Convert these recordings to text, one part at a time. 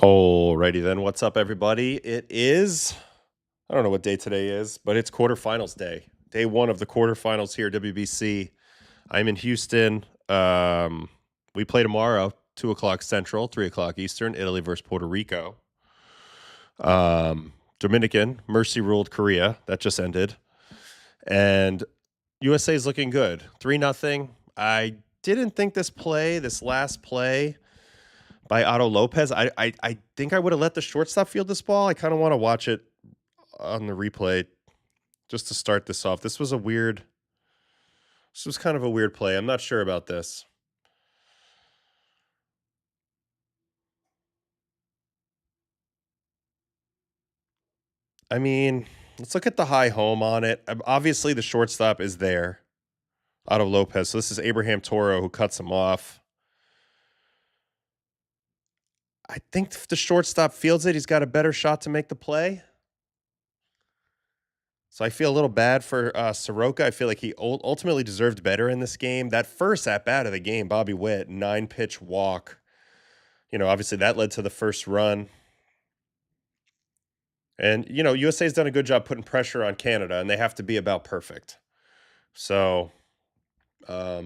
Alrighty then. What's up, everybody? I don't know what day today is, but it's quarterfinals day. Day one of the quarterfinals here at WBC. I'm in Houston. We play tomorrow, 2 o'clock Central, 3 o'clock Eastern, Italy versus Puerto Rico. Dominican mercy ruled Korea. That just ended. And USA is looking good. 3-0. I didn't think this last play by Otto Lopez, I think I would have let the shortstop field this ball. I kind of want to watch it on the replay just to start this off. This was kind of a weird play. I'm not sure about this. I mean, let's look at the high home on it. Obviously, the shortstop is there, Otto Lopez. So this is Abraham Toro who cuts him off. I think if the shortstop fields it, he's got a better shot to make the play. So I feel a little bad for Soroka. I feel like he ultimately deserved better in this game. That first at-bat of the game, Bobby Witt, 9-pitch walk. Obviously that led to the first run. And, USA's done a good job putting pressure on Canada, and they have to be about perfect. So, I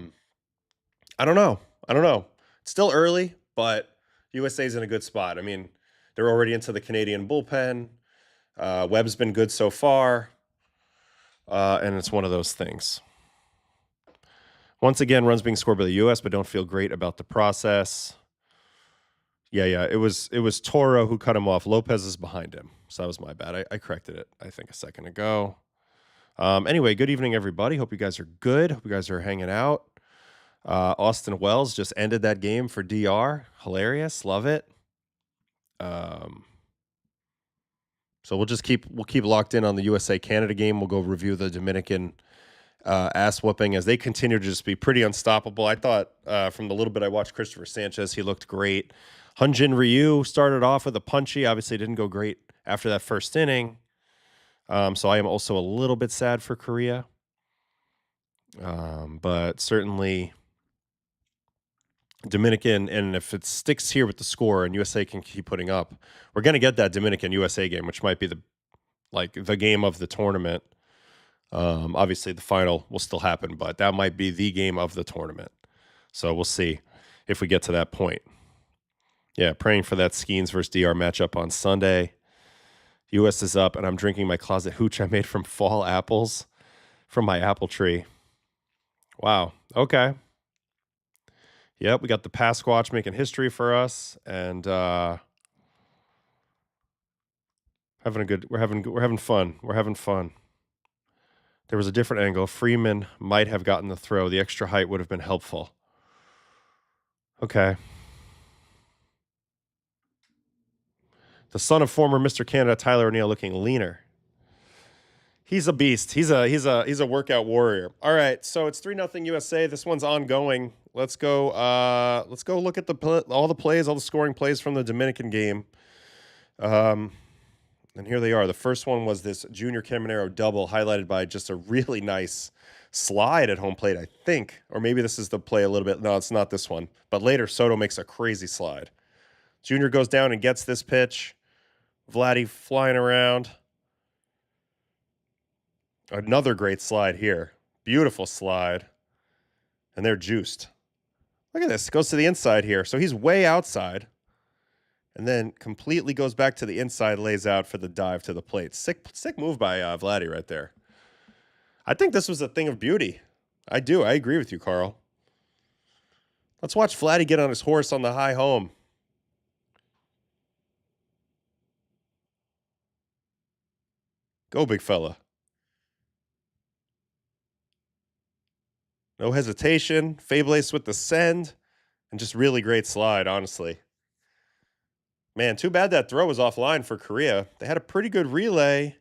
don't know. It's still early, but USA's in a good spot. I mean, they're already into the Canadian bullpen. Webb's been good so far. And it's one of those things. Once again, runs being scored by the U.S., but don't feel great about the process. Yeah. It was Toro who cut him off. Lopez is behind him. So that was my bad. I corrected it, I think, a second ago. Anyway, good evening, everybody. Hope you guys are good. Hope you guys are hanging out. Austin Wells just ended that game for DR. Hilarious. Love it. So we'll keep locked in on the USA-Canada game. We'll go review the Dominican ass whooping as they continue to just be pretty unstoppable. I thought from the little bit I watched Christopher Sanchez, he looked great. Hyunjin Ryu started off with a punchy. Obviously didn't go great after that first inning. So I am also a little bit sad for Korea. But certainly Dominican, and if it sticks here with the score and USA can keep putting up, we're going to get that Dominican-USA game, which might be the game of the tournament. Obviously, the final will still happen, but that might be the game of the tournament. So we'll see if we get to that point. Yeah, praying for that Skeens versus DR matchup on Sunday. U.S. is up, and I'm drinking my closet hooch I made from fall apples from my apple tree. Wow. Okay. Yep, we got the Pasquatch making history for us, and we're having fun. We're having fun. There was a different angle. Freeman might have gotten the throw. The extra height would have been helpful. Okay. The son of former Mr. Canada, Tyler O'Neill, looking leaner. He's a beast. He's a workout warrior. All right, so it's 3-0 USA. This one's ongoing. Let's go look at all the plays, all the scoring plays from the Dominican game. And here they are. The first one was this Junior Caminero double, highlighted by just a really nice slide at home plate, I think. Or maybe this is the play a little bit. No, it's not this one. But later, Soto makes a crazy slide. Junior goes down and gets this pitch. Vladdy flying around. Another great slide here. Beautiful slide. And they're juiced. Look at this. Goes to the inside here. So he's way outside. And then completely goes back to the inside, lays out for the dive to the plate. Sick move by Vladdy right there. I think this was a thing of beauty. I do. I agree with you, Carl. Let's watch Vladdy get on his horse on the high home. Go, big fella. No hesitation. Fables with the send. And just really great slide, honestly. Man, too bad that throw was offline for Korea. They had a pretty good relay.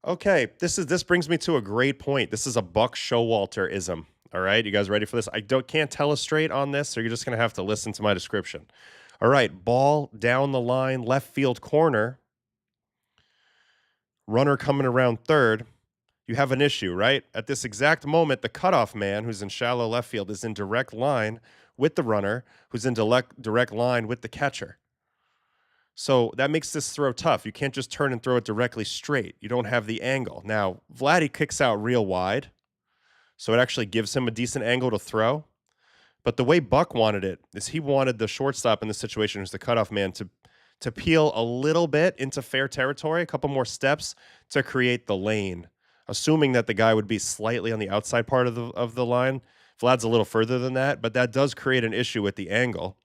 Okay, this brings me to a great point. This is a Buck Showalter-ism. All right, you guys ready for this? Can't tell us straight on this, so you're just going to have to listen to my description. All right, ball down the line, left field corner. Runner coming around third. You have an issue, right? At this exact moment, the cutoff man, who's in shallow left field, is in direct line with the runner, who's in direct line with the catcher. So that makes this throw tough. You can't just turn and throw it directly straight. You don't have the angle. Now, Vladdy kicks out real wide, so it actually gives him a decent angle to throw. But the way Buck wanted it is he wanted the shortstop in this situation, who's the cutoff man, to peel a little bit into fair territory, a couple more steps to create the lane, assuming that the guy would be slightly on the outside part of the line. Vlad's a little further than that, but that does create an issue with the angle.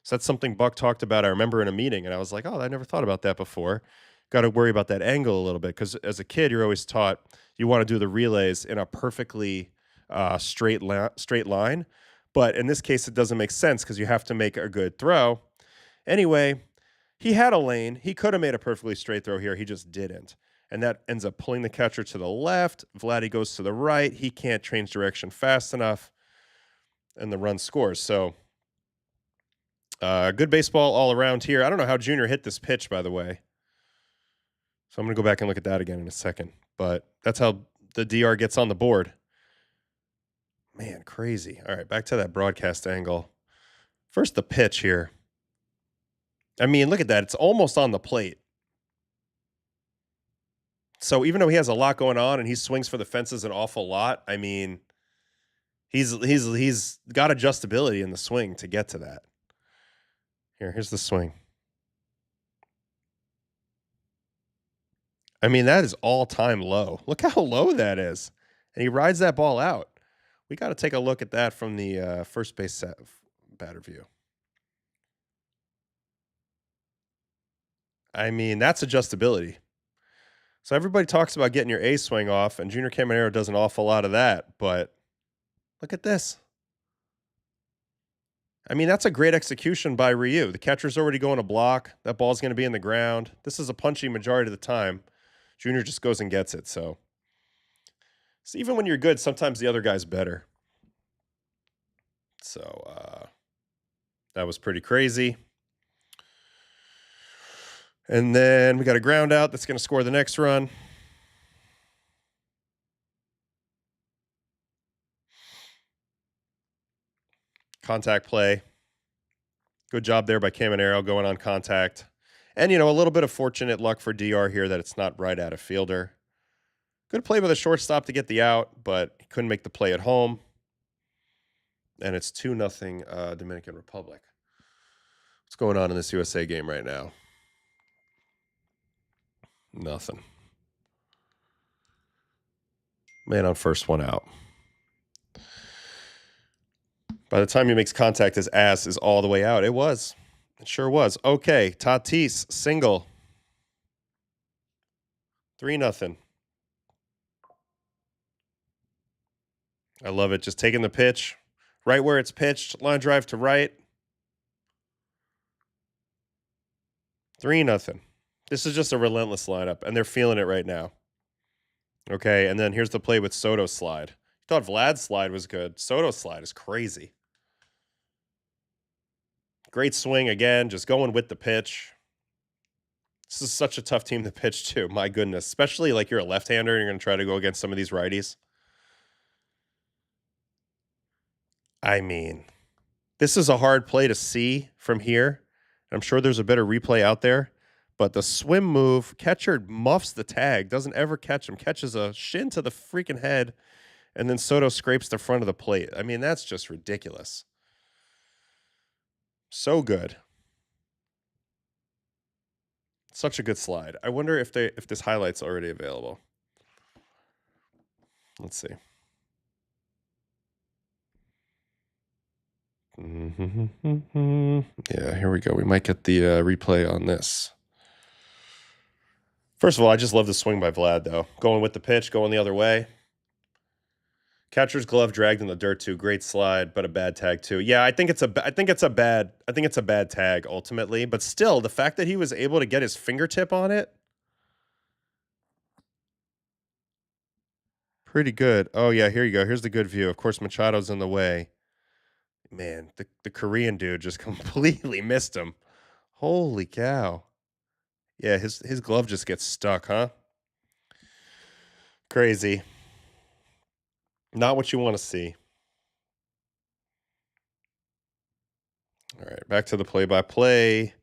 So that's something Buck talked about, I remember, in a meeting, and I was like, "Oh, I never thought about that before." Gotta worry about that angle a little bit, because as a kid, you're always taught you wanna do the relays in a perfectly, straight line, but in this case, it doesn't make sense because you have to make a good throw. Anyway, he had a lane. He coulda made a perfectly straight throw here, he just didn't, and that ends up pulling the catcher to the left. Vladdy goes to the right. He can't change direction fast enough, and the run scores. So good baseball all around here. I don't know how Junior hit this pitch, by the way. So I'm going to go back and look at that again in a second. But that's how the DR gets on the board. Man, crazy. All right, back to that broadcast angle. First, the pitch here. I mean, look at that. It's almost on the plate. So even though he has a lot going on and he swings for the fences an awful lot, I mean, he's got adjustability in the swing to get to that. Here's the swing. I mean, that is all-time low. Look how low that is. And he rides that ball out. We got to take a look at that from the first base batter view. I mean, that's adjustability. So everybody talks about getting your A swing off, and Junior Caminero does an awful lot of that, but look at this. I mean, that's a great execution by Ryu. The catcher's already going to block. That ball's going to be in the ground. This is a punchy majority of the time. Junior just goes and gets it. So even when you're good, sometimes the other guy's better. So that was pretty crazy. And then we got a ground out that's going to score the next run. Contact play. Good job there by Caminero going on contact. And, a little bit of fortunate luck for DR here that it's not right at a fielder. Good play by the shortstop to get the out, but he couldn't make the play at home. And it's 2-0 Dominican Republic. What's going on in this USA game right now? Nothing. Man on first, one out. By the time he makes contact, his ass is all the way out. It was. It sure was. Okay, Tatis, single. 3-0. I love it. Just taking the pitch right where it's pitched. Line drive to right. 3-0. This is just a relentless lineup, and they're feeling it right now. Okay, and then here's the play with Soto's slide. You thought Vlad's slide was good. Soto's slide is crazy. Great swing again, just going with the pitch. This is such a tough team to pitch to. My goodness, especially like you're a left-hander and you're going to try to go against some of these righties. I mean, this is a hard play to see from here. I'm sure there's a better replay out there, but the swim move, catcher muffs the tag, doesn't ever catch him, catches a shin to the freaking head, and then Soto scrapes the front of the plate. I mean, that's just ridiculous. So good. Such a good slide. I wonder if this highlight's already available. Let's see. Yeah, here we go. We might get the replay on this. First of all, I just love the swing by Vlad, though. Going with the pitch, going the other way. Catcher's glove dragged in the dirt too. Great slide, but a bad tag too. Yeah, I think it's a bad tag ultimately, but still, the fact that he was able to get his fingertip on it, pretty good. Oh yeah, here you go. Here's the good view. Of course, Machado's in the way. Man, the Korean dude just completely missed him. Holy cow. Yeah, his glove just gets stuck, huh? Crazy. Not what you want to see. All right, back to the play-by-play.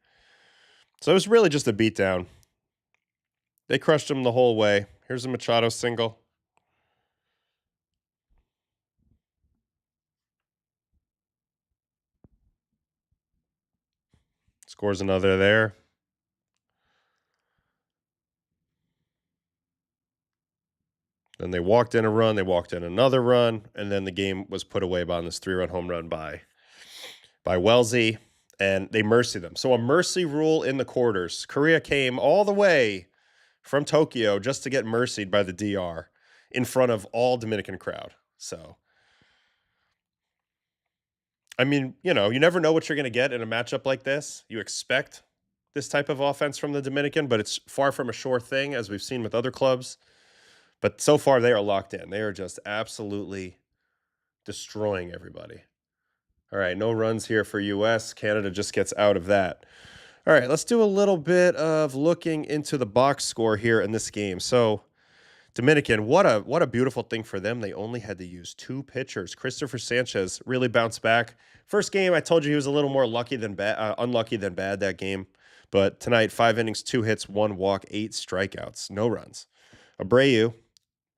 So it was really just a beatdown. They crushed him the whole way. Here's a Machado single. Scores another there. Then they walked in a run. They walked in another run. And then the game was put away by this 3-run home run by Wellesley. And they mercied them. So a mercy rule in the quarters. Korea came all the way from Tokyo just to get mercied by the DR in front of all Dominican crowd. So, I mean, you never know what you're going to get in a matchup like this. You expect this type of offense from the Dominican, but it's far from a sure thing, as we've seen with other clubs. But so far, they are locked in. They are just absolutely destroying everybody. All right, no runs here for U.S. Canada just gets out of that. All right, let's do a little bit of looking into the box score here in this game. So, Dominican, what a beautiful thing for them. They only had to use 2 pitchers. Christopher Sanchez really bounced back. First game, I told you he was a little more unlucky than bad that game. But tonight, 5 innings, 2 hits, 1 walk, 8 strikeouts, no runs. Abreu,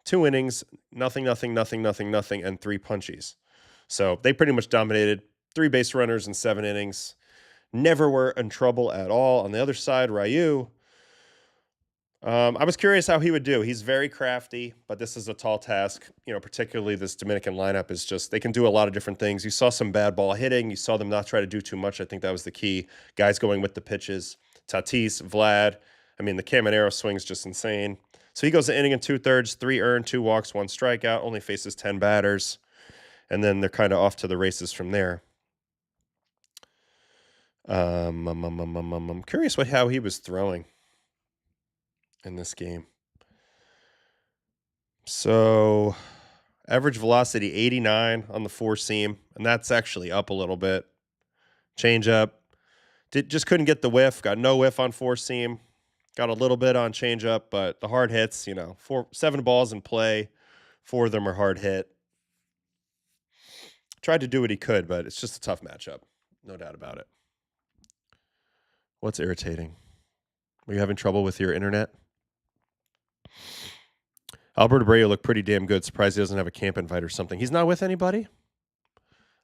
2 innings, nothing, and 3 punchies. So they pretty much dominated. 3 base runners in 7 innings. Never were in trouble at all. On the other side, Ryu, I was curious how he would do. He's very crafty, but this is a tall task. Particularly this Dominican lineup is just, they can do a lot of different things. You saw some bad ball hitting. You saw them not try to do too much. I think that was the key. Guys going with the pitches. Tatis, Vlad. I mean, the Caminero swing's just insane. So he goes an inning and 2/3, 3 earned, 2 walks, 1 strikeout, only faces 10 batters. And then they're kind of off to the races from there. I'm curious how he was throwing in this game. So average velocity 89 on the 4-seam, and that's actually up a little bit. Changeup, just couldn't get the whiff. Got no whiff on 4-seam. Got a little bit on changeup, but the hard hits, 7 balls in play, 4 of them are hard hit. Tried to do what he could, but it's just a tough matchup. No doubt about it. What's irritating? Are you having trouble with your internet? Albert Abreu looked pretty damn good. Surprised he doesn't have a camp invite or something. He's not with anybody?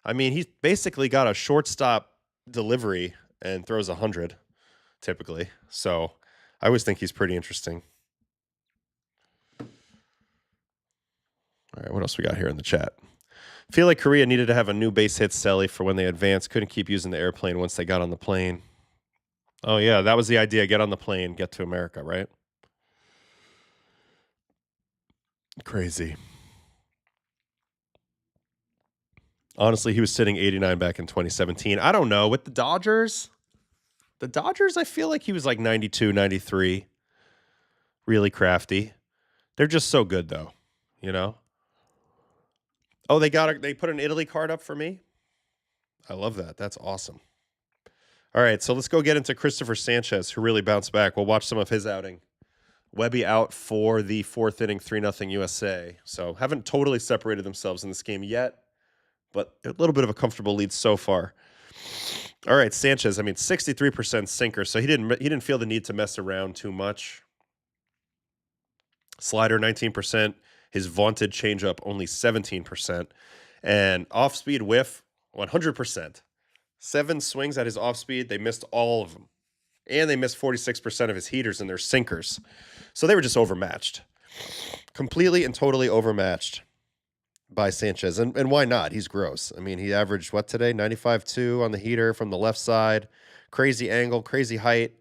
I mean, he's basically got a shortstop delivery and throws 100, typically. So I always think he's pretty interesting. All right, what else we got here in the chat? Feel like Korea needed to have a new base hit celly for when they advanced. Couldn't keep using the airplane once they got on the plane. Oh, yeah, that was the idea. Get on the plane, get to America, right? Crazy. Honestly, he was sitting 89 back in 2017. I don't know. With the Dodgers, I feel like he was like 92, 93. Really crafty. They're just so good, though, Oh, they put an Italy card up for me? I love that. That's awesome. All right, so let's go get into Christopher Sanchez, who really bounced back. We'll watch some of his outing. Webby out for the 4th inning, 3-0 USA. So haven't totally separated themselves in this game yet, but a little bit of a comfortable lead so far. All right, Sanchez, 63% sinker, so he didn't feel the need to mess around too much. Slider, 19%. His vaunted changeup, only 17%. And off-speed whiff, 100%. 7 swings at his off-speed. They missed all of them. And they missed 46% of his heaters and their sinkers. So they were just overmatched. Completely and totally overmatched by Sanchez. And why not? He's gross. He averaged, what today? 95.2 on the heater from the left side. Crazy angle, crazy height.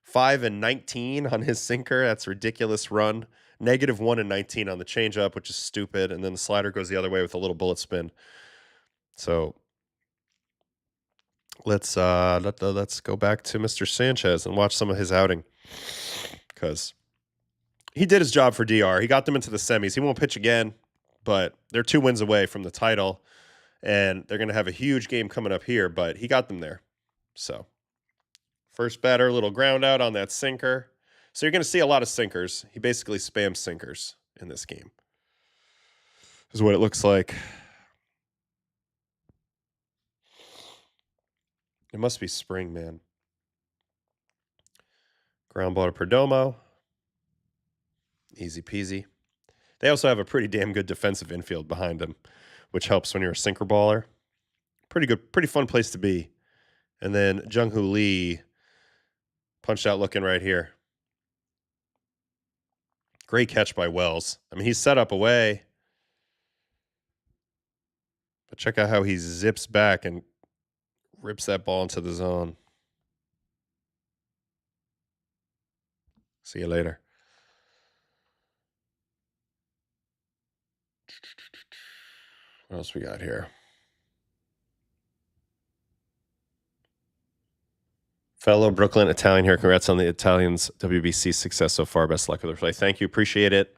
5 and 19 on his sinker. That's a ridiculous run. -1 and 19 on the changeup, which is stupid. And then the slider goes the other way with a little bullet spin. So let's go back to Mr. Sanchez and watch some of his outing, because he did his job for DR. He got them into the semis. He won't pitch again, but they're 2 wins away from the title, and they're going to have a huge game coming up here, but he got them there. So first batter, little ground out on that sinker. So you're going to see a lot of sinkers. He basically spams sinkers in this game. This is what it looks like. It must be spring, man. Ground ball to Perdomo. Easy peasy. They also have a pretty damn good defensive infield behind them, which helps when you're a sinker baller. Pretty good, pretty fun place to be. And then Jung-Hoo Lee punched out looking right here. Great catch by Wells. I mean, he's set up away. But check out how he zips back and rips that ball into the zone. See you later. What else we got here? Fellow Brooklyn Italian here. Congrats on the Italians' WBC success so far. Best luck with the play. Thank you. Appreciate it.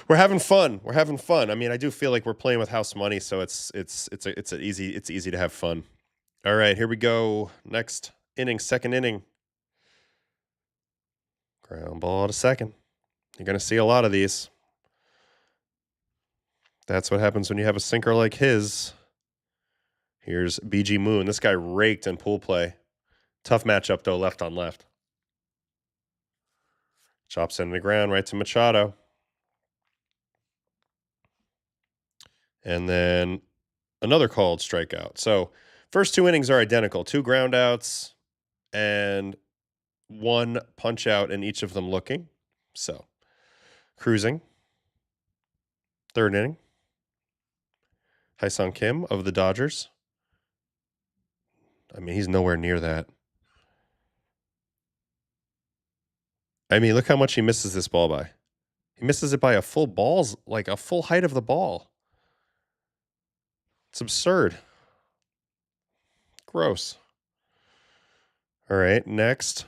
We're having fun. We're having fun. I mean, I do feel like we're playing with house money, so it's easy to have fun. All right, here we go. Next inning, second inning. Ground ball to second. You're going to see a lot of these. That's what happens when you have a sinker like his. Here's BG Moon. This guy raked in pool play. Tough matchup, though, left on left. Chops into the ground right to Machado. And then another called strikeout. So first two innings are identical. 2 groundouts and 1 punch out in each of them looking. So cruising. Third inning. Hyesung Kim of the Dodgers. I mean, he's nowhere near that. I mean, look how much he misses this ball by. He misses it by a full ball's, like a full height of the ball. It's absurd. Gross. All right, next.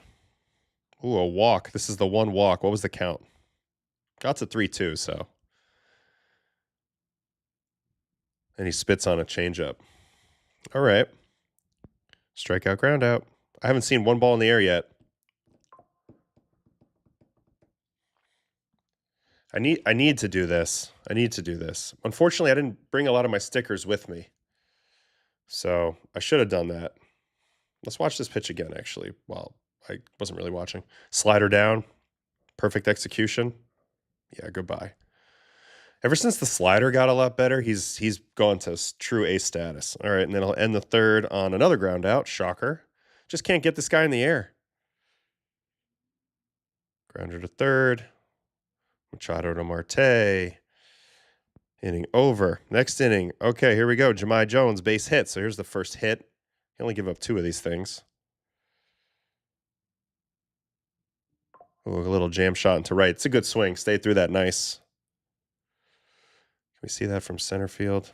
Ooh, a walk. This is the 1 walk. What was the count? Got to 3-2, so. And he spits on a changeup. All right. Strikeout, ground out. I haven't seen 1 ball in the air yet. I need to do this. I need to do this. Unfortunately, I didn't bring a lot of my stickers with me. So I should have done that. Let's watch this pitch again, actually. Well, I wasn't really watching. Slider down. Perfect execution. Yeah, goodbye. Ever since the slider got a lot better, he's gone to true ace status. All right, and then I'll end the third on another ground out. Shocker. Just can't get this guy in the air. Grounder to third. Machado to Marte. Inning over. Next inning. Okay, here we go. Jahmai Jones, base hit. So here's the first hit. He only give up 2 of these things. Ooh, a little jam shot into right. It's a good swing. Stay through that nice. Can we see that from center field?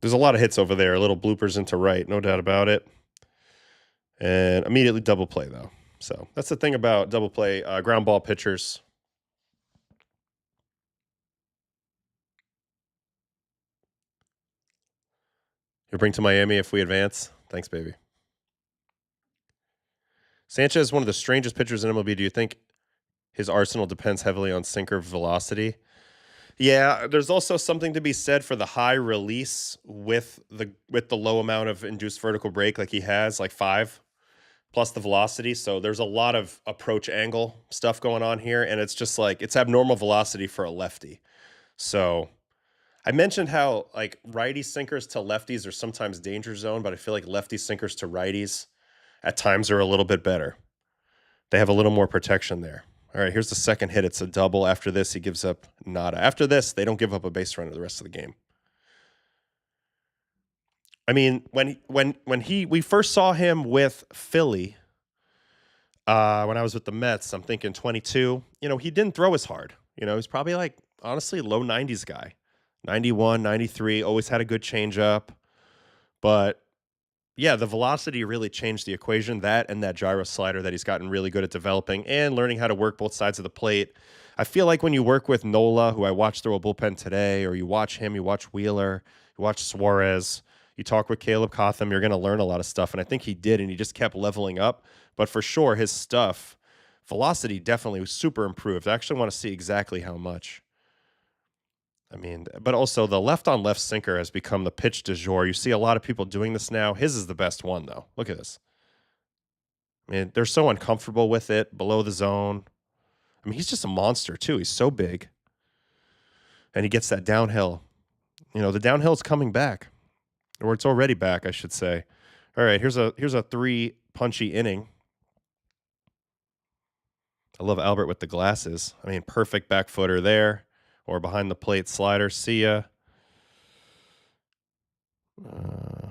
There's a lot of hits over there. Little bloopers into right. No doubt about it. And immediately double play, though. So that's the thing about double play ground ball pitchers. You'll bring to Miami if we advance. Thanks, baby. Sanchez is one of the strangest pitchers in MLB. Do you think his arsenal depends heavily on sinker velocity? Yeah, there's also something to be said for the high release with the low amount of induced vertical break like he has, like 5. Plus the velocity. So there's a lot of approach angle stuff going on here. And it's just like, it's abnormal velocity for a lefty. So I mentioned how like righty sinkers to lefties are sometimes danger zone, but I feel like lefty sinkers to righties at times are a little bit better. They have a little more protection there. All right, here's the second hit. It's a double. After this, he gives up nada. After this, they don't give up a base runner the rest of the game. I mean, when we first saw him with Philly, when I was with the Mets, I'm thinking 22. You know, he didn't throw as hard. You know, he's probably like honestly low 90s guy, 91, 93. Always had a good changeup, but yeah, the velocity really changed the equation. That and that gyro slider that he's gotten really good at developing and learning how to work both sides of the plate. I feel like when you work with Nola, who I watched throw a bullpen today, or you watch him, you watch Wheeler, you watch Suarez. You talk with Caleb Cotham, you're going to learn a lot of stuff. And I think he did, and he just kept leveling up. But for sure, his stuff, velocity definitely was super improved. I actually want to see exactly how much. I mean, but also the left-on-left sinker has become the pitch du jour. You see a lot of people doing this now. His is the best one, though. Look at this. I mean, they're so uncomfortable with it below the zone. I mean, he's just a monster, too. He's so big. And he gets that downhill. You know, the downhill's coming back. Or it's already back, I should say. All right, here's a 3 punchy inning. I love Albert with the glasses. I mean, perfect back footer there. Or behind the plate slider. See ya.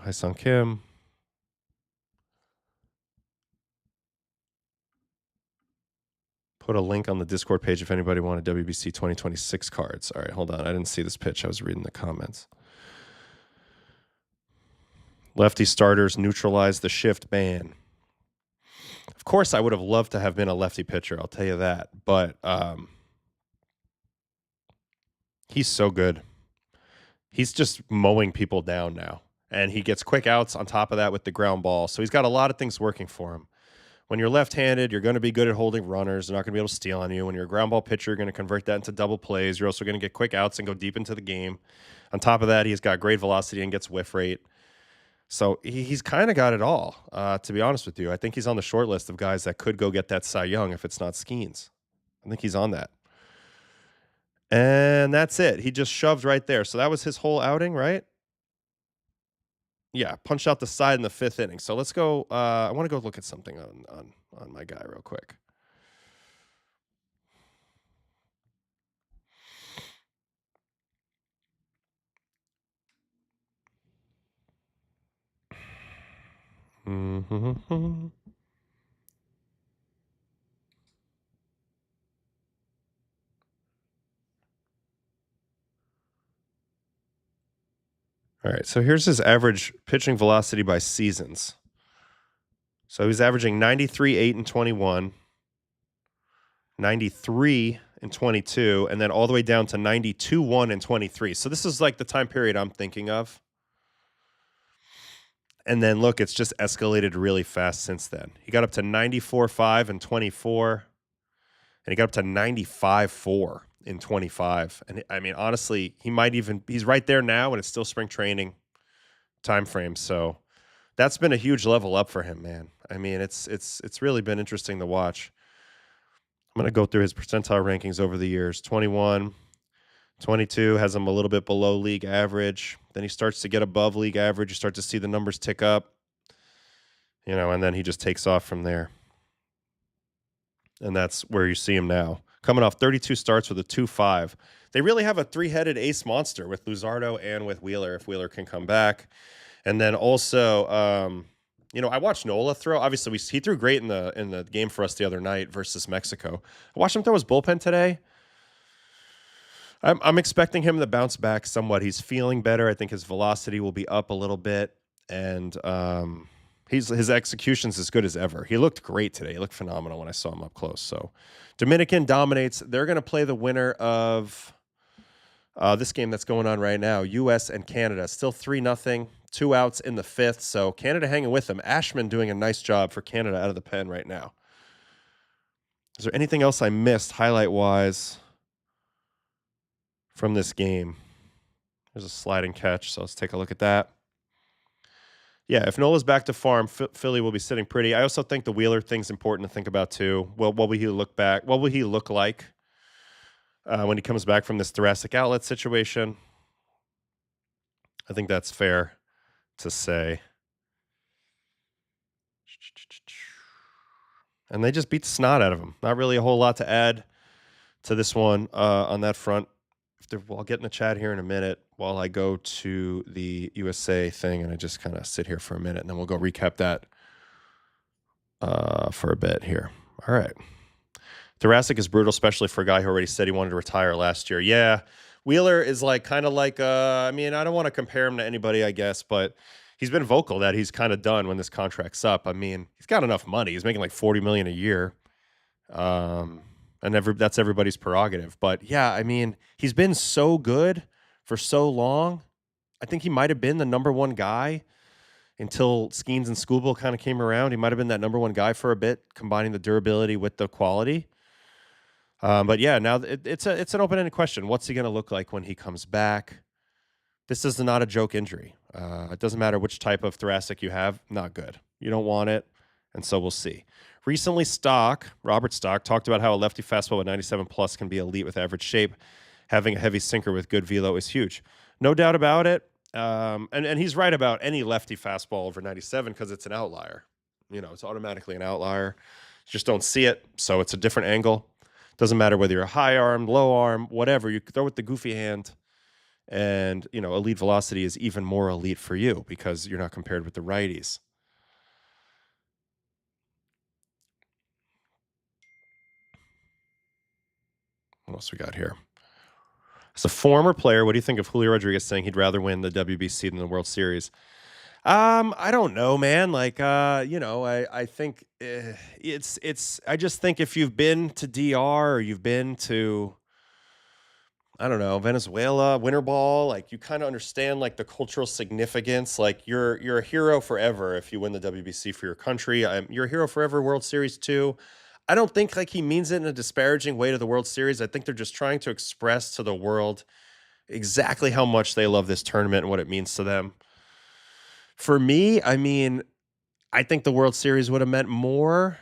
Hi Sung Kim. Put a link on the Discord page if anybody wanted WBC 2026 cards. All right, hold on. I didn't see this pitch. I was reading the comments. Lefty starters neutralize the shift ban. Of course, I would have loved to have been a lefty pitcher. I'll tell you that. But he's so good. He's just mowing people down now. And he gets quick outs on top of that with the ground ball. So he's got a lot of things working for him. When you're left-handed, you're going to be good at holding runners. They're not going to be able to steal on you. When you're a ground ball pitcher, you're going to convert that into double plays. You're also going to get quick outs and go deep into the game. On top of that, he's got great velocity and gets whiff rate. So he's kind of got it all, to be honest with you. I think he's on the short list of guys that could go get that Cy Young if it's not Skeens. I think he's on that. And that's it. He just shoved right there. So that was his whole outing, right? Yeah, punched out the side in the 5th inning. So let's go. I want to go look at something on my guy real quick. Mm-hmm. All right, so here's his average pitching velocity by seasons. So he's averaging 93, 8, and 21, 93 and 22, and then all the way down to 92, 1, and 23. So this is like the time period I'm thinking of. And then look, it's just escalated really fast since then. He got up to 94, 5, and 24, and he got up to 95, 4 in 25. And I mean, honestly, he's right there now, and it's still spring training time frame. So that's been a huge level up for him, man. I mean, it's really been interesting to watch. I'm going to go through his percentile rankings over the years. 21, 22 has him a little bit below league average. Then he starts to get above league average. You start to see the numbers tick up, and then he just takes off from there. And that's where you see him now. Coming off 32 starts with a 2.5. They really have a 3-headed ace monster with Luzardo and with Wheeler, if Wheeler can come back. And then also, I watched Nola throw. Obviously, he threw great in the game for us the other night versus Mexico. I watched him throw his bullpen today. I'm expecting him to bounce back somewhat. He's feeling better. I think his velocity will be up a little bit. And his execution's as good as ever. He looked great today. He looked phenomenal when I saw him up close. So Dominican dominates. They're going to play the winner of this game that's going on right now, U.S. and Canada. Still 3-0, 2 outs in the 5th. So Canada hanging with them. Ashman doing a nice job for Canada out of the pen right now. Is there anything else I missed highlight-wise from this game? There's a sliding catch, so let's take a look at that. Yeah, if Nola's back to farm, Philly will be sitting pretty. I also think the Wheeler thing's important to think about too. Well, what will he look like when he comes back from this thoracic outlet situation? I think that's fair to say. And they just beat the snot out of him. Not really a whole lot to add to this one on that front. I'll get in the chat here in a minute while I go to the USA thing, and I just kind of sit here for a minute, and then we'll go recap that for a bit here. All right. Thoracic is brutal, especially for a guy who already said he wanted to retire last year. Yeah, Wheeler is I don't want to compare him to anybody, I guess, but he's been vocal that he's kind of done when this contract's up. I mean, he's got enough money. He's making like $40 million a year. And that's everybody's prerogative. But yeah, I mean, he's been so good for so long. I think he might have been the number one guy until Skeens and Scooble kind of came around. He might have been that number one guy for a bit, combining the durability with the quality. But yeah, now it's an open ended question. What's he going to look like when he comes back? This is not a joke injury. It doesn't matter which type of thoracic you have. Not good. You don't want it, and so we'll see. Recently, Robert Stock, talked about how a lefty fastball with 97 plus can be elite with average shape. Having a heavy sinker with good velo is huge. No doubt about it. And he's right about any lefty fastball over 97 because it's an outlier. It's automatically an outlier. You just don't see it, so it's a different angle. Doesn't matter whether you're a high arm, low arm, whatever. You throw with the goofy hand, and elite velocity is even more elite for you because you're not compared with the righties. What else we got here? As a former player, what do you think of Julio Rodriguez saying he'd rather win the WBC than the World Series? I don't know, man. I think I just think if you've been to DR or you've been to, I don't know, Venezuela, winter ball, like you kind of understand like the cultural significance. Like you're a hero forever if you win the WBC for your country. You're a hero forever, World Series too. I don't think like he means it in a disparaging way to the World Series. I think they're just trying to express to the world exactly how much they love this tournament and what it means to them. For me, I think the World Series would have meant more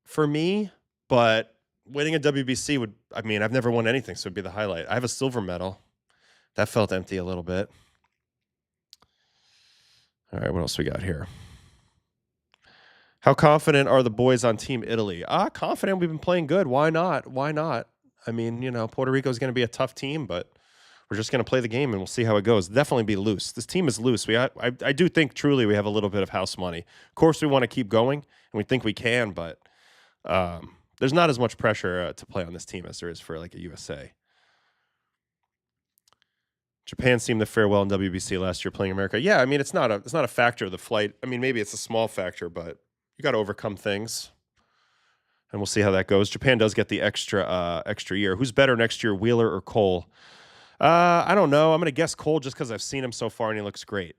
for me, but winning a WBC I've never won anything, so it'd be the highlight. I have a silver medal. That felt empty a little bit. All right, what else we got here? How confident are the boys on Team Italy? Confident. We've been playing good. Why not? Why not? Puerto Rico is going to be a tough team, but we're just going to play the game and we'll see how it goes. Definitely be loose. This team is loose. I do think truly we have a little bit of house money. Of course, we want to keep going and we think we can, but there's not as much pressure to play on this team as there is for like a USA. Japan seemed to fare well in WBC last year playing America. Yeah, it's not a factor of the flight. Maybe it's a small factor, but you got to overcome things. And we'll see how that goes. Japan does get the extra year. Who's better next year, Wheeler or Cole? I don't know. I'm going to guess Cole just because I've seen him so far and he looks great.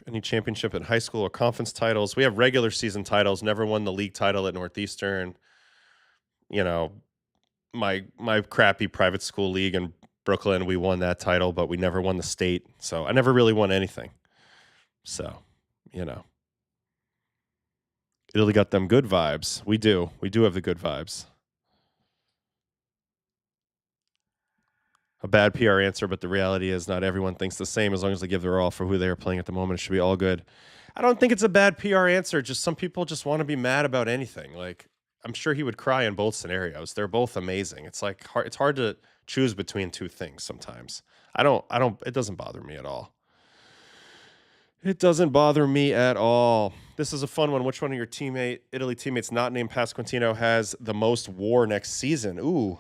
Any championship in high school or conference titles? We have regular season titles. Never won the league title at Northeastern. My crappy private school league in Brooklyn, we won that title, but we never won the state. So I never really won anything. So, Italy got them good vibes. We do have the good vibes. A bad PR answer, but the reality is not everyone thinks the same. As long as they give their all for who they are playing at the moment, it should be all good. I don't think it's a bad PR answer. Just some people just want to be mad about anything. Like, I'm sure he would cry in both scenarios. They're both amazing. It's like it's hard to choose between two things sometimes. It doesn't bother me at all. It doesn't bother me at all. This is a fun one. Which one of your Italy teammates not named Pasquantino has the most WAR next season? Ooh,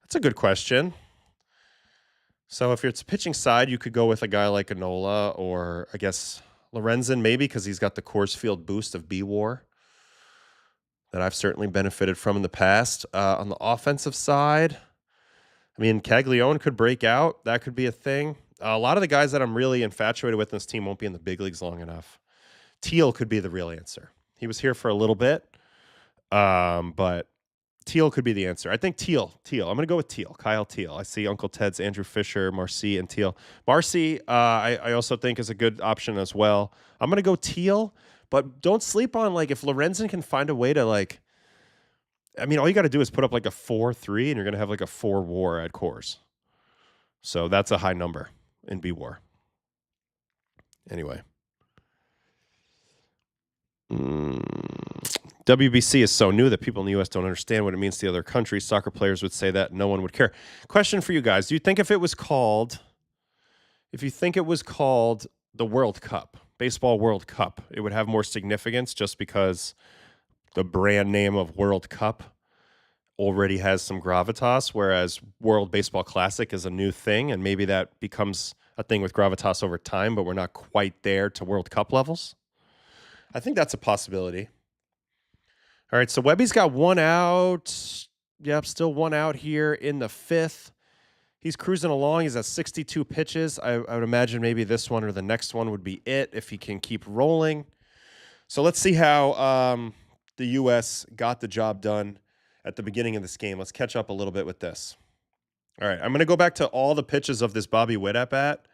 that's a good question. So if it's pitching side, you could go with a guy like Enola or I guess Lorenzen maybe because he's got the Coors Field boost of B-WAR that I've certainly benefited from in the past. On the offensive side, Caglione could break out. That could be a thing. A lot of the guys that I'm really infatuated with in this team won't be in the big leagues long enough. Teal could be the real answer. He was here for a little bit, but Teal could be the answer. I think Teal. I'm going to go with Teal. Kyle Teal. I see Uncle Ted's Andrew Fisher, Marcy, and Teal. Marcy, I also think is a good option as well. I'm going to go Teal, but don't sleep on if Lorenzen can find a way to all you got to do is put up a 4.3 and you're going to have a 4 WAR at Coors. So that's a high number in B-WAR. Anyway. WBC is so new that people in the U.S. don't understand what it means to other countries. Soccer players would say that no one would care. Question for you guys. Do you think if you think it was called the World Cup, Baseball World Cup, it would have more significance just because the brand name of World Cup already has some gravitas, whereas World Baseball Classic is a new thing, and maybe that becomes a thing with gravitas over time, but we're not quite there to World Cup levels? I think that's a possibility. All right, so Webby's got one out. Yep, still one out here in the fifth. He's cruising along. He's at 62 pitches. I would imagine maybe this one or the next one would be it if he can keep rolling. So let's see how the U.S. got the job done at the beginning of this game. Let's catch up a little bit with this. All right, I'm going to go back to all the pitches of this Bobby Witt at bat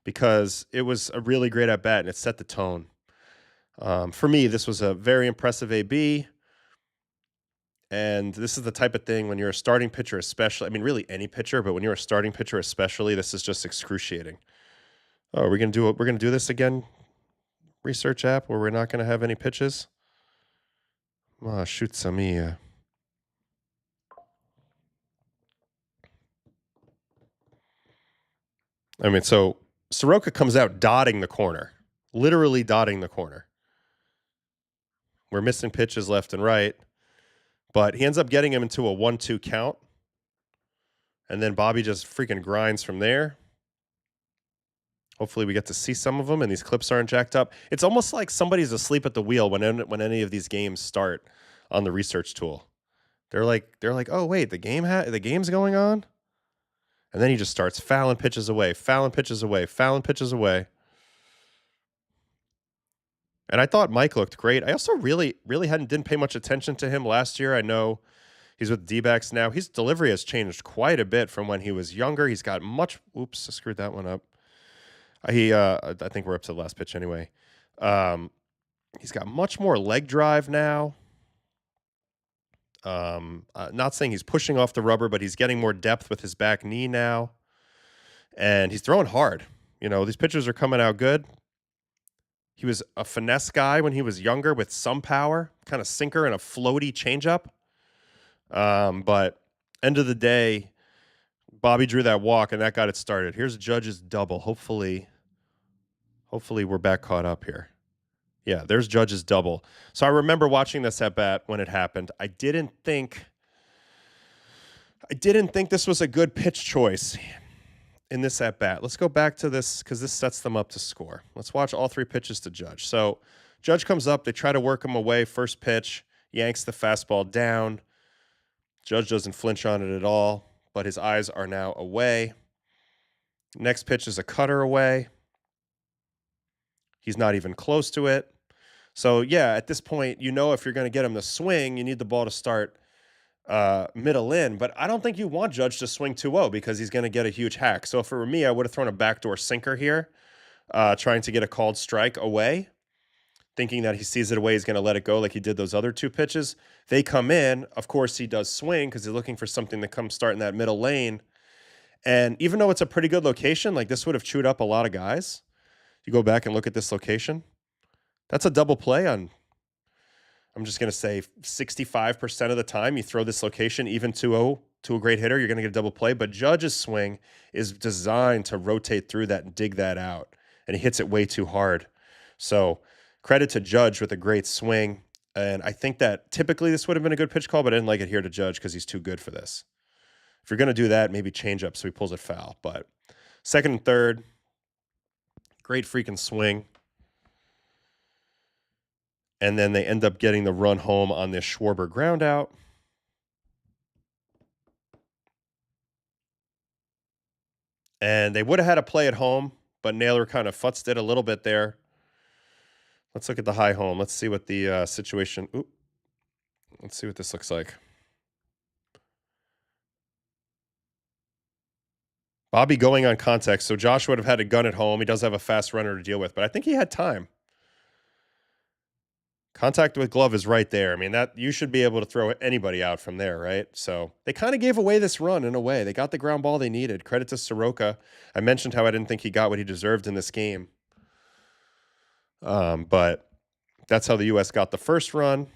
because it was a really great at bat and it set the tone. For me, this was a very impressive AB. And this is the type of thing when you're a starting pitcher, especially, I mean, really any pitcher, but when you're a starting pitcher, especially, this is just excruciating. Oh, we're going to do this again? Research app where we're not going to have any pitches? Oh, shoot some me. I mean, so Soroka comes out dotting the corner, literally dotting the corner. We're missing pitches left and right, but he ends up getting him into a 1-2 count. And then Bobby just freaking grinds from there. Hopefully we get to see some of them and these clips aren't jacked up. It's almost like somebody's asleep at the wheel when any of these games start on the research tool. They're like, oh wait, the game's going on? And then he just starts fouling pitches away, fouling pitches away, fouling pitches away. And I thought Mike looked great. I also really didn't pay much attention to him last year. I know he's with D-backs now. His delivery has changed quite a bit from when he was younger. He's got much. Oops, I screwed that one up. I think we're up to the last pitch anyway. He's got much more leg drive now. Not saying he's pushing off the rubber, but he's getting more depth with his back knee now. And he's throwing hard. You know, these pitchers are coming out good. He was a finesse guy when he was younger with some power, kind of sinker and a floaty changeup. But end of the day, Bobby drew that walk and that got it started. Here's Judge's double. Hopefully we're back caught up here. Yeah, there's Judge's double. So I remember watching this at bat when it happened. I didn't think this was a good pitch choice in this at bat. Let's go back to this because this sets them up to score. Let's watch all three pitches to Judge. So Judge comes up. They try to work him away. First pitch, yanks the fastball down. Judge doesn't flinch on it at all, but his eyes are now away. Next pitch is a cutter away. He's not even close to it. So, yeah, at this point, you know if you're going to get him to swing, you need the ball to start middle in. But I don't think you want Judge to swing 2-0 because he's going to get a huge hack. So if it were me, I would have thrown a backdoor sinker here, trying to get a called strike away, thinking that he sees it away, he's going to let it go like he did those other two pitches. They come in. Of course, he does swing because he's looking for something to come start in that middle lane. And even though it's a pretty good location, like this would have chewed up a lot of guys. You go back and look at this location. That's a double play on, I'm just going to say 65% of the time you throw this location, even 2-0 to a great hitter, you're going to get a double play. But Judge's swing is designed to rotate through that and dig that out. And he hits it way too hard. So credit to Judge with a great swing. And I think that typically this would have been a good pitch call, but I didn't like it here to Judge because he's too good for this. If you're going to do that, maybe change up so he pulls it foul. But second and third, great freaking swing. And then they end up getting the run home on this Schwarber ground out. And they would have had a play at home, but Naylor kind of futzed it a little bit there. Let's look at the high home. Let's see what the situation. Let's see what this looks like. Bobby going on contact. So Josh would have had a gun at home. He does have a fast runner to deal with, but I think he had time. Contact with glove is right there. I mean, that you should be able to throw anybody out from there, right? So they kind of gave away this run in a way. They got the ground ball they needed. Credit to Soroka. I mentioned how I didn't think he got what he deserved in this game. But that's how the U.S. got the first run.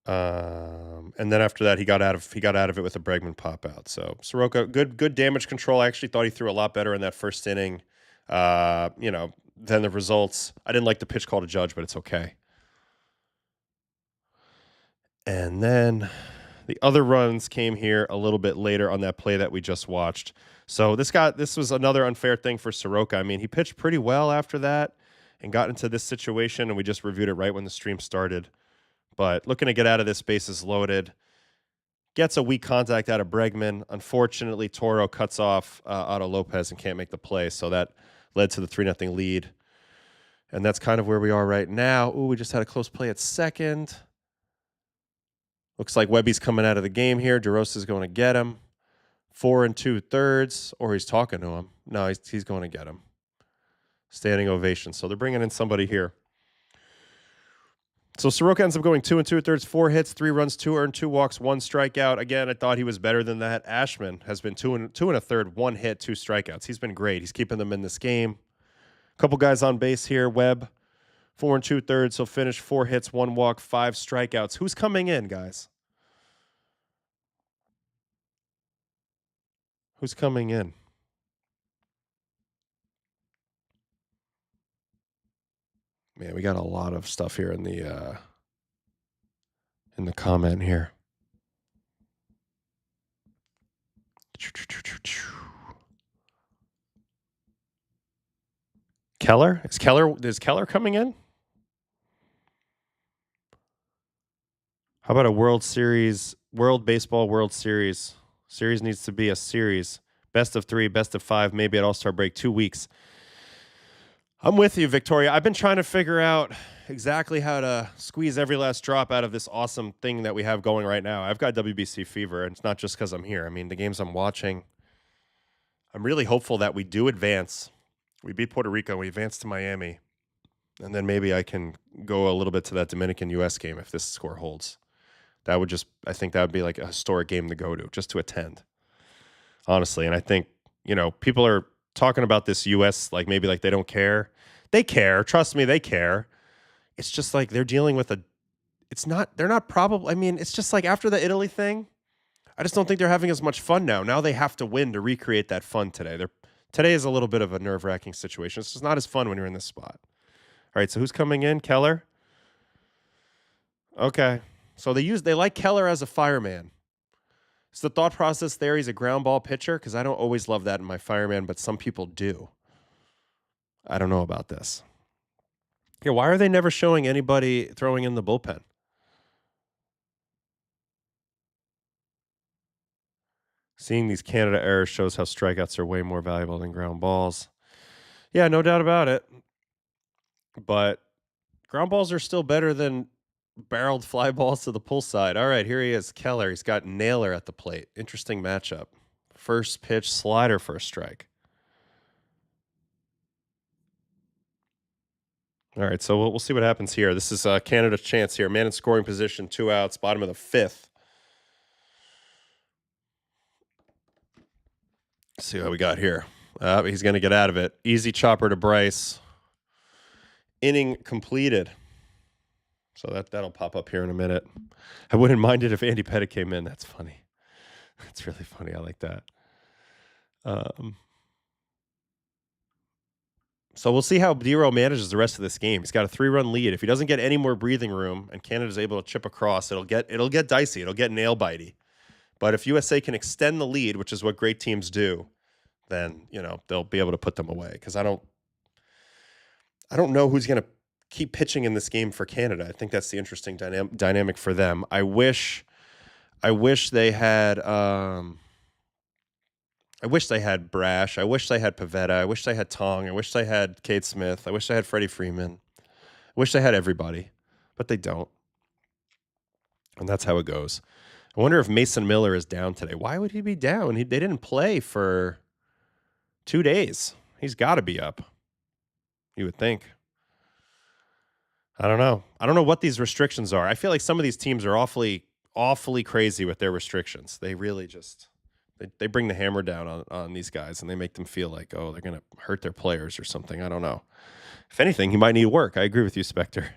And then after that, he got out of it with a Bregman pop out. So Soroka, good damage control. I actually thought he threw a lot better in that first inning. Than the results. I didn't like the pitch call to Judge, but it's okay. And then the other runs came here a little bit later on that play that we just watched. So this was another unfair thing for Soroka. I mean, he pitched pretty well after that and got into this situation, and we just reviewed it right when the stream started. But looking to get out of this, bases loaded. Gets a weak contact out of Bregman. Unfortunately, Toro cuts off Otto Lopez and can't make the play. So that led to the 3-0 lead. And that's kind of where we are right now. Ooh, we just had a close play at second. Looks like Webby's coming out of the game here. DeRosa's going to get him. 4 2/3, or he's talking to him. No, he's going to get him. Standing ovation. So they're bringing in somebody here. So Soroka ends up going 2 2/3, 4 hits, 3 runs, 2 earned, 2 walks, 1 strikeout. Again, I thought he was better than that. Ashman has been 2 1/3, 1 hit, 2 strikeouts. He's been great. He's keeping them in this game. A couple guys on base here. Webb, 4 2/3. He'll finish 4 hits, 1 walk, 5 strikeouts. Who's coming in, guys? Who's coming in? Man, we got a lot of stuff here in the comment here. Keller? Is Keller coming in? How about a World Series, World Baseball World Series? Series needs to be a series. Best of 3, best of 5, maybe at All-Star break, 2 weeks. I'm with you, Victoria. I've been trying to figure out exactly how to squeeze every last drop out of this awesome thing that we have going right now. I've got WBC fever, and it's not just because I'm here. I mean, the games I'm watching, I'm really hopeful that we do advance. We beat Puerto Rico, we advance to Miami, and then maybe I can go a little bit to that Dominican-U.S. game if this score holds. That would just, I think that would be like a historic game to go to, just to attend, honestly. And I think, people are talking about this U.S. like maybe like they don't care. They care. Trust me, they care. It's just like they're dealing with they're not probably, I mean, it's just like after the Italy thing, I just don't think they're having as much fun now. Now they have to win to recreate that fun today. Today is a little bit of a nerve-wracking situation. It's just not as fun when you're in this spot. All right, so who's coming in? Keller? Okay. So they like Keller as a fireman. Is the thought process there he's a ground ball pitcher? Because I don't always love that in my fireman, but some people do. I don't know about this. Here, why are they never showing anybody throwing in the bullpen? Seeing these Canada errors shows how strikeouts are way more valuable than ground balls. Yeah, no doubt about it. But ground balls are still better than barreled fly balls to the pull side. All right, here he is, Keller. He's got Naylor at the plate. Interesting matchup. First pitch, slider for a strike. All right, so we'll see what happens here. This is Canada's chance here. Man in scoring position, 2 outs, bottom of the 5th. Let's see what we got here. He's going to get out of it. Easy chopper to Bryce. Inning completed. So that'll pop up here in a minute. I wouldn't mind it if Andy Pettitte came in. That's funny. That's really funny. I like that. So we'll see how Dero manages the rest of this game. He's got a 3-run lead. If he doesn't get any more breathing room and Canada's able to chip across, it'll get dicey. It'll get nail bitey. But if USA can extend the lead, which is what great teams do, then they'll be able to put them away. Because I don't know who's going to keep pitching in this game for Canada. I think that's the interesting dynamic for them. I wish they had Brash. I wish they had Pavetta. I wish they had Tong. I wish they had Cade Smith. I wish they had Freddie Freeman. I wish they had everybody, but they don't. And that's how it goes. I wonder if Mason Miller is down today. Why would he be down? They didn't play for 2 days. He's got to be up. You would think. I don't know. I don't know what these restrictions are. I feel like some of these teams are awfully crazy with their restrictions. They really just they bring the hammer down on these guys and they make them feel like, oh, they're going to hurt their players or something. I don't know. If anything, he might need work. I agree with you, Spectre.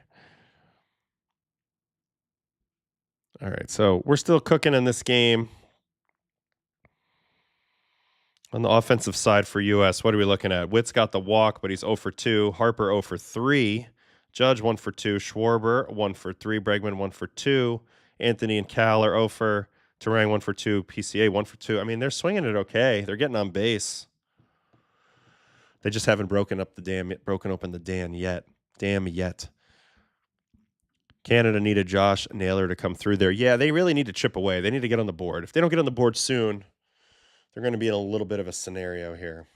All right, so we're still cooking in this game. On the offensive side for U.S., what are we looking at? Witt's got the walk, but he's 0 for 2. Harper 0 for 3. Judge 1 for 2. Schwarber 1 for 3. Bregman 1 for 2. Anthony and Cal are 0 for. Terang 1 for 2. PCA 1 for 2. I mean, they're swinging it okay. They're getting on base. They just haven't broken open the dam yet. Canada needed Josh Naylor to come through there. Yeah, they really need to chip away. They need to get on the board. If they don't get on the board soon, they're going to be in a little bit of a scenario here.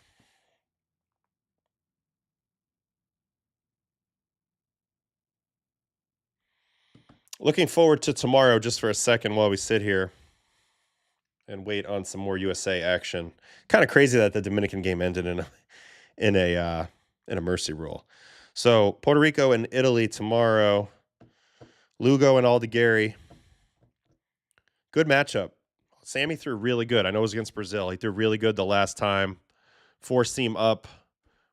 Looking forward to tomorrow just for a second while we sit here and wait on some more USA action. Kind of crazy that the Dominican game ended in a mercy rule. So Puerto Rico and Italy tomorrow. Lugo and Aldegari. Good matchup. Sammy threw really good. I know it was against Brazil. He threw really good the last time. Four seam up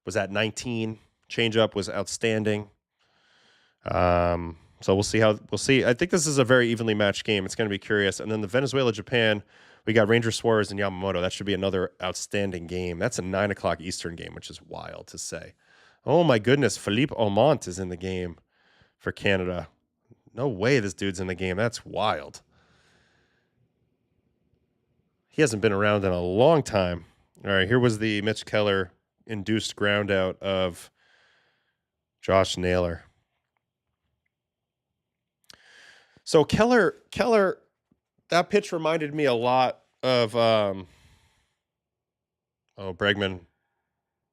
was at 19. Change up was outstanding. So we'll see. I think this is a very evenly matched game. It's going to be curious. And then the Venezuela-Japan, we got Ranger Suarez and Yamamoto. That should be another outstanding game. That's a 9 o'clock Eastern game, which is wild to say. Oh my goodness, Philippe Aumont is in the game for Canada. No way this dude's in the game. That's wild. He hasn't been around in a long time. All right, here was the Mitch Keller induced ground out of Josh Naylor. So Keller, that pitch reminded me a lot of Bregman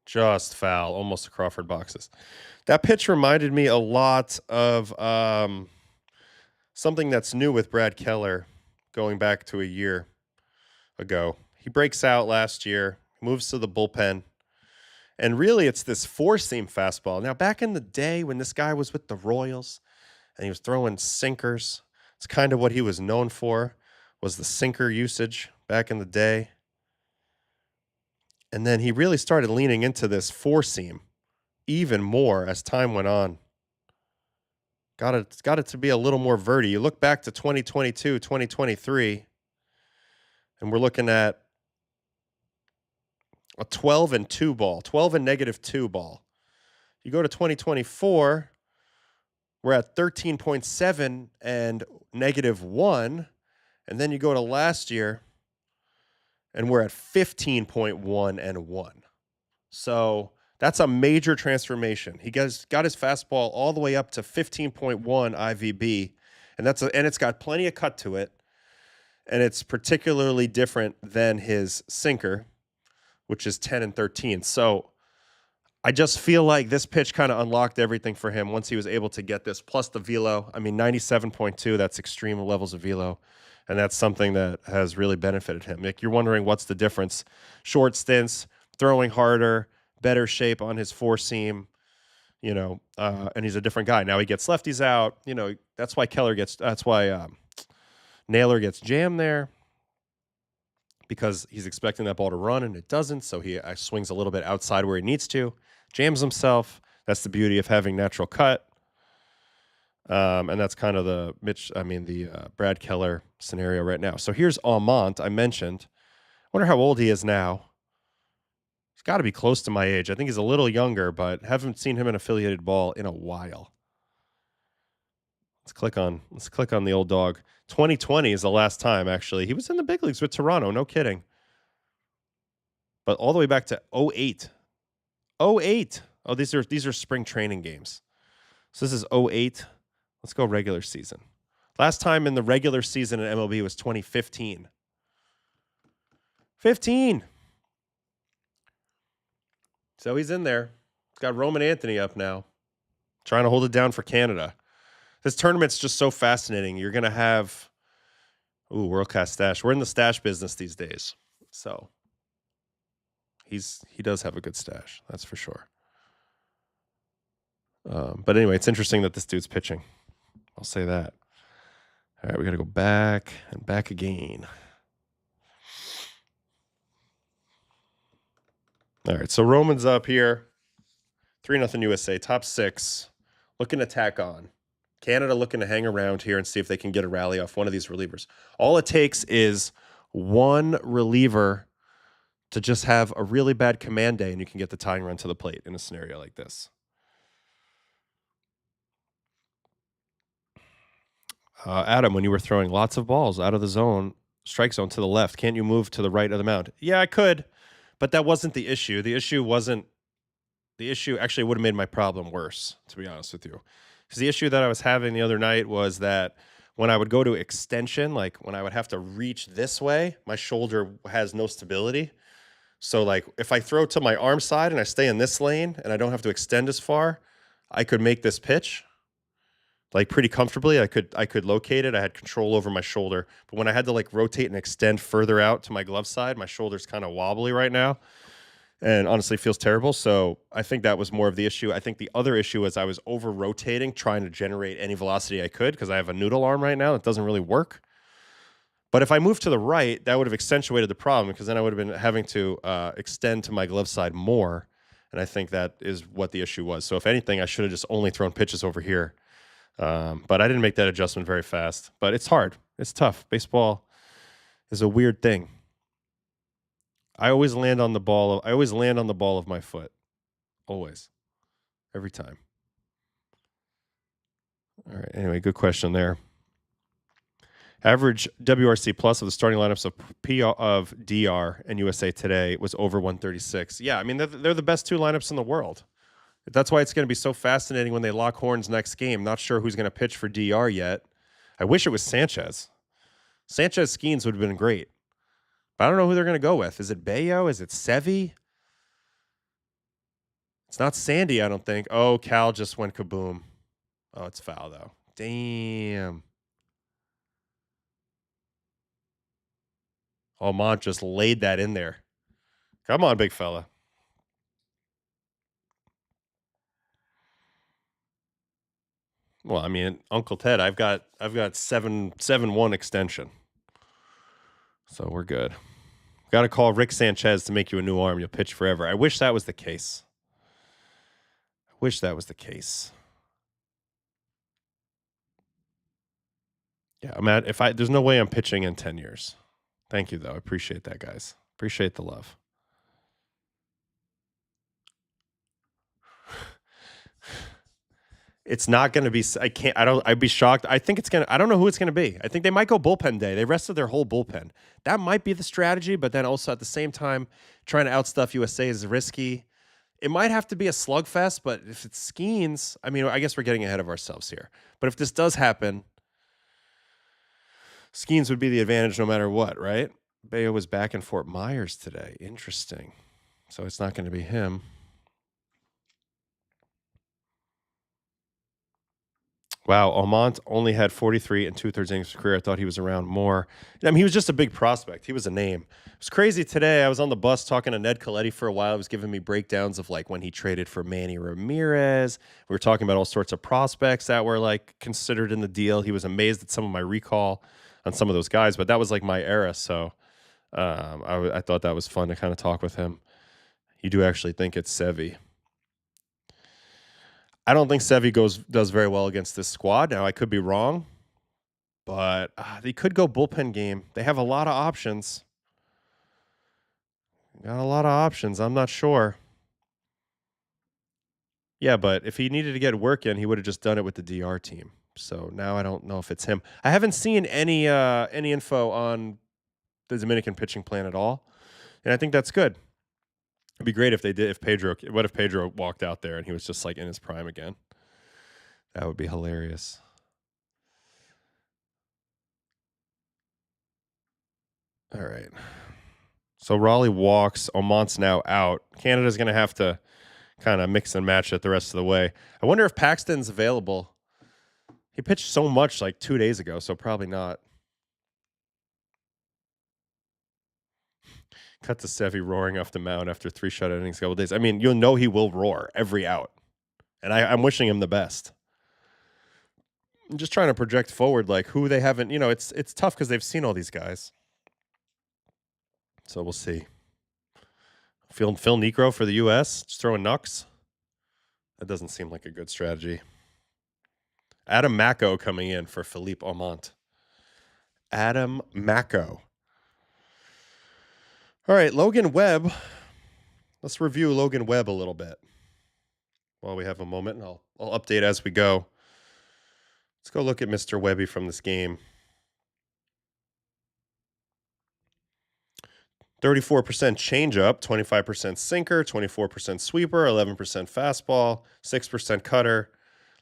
just foul, almost to Crawford boxes. That pitch reminded me a lot of something that's new with Brad Keller going back to a year ago. He breaks out last year, moves to the bullpen, and really it's this four-seam fastball. Now, back in the day when this guy was with the Royals and he was throwing sinkers, it's kind of what he was known for, was the sinker usage back in the day. And then he really started leaning into this four-seam even more as time went on. Got it to be a little more verty. You look back to 2022, 2023, and we're looking at a 12 and 2 ball, 12 and -2 ball. You go to 2024, we're at 13.7 and -1. And then you go to last year, and we're at 15.1 and 1. So that's a major transformation. He got his fastball all the way up to 15.1 IVB, and it's got plenty of cut to it. And it's particularly different than his sinker, which is 10 and 13. So I just feel like this pitch kind of unlocked everything for him once he was able to get this, plus the velo. I mean, 97.2, that's extreme levels of velo. And that's something that has really benefited him. Like, you're wondering what's the difference. Short stints, throwing harder, better shape on his four seam, and he's a different guy. Now he gets lefties out. That's why Naylor gets jammed there, because he's expecting that ball to run and it doesn't. So he swings a little bit outside where he needs to, jams himself. That's the beauty of having natural cut. And that's kind of the Brad Keller scenario right now. So here's Aumont, I mentioned. I wonder how old he is now. He's got to be close to my age. I think he's a little younger, but haven't seen him in affiliated ball in a while. Let's click on the old dog. 2020 is the last time, actually. He was in the big leagues with Toronto, no kidding. But all the way back to 08. 08. Oh, these are spring training games. So this is 08. Let's go regular season. Last time in the regular season in MLB was 2015. 15. So he's in there. He's got Roman Anthony up now, trying to hold it down for Canada. This tournament's just so fascinating. You're going to have, World Class Stash. We're in the stash business these days. So he does have a good stash. That's for sure. But anyway, it's interesting that this dude's pitching. I'll say that. All right, we got to go back and back again. All right, so Roman's up here. 3-0 USA, top 6. Looking to tack on. Canada looking to hang around here and see if they can get a rally off one of these relievers. All it takes is one reliever to just have a really bad command day, and you can get the tying run to the plate in a scenario like this. Adam, when you were throwing lots of balls out of the zone, strike zone to the left, can't you move to the right of the mound? Yeah, I could, but that wasn't the issue. The issue actually would have made my problem worse, to be honest with you. Because the issue that I was having the other night was that when I would go to extension, like when I would have to reach this way, my shoulder has no stability. So like if I throw to my arm side and I stay in this lane and I don't have to extend as far, I could make this pitch. like pretty comfortably. I could locate it. I had control over my shoulder. But when I had to like rotate and extend further out to my glove side, my shoulder's kind of wobbly right now. And honestly feels terrible. So I think that was more of the issue. I think the other issue is I was over rotating, trying to generate any velocity I could because I have a noodle arm right now that doesn't really work. But if I moved to the right, that would have accentuated the problem because then I would have been having to extend to my glove side more. And I think that is what the issue was. So if anything, I should have just only thrown pitches over here. But I didn't make that adjustment very fast. But it's hard. It's tough. Baseball is a weird thing. I always land on the ball. I always land on the ball of my foot. Always. Every time. All right. Anyway, good question there. Average WRC plus of the starting lineups of DR and USA Today was over 136. Yeah, I mean, they're the best two lineups in the world. That's why it's going to be so fascinating when they lock horns next game. Not sure who's going to pitch for DR yet. I wish it was Sanchez. Sanchez Skeens would have been great. But I don't know who they're going to go with. Is it Bayo? Is it Sevy? It's not Sandy, I don't think. Oh, Cal just went kaboom. Oh, it's foul, though. Damn. Oh, Mont just laid that in there. Come on, big fella. Well, I mean, Uncle Ted, I've got 7-1 extension. So we're good. Got to call Rick Sanchez to make you a new arm. You'll pitch forever. I wish that was the case. Yeah, I'm at there's no way I'm pitching in 10 years. Thank you though. I appreciate that, guys. Appreciate the love. It's not going to be I'd be shocked. I don't know who it's going to be. I think they might go bullpen day. They rested their whole bullpen. That might be the strategy, but then also at the same time trying to outstuff USA is risky. It might have to be a slugfest, but if it's Skeens, I mean, I guess we're getting ahead of ourselves here. But if this does happen, Skeens would be the advantage no matter what, right? Bayo was back in Fort Myers today. Interesting. So it's not going to be him. Wow, Almont only had 43 and 2/3 innings of his career. I thought he was around more. I mean, he was just a big prospect. He was a name. It was crazy today. I was on the bus talking to Ned Coletti for a while. He was giving me breakdowns of like when he traded for Manny Ramirez. We were talking about all sorts of prospects that were like considered in the deal. He was amazed at some of my recall on some of those guys, but that was like my era. So I thought that was fun to kind of talk with him. You do actually think it's Sevy. I don't think Sevy does very well against this squad. Now, I could be wrong, but they could go bullpen game. They have a lot of options. Got a lot of options. I'm not sure. Yeah, but if he needed to get work in, he would have just done it with the DR team. So now I don't know if it's him. I haven't seen any info on the Dominican pitching plan at all, and I think that's good. It'd be great if they did. What if Pedro walked out there and he was just like in his prime again? That would be hilarious. All right. So Raleigh walks. Omont's now out. Canada's going to have to kind of mix and match it the rest of the way. I wonder if Paxton's available. He pitched so much like 2 days ago, so probably not. Cut to Sevy roaring off the mound after 3 shutout innings a couple days. I mean, you'll know he will roar every out. And I'm wishing him the best. I'm just trying to project forward, like who they haven't, it's tough because they've seen all these guys. So we'll see. Phil Niekro for the U.S. Just throwing knucks. That doesn't seem like a good strategy. Adam Macko coming in for Philippe Aumont. Adam Macko. All right, Logan Webb. Let's review Logan Webb a little bit while we have a moment, and I'll update as we go. Let's go look at Mr. Webby from this game. 34% changeup, 25% sinker, 24% sweeper, 11% fastball, 6% cutter.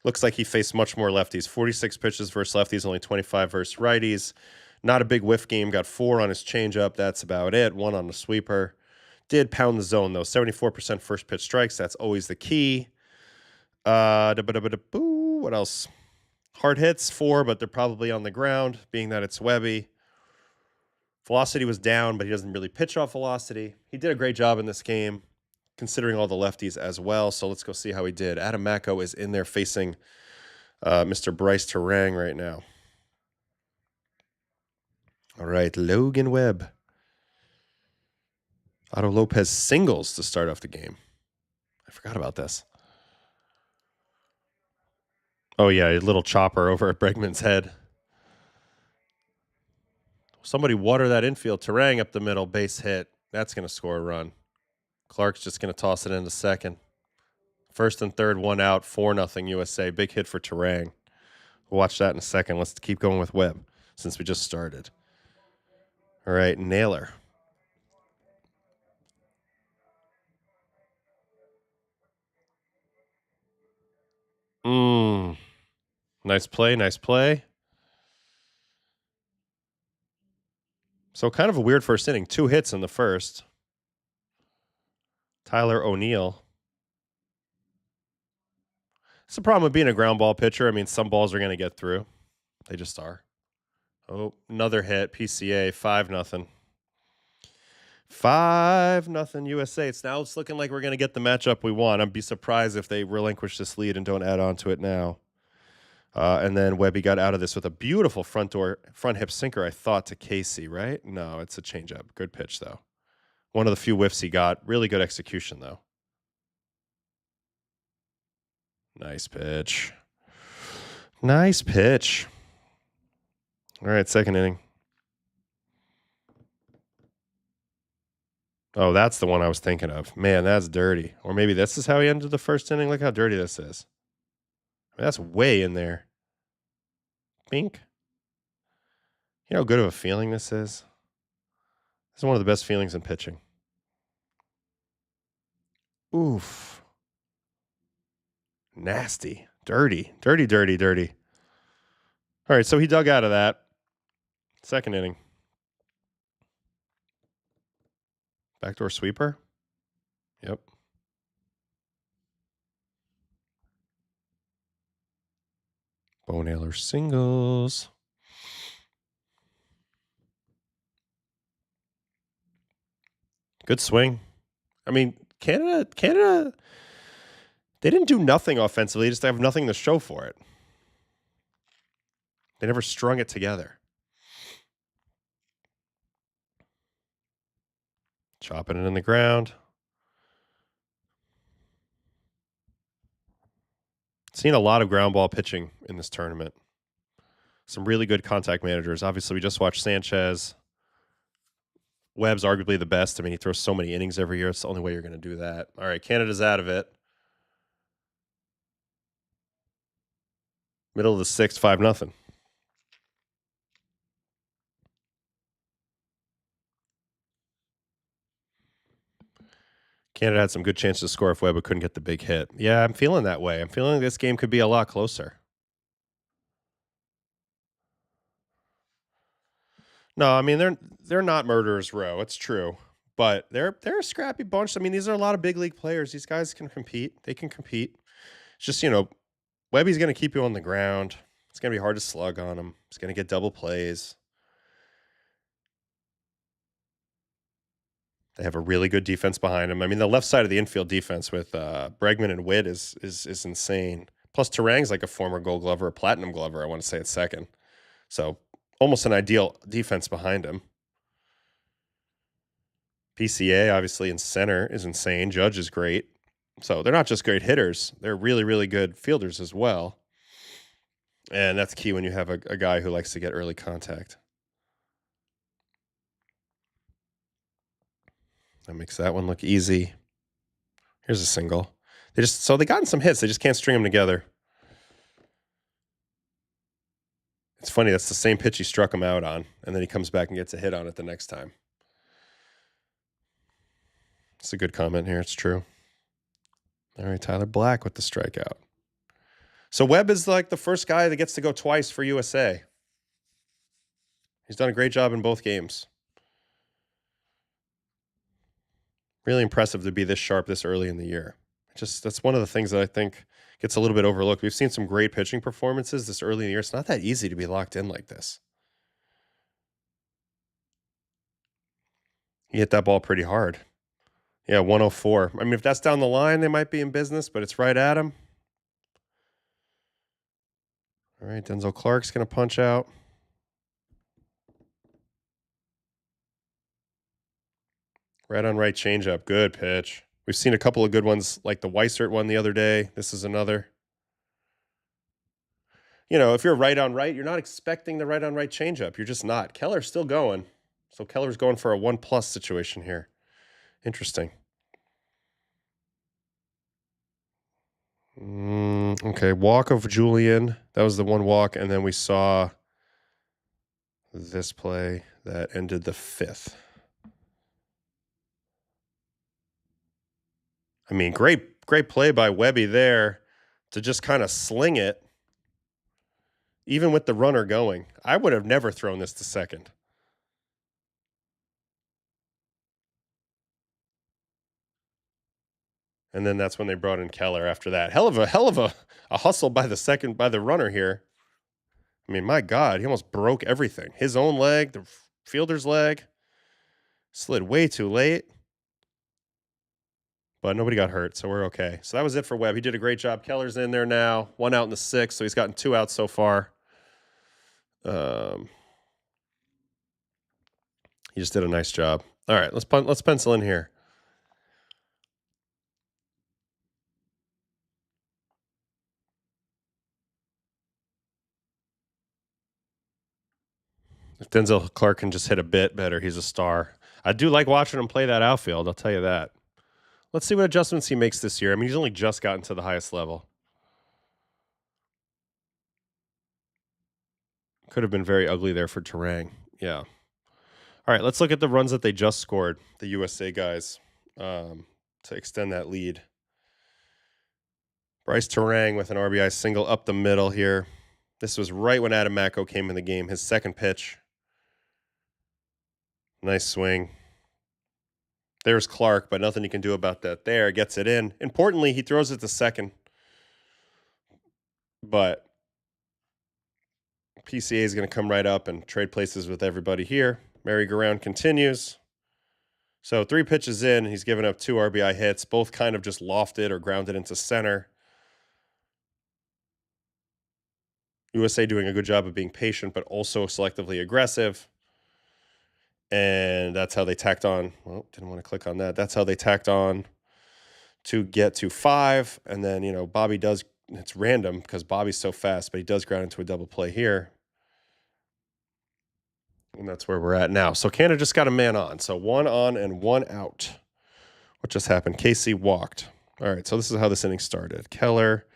Looks like he faced much more lefties. 46 pitches versus lefties, only 25 versus righties. Not a big whiff game. Got 4 on his changeup. That's about it. 1 on the sweeper. Did pound the zone, though. 74% first pitch strikes. That's always the key. What else? Hard hits, 4, but they're probably on the ground, being that it's Webby. Velocity was down, but he doesn't really pitch off velocity. He did a great job in this game, considering all the lefties as well. So let's go see how he did. Adam Macko is in there facing Mr. Bryce Terang right now. All right, Logan Webb. Otto Lopez singles to start off the game. I forgot about this. Oh, yeah, a little chopper over at Bregman's head. Somebody water that infield. Terang up the middle, base hit. That's going to score a run. Clark's just going to toss it into second. First and third, 1 out, 4-0 USA. Big hit for Terang. We'll watch that in a second. Let's keep going with Webb since we just started. All right, Naylor. Nice play, nice play. So kind of a weird first inning. 2 hits in the first. Tyler O'Neill. It's the problem with being a ground ball pitcher. I mean, some balls are going to get through. They just are. Oh, another hit. PCA, 5-0. 5-0 USA. It's looking like we're going to get the matchup we want. I'd be surprised if they relinquish this lead and don't add on to it now. And then Webby got out of this with a beautiful front hip sinker, I thought, to Casey, right? No, it's a changeup. Good pitch, though. One of the few whiffs he got. Really good execution, though. Nice pitch. Nice pitch. All right, second inning. Oh, that's the one I was thinking of. Man, that's dirty. Or maybe this is how he ended the first inning. Look how dirty this is. I mean, that's way in there. Bink. You know how good of a feeling this is? This is one of the best feelings in pitching. Oof. Nasty. Dirty. Dirty, dirty, dirty. All right, so he dug out of that. Second inning. Backdoor sweeper? Yep. Bo Naylor singles. Good swing. I mean, Canada, they didn't do nothing offensively. They just have nothing to show for it. They never strung it together. Chopping it in the ground. Seen a lot of ground ball pitching in this tournament. Some really good contact managers. Obviously, we just watched Sanchez. Webb's arguably the best. I mean, he throws so many innings every year. It's the only way you're going to do that. All right, Canada's out of it. Middle of the sixth, 5-0. Canada had some good chances to score if Webb couldn't get the big hit. Yeah, I'm feeling that way. I'm feeling this game could be a lot closer. No, I mean they're not murderers row. It's true, but they're a scrappy bunch. I mean, these are a lot of big league players. These guys can compete. They can compete. It's just Webby's going to keep you on the ground. It's going to be hard to slug on him. He's going to get double plays. They have a really good defense behind him. I mean, the left side of the infield defense with Bregman and Witt is insane. Plus, Terang's like a former Gold Glover, a Platinum Glover. I want to say at second, so almost an ideal defense behind him. PCA obviously in center is insane. Judge is great. So they're not just great hitters; they're really, really good fielders as well. And that's key when you have a guy who likes to get early contact. That makes that one look easy. Here's a single. They gotten some hits. They just can't string them together. It's funny. That's the same pitch he struck him out on, and then he comes back and gets a hit on it the next time. It's a good comment here. It's true. All right, Tyler Black with the strikeout. So Webb is like the first guy that gets to go twice for USA. He's done a great job in both games. Really impressive to be this sharp this early in the year. That's one of the things that I think gets a little bit overlooked. We've seen some great pitching performances this early in the year. It's not that easy to be locked in like this. He hit that ball pretty hard. Yeah, 104. I mean, if that's down the line, they might be in business, but it's right at him. All right, Denzel Clark's going to punch out. Right on right changeup. Good pitch. We've seen a couple of good ones, like the Weissert one the other day. This is another. You know, if you're right on right, you're not expecting the right on right changeup. You're just not. Keller's still going. So Keller's going for a 1+ situation here. Interesting. Okay, walk of Julian. That was the one walk. And then we saw this play that ended the 5th. I mean, great play by Webby there to just kind of sling it, even with the runner going. I would have never thrown this to second. And then that's when they brought in Keller after that. Hell of a hustle by the runner here. I mean, my God, he almost broke everything. His own leg, the fielder's leg, slid way too late. But nobody got hurt, so we're okay. So that was it for Webb. He did a great job. Keller's in there now. 1 out in the 6th, so he's gotten 2 outs so far. He just did a nice job. All right, let's pencil in here. If Denzel Clark can just hit a bit better, he's a star. I do like watching him play that outfield, I'll tell you that. Let's see what adjustments he makes this year. I mean, he's only just gotten to the highest level. Could have been very ugly there for Terang. Yeah. All right, let's look at the runs that they just scored, the USA guys, to extend that lead. Bryce Terang with an RBI single up the middle here. This was right when Adam Macko came in the game, his second pitch. Nice swing. There's Clark, but nothing you can do about that there. Gets it in. Importantly, he throws it to second. But PCA is going to come right up and trade places with everybody here. Merry-go-round continues. So 3 pitches in, he's given up 2 RBI hits, both kind of just lofted or grounded into center. USA doing a good job of being patient, but also selectively aggressive. And that's how they tacked on. Well, didn't want to click on that. That's how they tacked on to get to 5. And then, you know, Bobby does, it's random because Bobby's so fast, but he does ground into a double play here. And that's where we're at now. So Canada just got a man on. So 1 on and 1 out. What just happened? Casey walked. All right, so this is how this inning started. Keller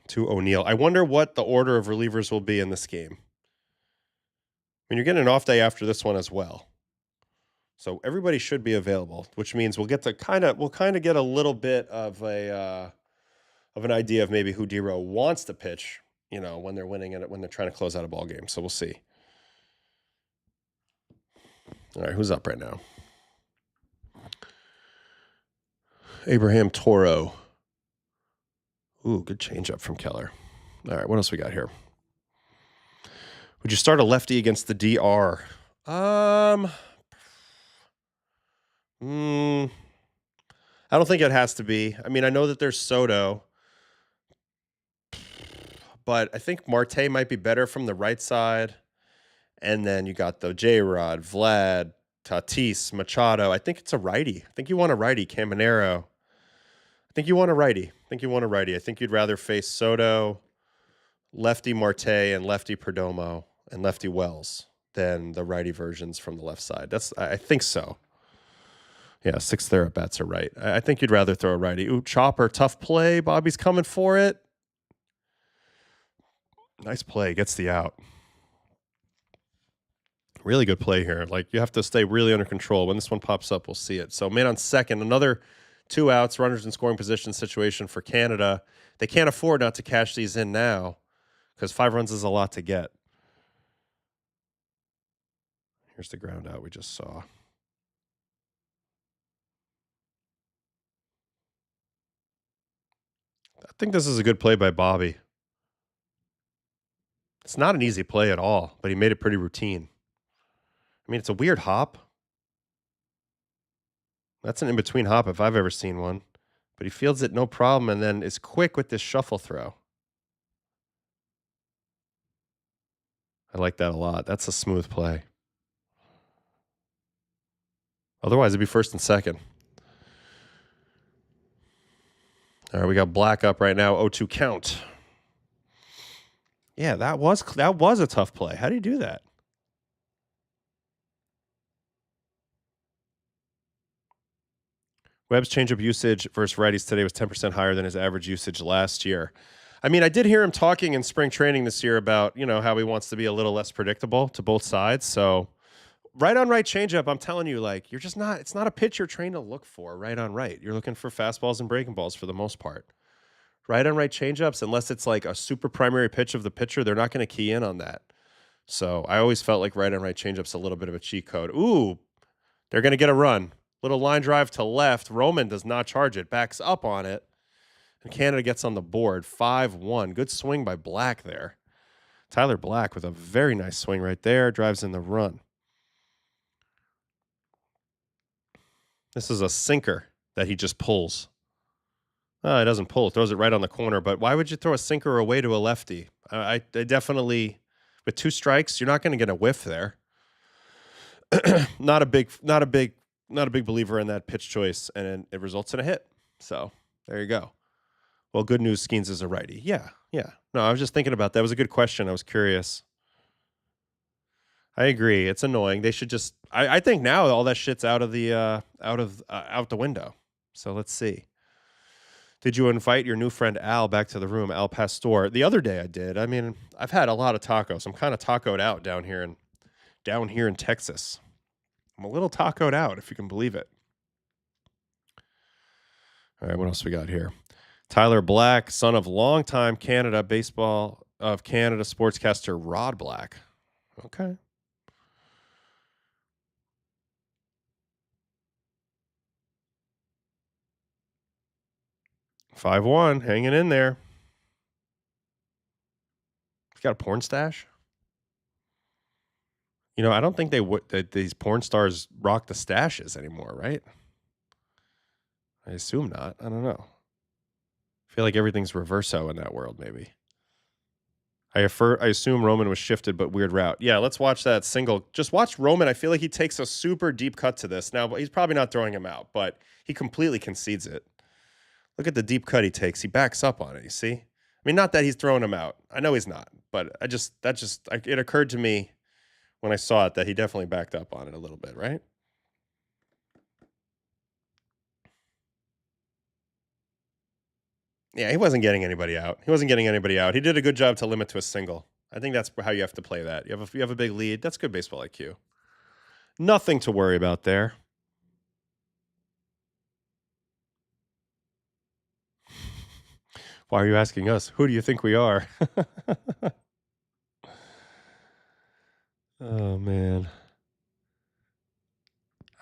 to O'Neill. I wonder what the order of relievers will be in this game. I mean, you're getting an off day after this one as well. So everybody should be available, which means we'll get to kind of get a little bit of an idea of maybe who D-Row wants to pitch, you know, when they're winning it, when they're trying to close out a ball game. So we'll see. All right, who's up right now? Abraham Toro. Ooh, good changeup from Keller. All right, what else we got here? Would you start a lefty against the DR? I don't think it has to be. I mean, I know that there's Soto, but I think Marte might be better from the right side. And then you got the J-Rod, Vlad, Tatis, Machado. I think it's a righty. I think you want a righty, Caminero. I think you want a righty. I think you'd rather face Soto, lefty Marte, and lefty Perdomo, and lefty Wells than the righty versions from the left side. I think so. Yeah, 6 there at bats are right. I think you'd rather throw a righty. Ooh, chopper, tough play. Bobby's coming for it. Nice play, gets the out. Really good play here. Like, you have to stay really under control. When this one pops up, we'll see it. So man on second, another 2 outs, runners in scoring position situation for Canada. They can't afford not to cash these in now because 5 runs is a lot to get. Here's the ground out we just saw. I think this is a good play by Bobby. It's not an easy play at all, but he made it pretty routine. I mean, it's a weird hop. That's an in-between hop if I've ever seen one. But he fields it no problem and then is quick with this shuffle throw. I like that a lot. That's a smooth play. Otherwise, it'd be first and second. All right, we got Black up right now, 0-2 count. Yeah, that was a tough play. How do you do that? Webb's changeup usage versus righties today was 10% higher than his average usage last year. I mean, I did hear him talking in spring training this year about, how he wants to be a little less predictable to both sides. So right on right changeup, I'm telling you, like, it's not a pitch you're trained to look for right on right. You're looking for fastballs and breaking balls for the most part. Right on right changeups, unless it's like a super primary pitch of the pitcher, they're not going to key in on that. So I always felt like right on right changeups a little bit of a cheat code. Ooh, they're going to get a run. Little line drive to left. Roman does not charge it, backs up on it. And Canada gets on the board, 5-1. Good swing by Black there. Tyler Black with a very nice swing right there, drives in the run. This is a sinker that he just pulls. Oh, he doesn't pull. Throws it right on the corner. But why would you throw a sinker away to a lefty? I definitely, with 2 strikes, you're not going to get a whiff there. Not a big believer in that pitch choice, and it results in a hit. So there you go. Well, good news, Skeens is a righty. Yeah. No, I was just thinking about that. It was a good question. I was curious. I agree. It's annoying. They should just. I think now all that shit's out the window. So let's see. Did you invite your new friend Al back to the room, Al Pastor? The other day I did. I mean, I've had a lot of tacos. I'm kind of tacoed out down here in Texas. I'm a little tacoed out, if you can believe it. All right, what else we got here? Tyler Black, son of longtime Canada Baseball of Canada sportscaster Rod Black. Okay. $5-1, hanging in there. He's got a porn stash. I don't think that these porn stars rock the stashes anymore, right? I assume not. I don't know. I feel like everything's reverso in that world, maybe. I assume Roman was shifted, but weird route. Yeah, let's watch that single. Just watch Roman. I feel like he takes a super deep cut to this. Now, he's probably not throwing him out, but he completely concedes it. Look at the deep cut he takes. He backs up on it, you see? I mean, not that he's throwing him out. I know he's not, but it occurred to me when I saw it that he definitely backed up on it a little bit, right? Yeah, he wasn't getting anybody out. He did a good job to limit to a single. I think that's how you have to play that. You have a big lead. That's good baseball IQ. Nothing to worry about there. Why are you asking us? Who do you think we are? Oh man.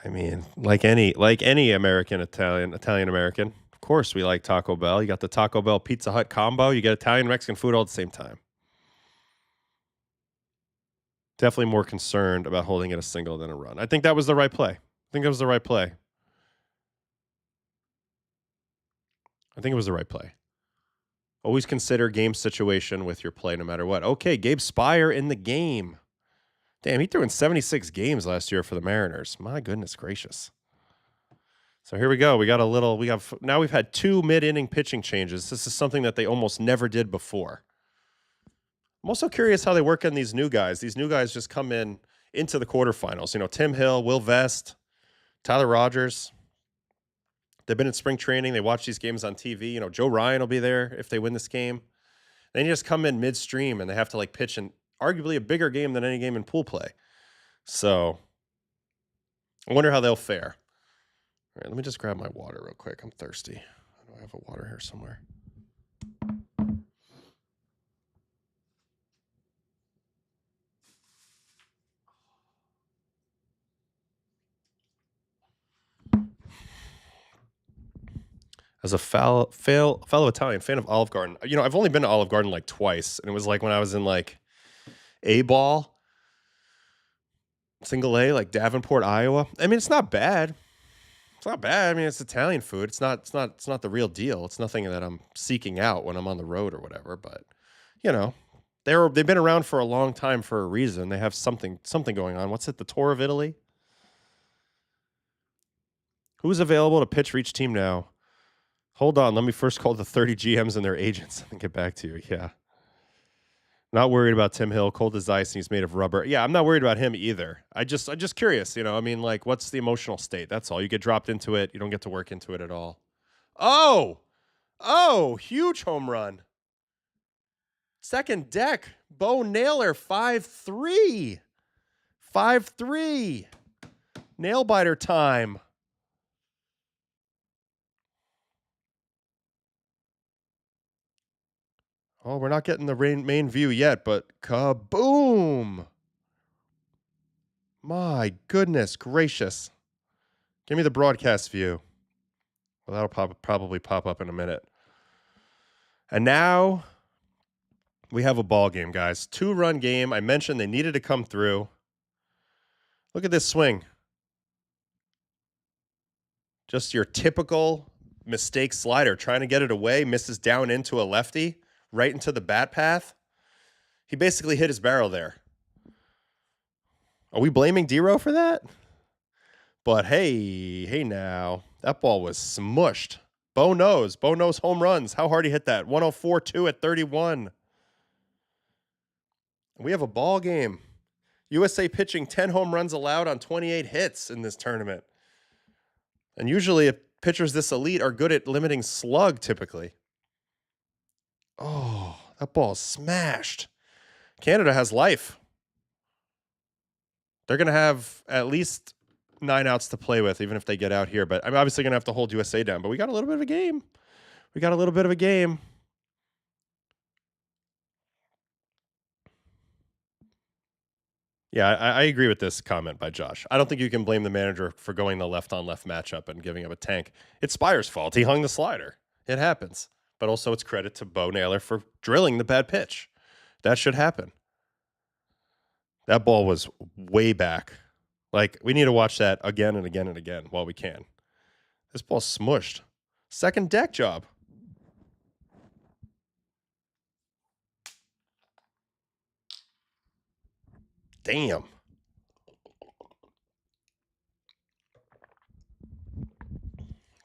I mean, like any American, Italian American, of course we like Taco Bell. You got the Taco Bell Pizza Hut combo. You get Italian Mexican food all at the same time. Definitely more concerned about holding it a single than a run. I think that was the right play. I think it was the right play. Always consider game situation with your play no matter what. Okay, Gabe Spire in the game. Damn, he threw in 76 games last year for the Mariners. My goodness gracious. So here we go. Now we've had 2 mid-inning pitching changes. This is something that they almost never did before. I'm also curious how they work on these new guys. These new guys just come into the quarterfinals. Tim Hill, Will Vest, Tyler Rogers. They've been in spring training. They watch these games on TV. Joe Ryan will be there if they win this game. Then you just come in midstream and they have to pitch in arguably a bigger game than any game in pool play. So I wonder how they'll fare. All right, let me just grab my water real quick. I'm thirsty. Do I have a water here somewhere? As a fellow Italian fan of Olive Garden, I've only been to Olive Garden like twice, and it was like when I was in like A ball, single A, like Davenport, Iowa. I mean, it's not bad. It's not bad. I mean, it's Italian food. It's not the real deal. It's nothing that I'm seeking out when I'm on the road or whatever. But you know, they've been around for a long time for a reason. They have something going on. What's it? The tour of Italy. Who's available to pitch for each team now? Hold on. Let me first call the 30 GMs and their agents and get back to you. Yeah. Not worried about Tim Hill. Cold as ice, and he's made of rubber. Yeah, I'm not worried about him either. I'm just curious. I mean, like, what's the emotional state? That's all. You get dropped into it. You don't get to work into it at all. Oh, huge home run. Second deck. Bo Naylor, 5-3. 5-3. Nail biter time. Oh, we're not getting the main view yet, but kaboom. My goodness gracious. Give me the broadcast view. Well, that'll probably pop up in a minute. And now we have a ball game, guys. 2-run game. I mentioned they needed to come through. Look at this swing. Just your typical mistake slider. Trying to get it away. Misses down into a lefty. Right into the bat path. He basically hit his barrel there. Are we blaming D-Row for that? But hey now. That ball was smushed. Bo knows home runs. How hard he hit that. 104-2 at 31. We have a ball game. USA pitching 10 home runs allowed on 28 hits in this tournament. And usually pitchers this elite are good at limiting slug typically. Oh, that ball is smashed. Canada has life. They're going to have at least 9 outs to play with, even if they get out here. But I'm obviously going to have to hold USA down. But we got a little bit of a game. Yeah, I agree with this comment by Josh. I don't think you can blame the manager for going the left-on-left matchup and giving up a tank. It's Spyer's fault. He hung the slider. It happens. But also it's credit to Bo Naylor for drilling the bad pitch. That should happen. That ball was way back. Like, we need to watch that again and again and again while we can. This ball's smushed. Second deck job. Damn.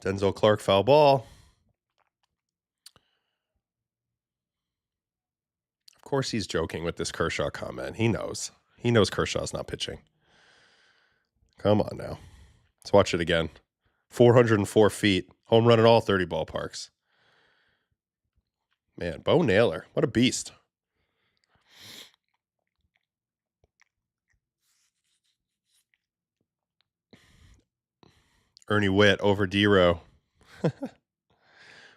Denzel Clark foul ball. Of course he's joking with this Kershaw comment. He knows. He knows Kershaw's not pitching. Come on now. Let's watch it again. 404 feet. Home run in all 30 ballparks. Man, Bo Naylor. What a beast. Ernie Witt over D-Row.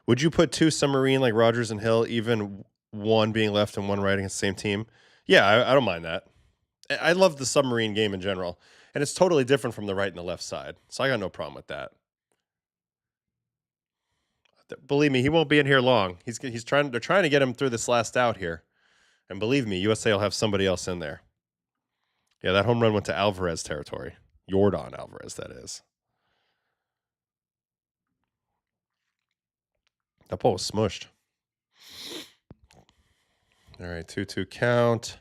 Would you put 2 submarine like Rogers and Hill, even one being left and one right against the same team? Yeah, I don't mind that. I love the submarine game in general. And it's totally different from the right and the left side. So I got no problem with that. Believe me, he won't be in here long. They're trying to get him through this last out here. And believe me, USA will have somebody else in there. Yeah, that home run went to Alvarez territory. Yordan Alvarez, that is. That ball was smushed. All right, 2-2 count.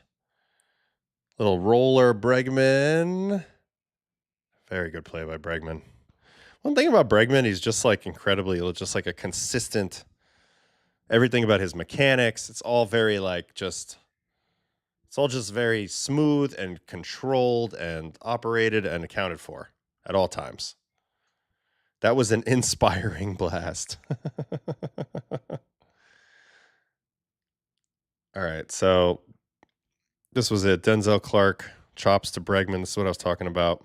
Little roller, Bregman. Very good play by Bregman. One thing about Bregman, he's just like incredibly, just like a consistent, everything about his mechanics. It's all very like it's all just very smooth and controlled and operated and accounted for at all times. That was an inspiring blast. All right, so this was it. Denzel Clark, chops to Bregman. This is what I was talking about.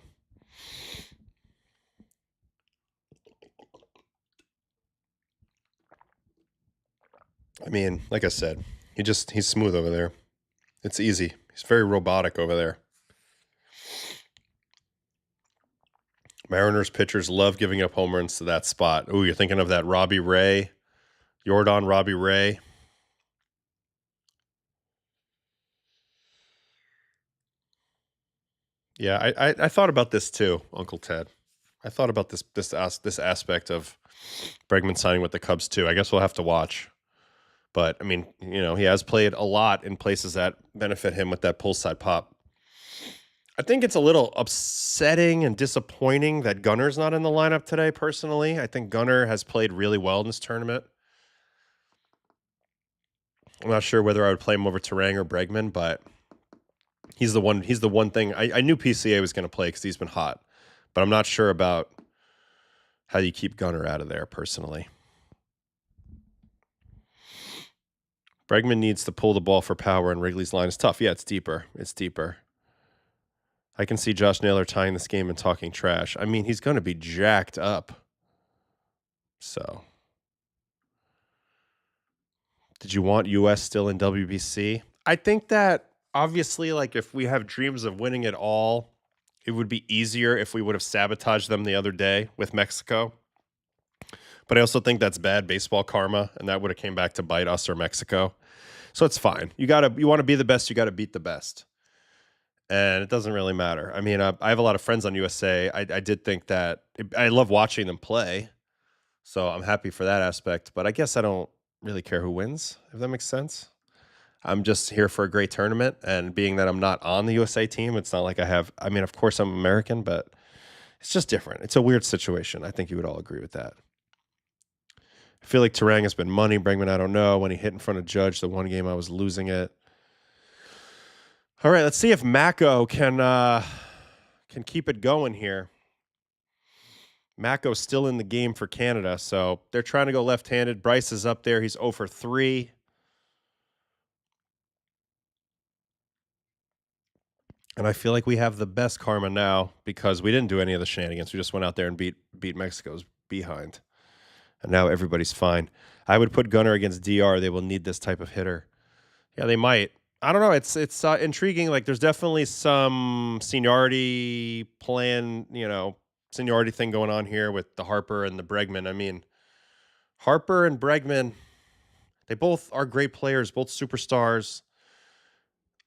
I mean, like I said, he's smooth over there. It's easy. He's very robotic over there. Mariners pitchers love giving up home runs to that spot. Ooh, you're thinking of that Robbie Ray, Jordan Robbie Ray. Yeah, I thought about this too, Uncle Ted. I thought about this aspect of Bregman signing with the Cubs too. I guess we'll have to watch. But I mean, he has played a lot in places that benefit him with that pull side pop. I think it's a little upsetting and disappointing that Gunner's not in the lineup today, personally. I think Gunner has played really well in this tournament. I'm not sure whether I would play him over Terang or Bregman, but he's the one thing. I knew PCA was going to play because he's been hot, but I'm not sure about how you keep Gunner out of there, personally. Bregman needs to pull the ball for power, and Wrigley's line is tough. Yeah, it's deeper. It's deeper. I can see Josh Naylor tying this game and talking trash. I mean, he's going to be jacked up. So, did you want US still in WBC? I think that obviously, like, if we have dreams of winning it all, it would be easier if we would have sabotaged them the other day with Mexico. But I also think that's bad baseball karma, and that would have came back to bite us or Mexico. So it's fine. You want to be the best, you got to beat the best. And it doesn't really matter. I mean, I have a lot of friends on USA. I did think that I love watching them play, so I'm happy for that aspect. But I guess I don't really care who wins, if that makes sense. I'm just here for a great tournament, and being that I'm not on the USA team, it's not like I mean, of course I'm American, but it's just different. It's a weird situation. I think you would all agree with that. I feel like Terang has been money. Bregman, I don't know. When he hit in front of Judge, the one game I was losing it. All right, let's see if Mako can keep it going here. Mako's still in the game for Canada, so they're trying to go left-handed. Bryce is up there. He's 0 for 3. And I feel like we have the best karma now because we didn't do any of the shenanigans. We just went out there and beat Mexico's behind. And now everybody's fine. I would put Gunner against DR. They will need this type of hitter. Yeah, they might. I don't know. It's intriguing. Like, there's definitely some seniority seniority thing going on here with the Harper and the Bregman. I mean, Harper and Bregman, they both are great players, both superstars.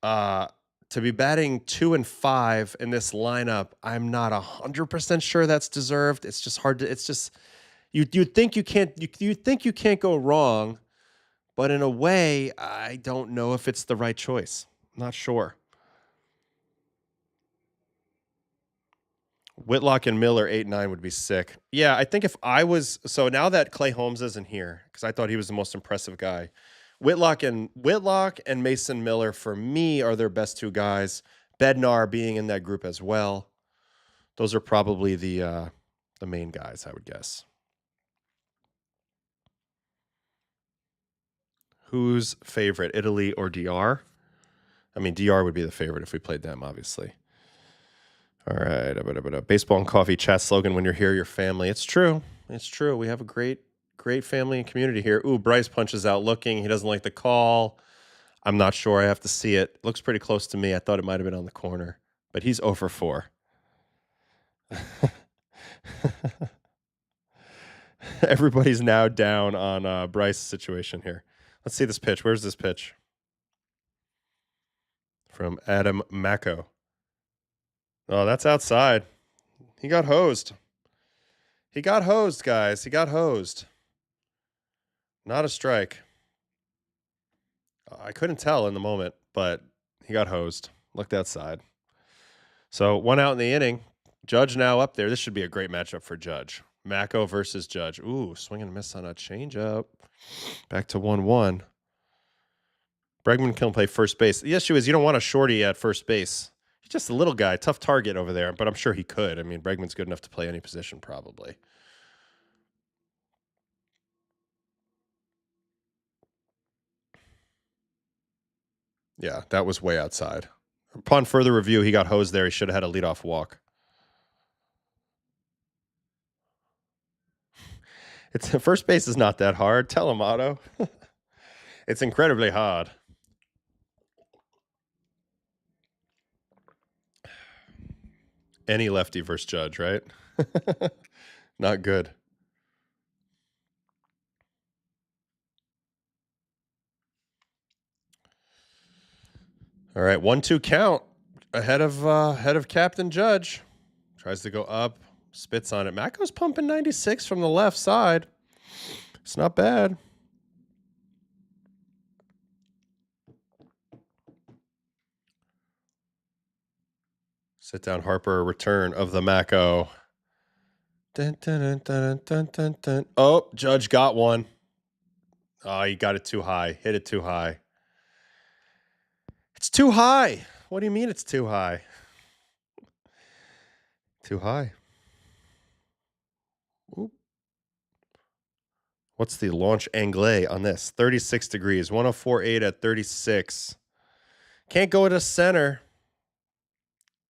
To be batting 2 and 5 in this lineup, I'm not 100% sure that's deserved. It's just hard to. It's just you think you can't go wrong. But in a way, I don't know if it's the right choice. I'm not sure. Whitlock and Miller 8-9 would be sick. Yeah, I think if I was so now that Clay Holmes isn't here, because I thought he was the most impressive guy. Whitlock and Mason Miller for me are their best two guys. Bednar being in that group as well. Those are probably the main guys, I would guess. Who's favorite, Italy or DR? I mean, DR would be the favorite if we played them, obviously. All right. Baseball and coffee chat slogan: when you're here, your family. It's true. It's true. We have a great family and community here. Ooh, Bryce punches out looking. He doesn't like the call. I'm not sure. I have to see it. Looks pretty close to me. I thought it might have been on the corner, but he's 0 for 4. Everybody's now down on Bryce's situation here. Let's see this pitch. Where's this pitch? From Adam Mako. Oh, that's outside. He got hosed. He got hosed, guys. He got hosed. Not a strike. I couldn't tell in the moment, but he got hosed. Looked outside. So 1 out in the inning. Judge now up there. This should be a great matchup for Judge. Mako versus Judge. Ooh, swing and miss on a changeup. Back to 1-1. Bregman can play first base. The issue is you don't want a shorty at first base. He's just a little guy, tough target over there, but I'm sure he could. I mean, Bregman's good enough to play any position probably. Yeah, that was way outside. Upon further review, he got hosed there. He should have had a leadoff walk. First base is not that hard. Tell him, Otto. It's incredibly hard. Any lefty versus Judge, right? Not good. All right, 1-2 count ahead of Captain Judge. Tries to go up, spits on it. Mako's pumping 96 from the left side. It's not bad. Sit down, Harper. Return of the Mako. Dun, dun, dun, dun, dun, dun. Oh, Judge got one. Oh, he got it too high. Hit it too high. It's too high. What do you mean it's too high? Too high. Oop. What's the launch angle on this? 36 degrees. 104.8 at 36. Can't go to center.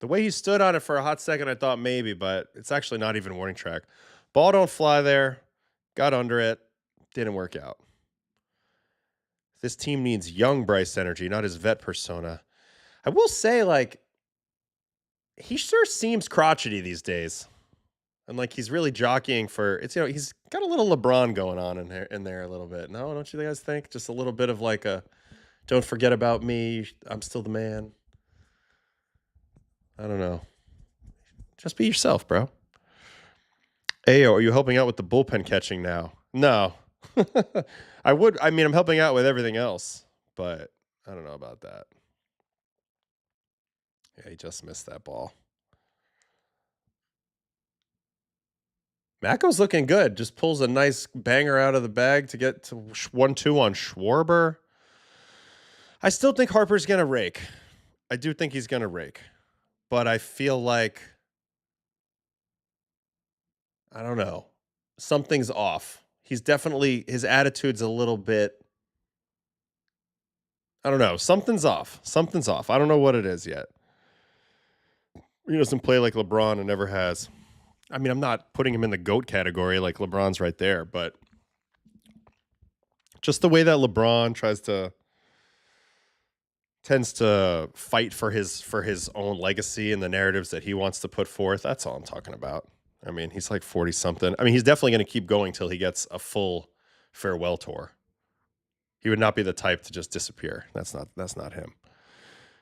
The way he stood on it for a hot second, I thought maybe, but it's actually not even warning track. Ball don't fly there. Got under it. Didn't work out. This team needs young Bryce energy, not his vet persona. I will say, like, he sure seems crotchety these days. And like he's really jockeying for it's, he's got a little LeBron going on in there a little bit. No, don't you guys think? Just a little bit of like a don't forget about me. I'm still the man. I don't know. Just be yourself, bro. Ayo, are you helping out with the bullpen catching now? No. I mean, I'm helping out with everything else, but I don't know about that. Yeah, he just missed that ball. Mako's looking good. Just pulls a nice banger out of the bag to get to 1-2 on Schwarber. I still think Harper's going to rake. I do think he's going to rake. But I feel like, I don't know, something's off. He's definitely, his attitude's a little bit, I don't know, something's off. Something's off. I don't know what it is yet. He doesn't play like LeBron and never has. I mean, I'm not putting him in the GOAT category, like LeBron's right there, but just the way that LeBron tends to fight for his own legacy and the narratives that he wants to put forth. That's all I'm talking about. I mean, he's like 40 something. I mean, he's definitely going to keep going till he gets a full farewell tour. He would not be the type to just disappear. That's not him.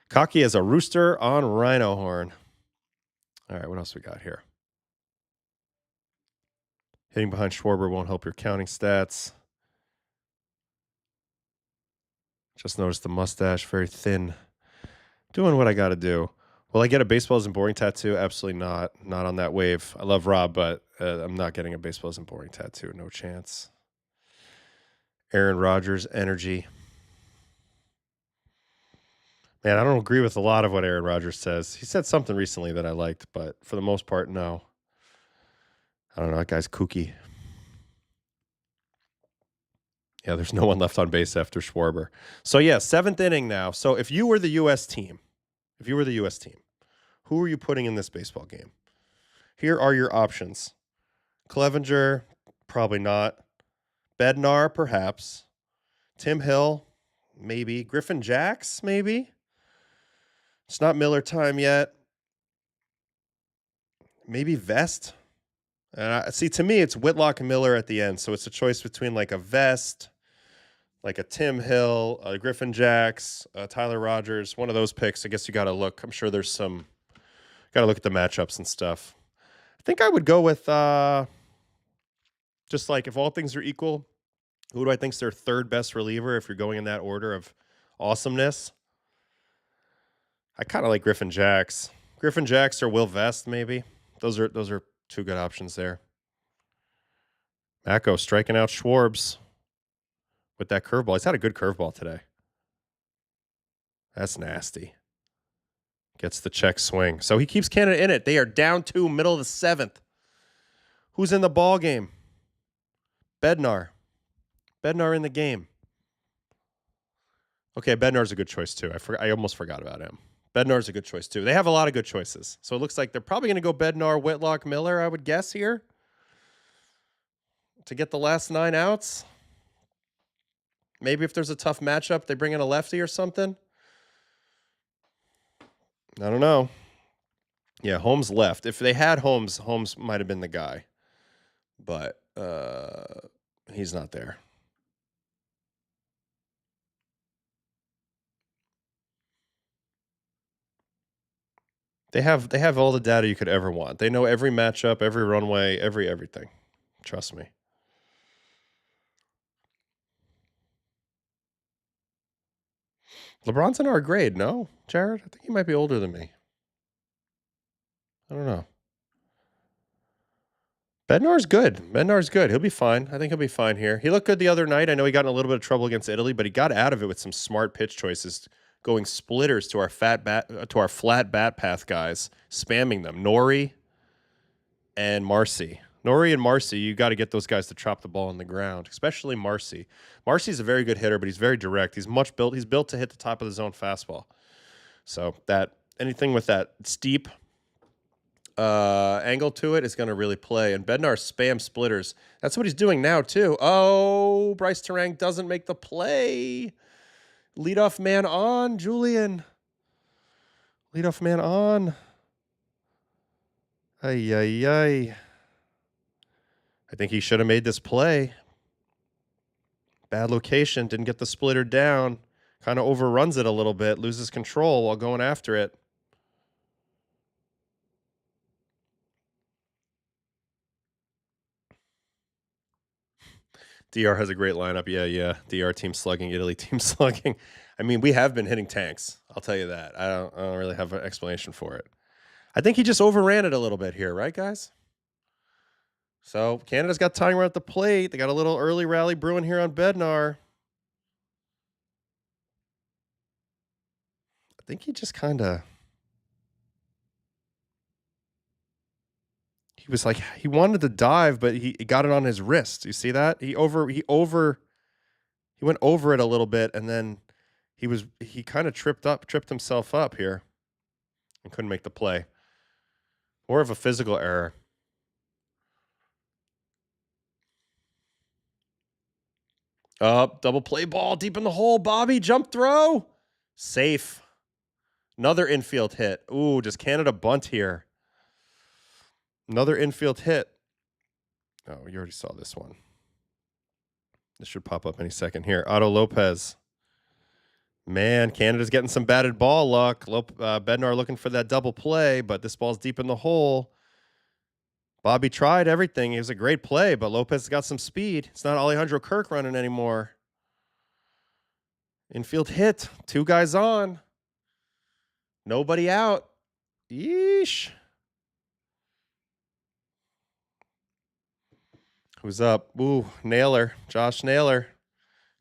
Cocky as a rooster on rhino horn. All right, what else we got here? Hitting behind Schwarber won't help your counting stats. Just noticed the mustache, very thin. Doing what I got to do. Will I get a baseball isn't boring tattoo? Absolutely not. Not on that wave. I love Rob, but I'm not getting a baseball isn't boring tattoo. No chance. Aaron Rodgers, energy. Man, I don't agree with a lot of what Aaron Rodgers says. He said something recently that I liked, but for the most part, no. I don't know. That guy's kooky. Yeah, there's no one left on base after Schwarber. So, yeah, 7th inning now. So, if you were the U.S. team, who are you putting in this baseball game? Here are your options. Clevenger, probably not. Bednar, perhaps. Tim Hill, maybe. Griffin Jacks, maybe. It's not Miller time yet. Maybe Vest. See, to me, it's Whitlock and Miller at the end. So it's a choice between like a Vest, like a Tim Hill, a Griffin Jacks, Tyler Rogers, one of those picks. I guess you got to look. I'm sure there's some, got to look at the matchups and stuff. I think I would go with just like if all things are equal, who do I think's their third best reliever if you're going in that order of awesomeness? I kind of like Griffin Jacks. Griffin Jacks or Will Vest, maybe. Those are two good options there. Mako striking out Schwarbs with that curveball. He's had a good curveball today. That's nasty. Gets the check swing. So he keeps Canada in it. They are down 2, middle of the 7th. Who's in the ball game? Bednar. Bednar in the game. Okay, Bednar's a good choice too. I almost forgot about him. Bednar's a good choice too. They have a lot of good choices. So it looks like they're probably going to go Bednar, Whitlock, Miller, I would guess here, to get the last 9 outs. Maybe if there's a tough matchup, they bring in a lefty or something. I don't know. Yeah, Holmes left. If they had Holmes, Holmes might have been the guy, but he's not there. They have all the data you could ever want. They know every matchup, every runway, everything. Trust me. LeBron's in our grade, no, Jared? I think he might be older than me. I don't know. Bednar's good. Bednar's good. He'll be fine. I think he'll be fine here. He looked good the other night. I know he got in a little bit of trouble against Italy, but he got out of it with some smart pitch choices, going splitters to our flat bat path guys, spamming them. Nori and Marcy. Nori and Marcy, you got to get those guys to chop the ball on the ground, especially Marcy. Marcy's a very good hitter, but he's very direct. He's built. He's built to hit the top of the zone fastball. So that anything with that steep angle to it is going to really play. And Bednar spam splitters. That's what he's doing now too. Oh, Bryce Terang doesn't make the play. Leadoff man on, Julian. Leadoff man on. Ay, ay, ay. I think he should have made this play. Bad location. Didn't get the splitter down. Kind of overruns it a little bit. Loses control while going after it. DR has a great lineup. Yeah. DR team slugging, Italy team slugging. I mean, we have been hitting tanks. I'll tell you that. I don't really have an explanation for it. I think he just overran it a little bit here, right, guys? So Canada's got tying run at the plate. They got a little early rally brewing here on Bednar. I think he just kind of... He was like, he wanted to dive, but he got it on his wrist. You see that? He went over it a little bit, and then he kind of tripped himself up here and couldn't make the play. More of a physical error. Up, double play ball deep in the hole. Bobby, jump throw. Safe. Another infield hit. Ooh, does Canada bunt here? Another infield hit. Oh, you already saw this one. This should pop up any second here. Otto Lopez. Man, Canada's getting some batted ball luck. Bednar looking for that double play, but this ball's deep in the hole. Bobby tried everything. It was a great play, but Lopez has got some speed. It's not Alejandro Kirk running anymore. Infield hit. 2 guys on. Nobody out. Yeesh. Who's up? Ooh, Naylor. Josh Naylor.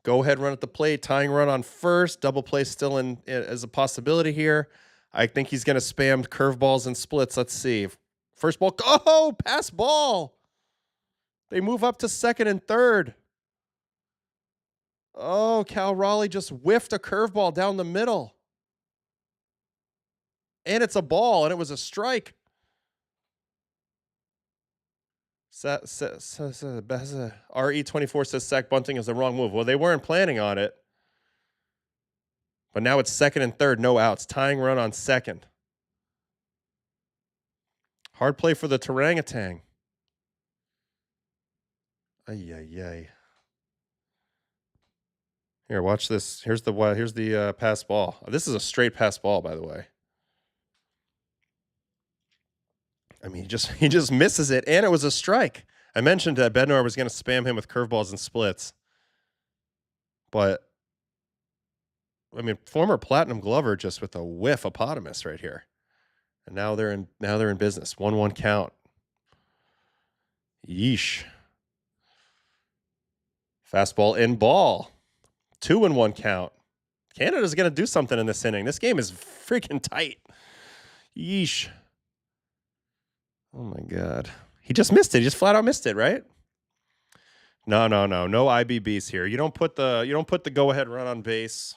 Go ahead run at the plate. Tying run on first. Double play still in as a possibility here. I think he's going to spam curveballs and splits. Let's see. First ball. Oh, pass ball. They move up to second and third. Oh, Cal Raleigh just whiffed a curveball down the middle. And it's a ball, and it was a strike. RE24 says sack bunting is the wrong move. Well, they weren't planning on it. But now it's second and third, no outs. Tying run on second. Hard play for the Tarangatang. Ay, ay, ay. Here, watch this. Here's the pass ball. This is a straight pass ball, by the way. I mean, he just misses it, and it was a strike. I mentioned that Bednar was going to spam him with curveballs and splits, but I mean, former Platinum Glover just with a whiff eponymous right here, and now they're in business. 1-1 count. Yeesh. Fastball in ball. 2-1 count. Canada's going to do something in this inning. This game is freaking tight. Yeesh. Oh my God. He just missed it. He just flat out missed it, right? No. No IBBs here. You don't put the go-ahead run on base.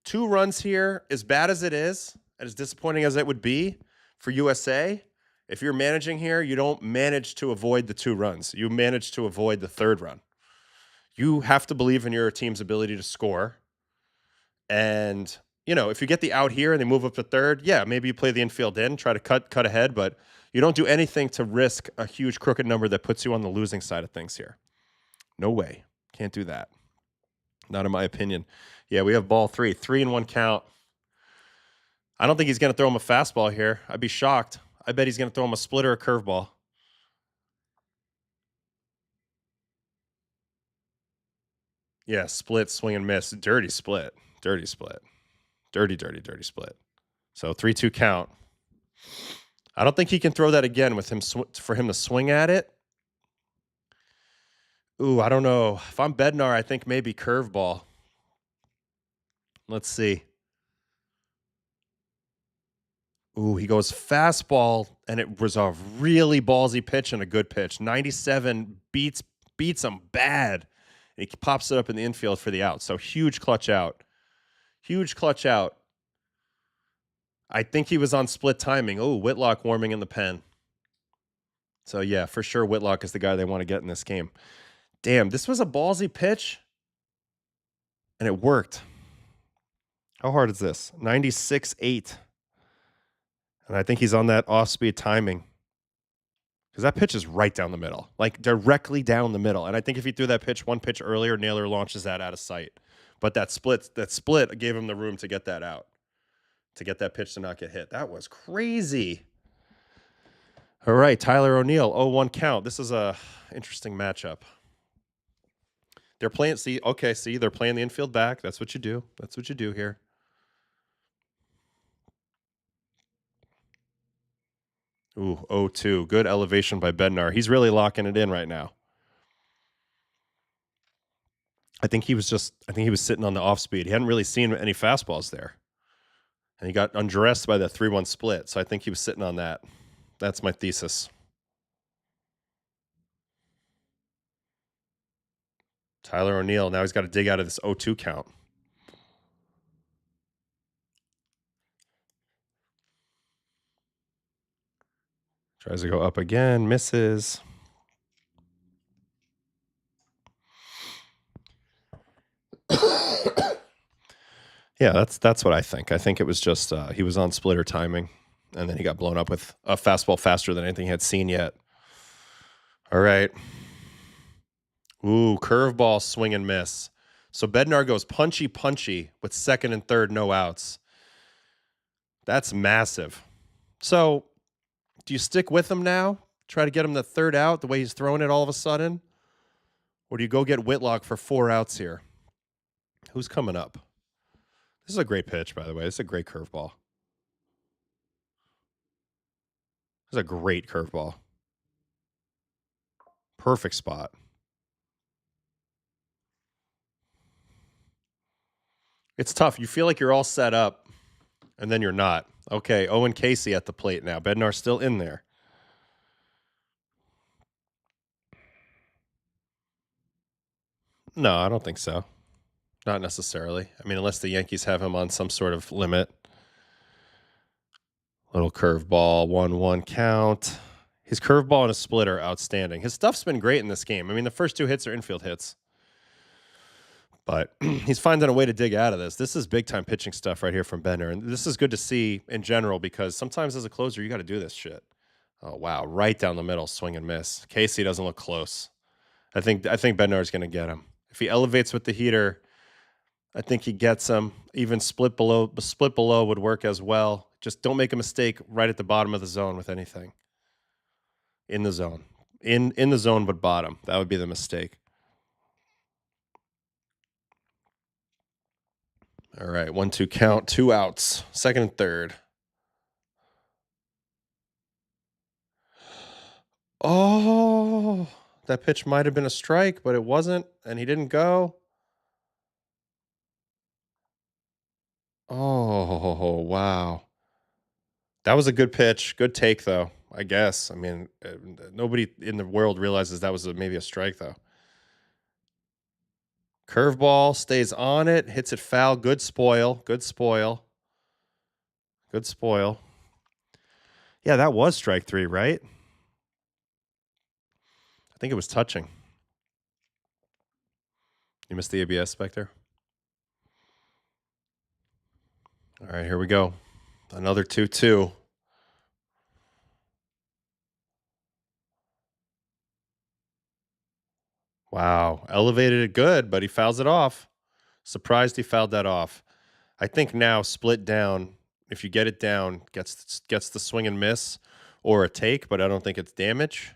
2 runs here, as bad as it is, and as disappointing as it would be for USA, if you're managing here, you don't manage to avoid the 2 runs. You manage to avoid the 3rd run. You have to believe in your team's ability to score. And if you get the out here and they move up to third, yeah, maybe you play the infield in, try to cut ahead, but you don't do anything to risk a huge crooked number that puts you on the losing side of things here. No way. Can't do that. Not in my opinion. Yeah, we have ball 3. 3-1 count. I don't think he's going to throw him a fastball here. I'd be shocked. I bet he's going to throw him a split or a curveball. Yeah, split, swing and miss. Dirty split. Dirty split. Dirty, dirty, dirty split. So 3-2 count. I don't think he can throw that again with him for him to swing at it. Ooh, I don't know. If I'm Bednar, I think maybe curveball. Let's see. Ooh, he goes fastball, and it was a really ballsy pitch and a good pitch. 97 beats him bad. And he pops it up in the infield for the out. So huge clutch out. Huge clutch out. I think he was on split timing. Oh, Whitlock warming in the pen. So, yeah, for sure Whitlock is the guy they want to get in this game. Damn, this was a ballsy pitch, and it worked. How hard is this? 96.8. And I think he's on that off-speed timing. Because that pitch is right down the middle, like directly down the middle. And I think if he threw that pitch one pitch earlier, Naylor launches that out of sight. But that split gave him the room to get that out, to get that pitch to not get hit. That was crazy. All right, Tyler O'Neill, 0-1 count. This is a interesting matchup. They're playing, they're playing the infield back. That's what you do. That's what you do here. Ooh, 0-2. Good elevation by Bednar. He's really locking it in right now. I think he was sitting on the off speed. He hadn't really seen any fastballs there. And he got undressed by the 3-1 split. So I think he was sitting on that. That's my thesis. Tyler O'Neill. Now he's got to dig out of this 0-2 count. Tries to go up again. Misses. Yeah, that's what I think. I think it was just he was on splitter timing, and then he got blown up with a fastball faster than anything he had seen yet. All right. Ooh, curveball, swing and miss. So Bednar goes punchy with second and third, no outs. That's massive. So do you stick with him now? Try to get him the third out the way he's throwing it all of a sudden? Or do you go get Whitlock for 4 outs here? Who's coming up? This is a great pitch, by the way. This is a great curveball. This is a great curveball. Perfect spot. It's tough. You feel like you're all set up, and then you're not. Okay, Owen Casey at the plate now. Bednar's still in there. No, I don't think so. Not necessarily. I mean, unless the Yankees have him on some sort of limit. Little curveball, 1-1 count. His curveball and his split are outstanding. His stuff's been great in this game. I mean, the first 2 hits are infield hits. But he's finding a way to dig out of this. This is big-time pitching stuff right here from Bednar. And this is good to see in general because sometimes as a closer, you got to do this shit. Oh, wow. Right down the middle, swing and miss. Casey doesn't look close. I think Bednar's going to get him. If he elevates with the heater, I think he gets him. Even split below would work as well. Just don't make a mistake right at the bottom of the zone with anything. In the zone. In the zone, but bottom. That would be the mistake. All right, 1-2 count, 2 outs, second and third. Oh, that pitch might have been a strike, but it wasn't, and he didn't go. Oh, wow. That was a good pitch. Good take, though, I guess. I mean, nobody in the world realizes that was maybe a strike, though. Curveball, stays on it, hits it foul. Good spoil. Good spoil. Good spoil. Yeah, that was strike 3, right? I think it was touching. You missed the ABS back there? All right, here we go. Another 2-2. Wow. Elevated it good, but he fouls it off. Surprised he fouled that off. I think now split down, if you get it down, gets the swing and miss or a take, but I don't think it's damage.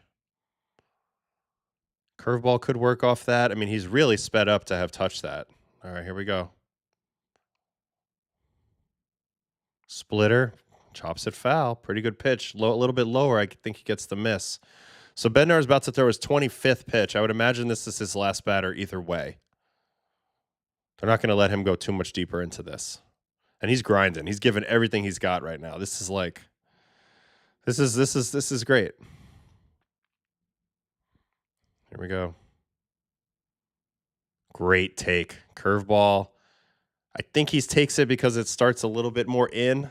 Curveball could work off that. I mean, he's really sped up to have touched that. All right, here we go. Splitter, chops it foul. Pretty good pitch. A little bit lower. I think he gets the miss. So Bednar is about to throw his 25th pitch. I would imagine this is his last batter either way. They're not going to let him go too much deeper into this. And he's grinding. He's giving everything he's got right now. This is like this is great. Here we go. Great take. Curveball. I think he takes it because it starts a little bit more in.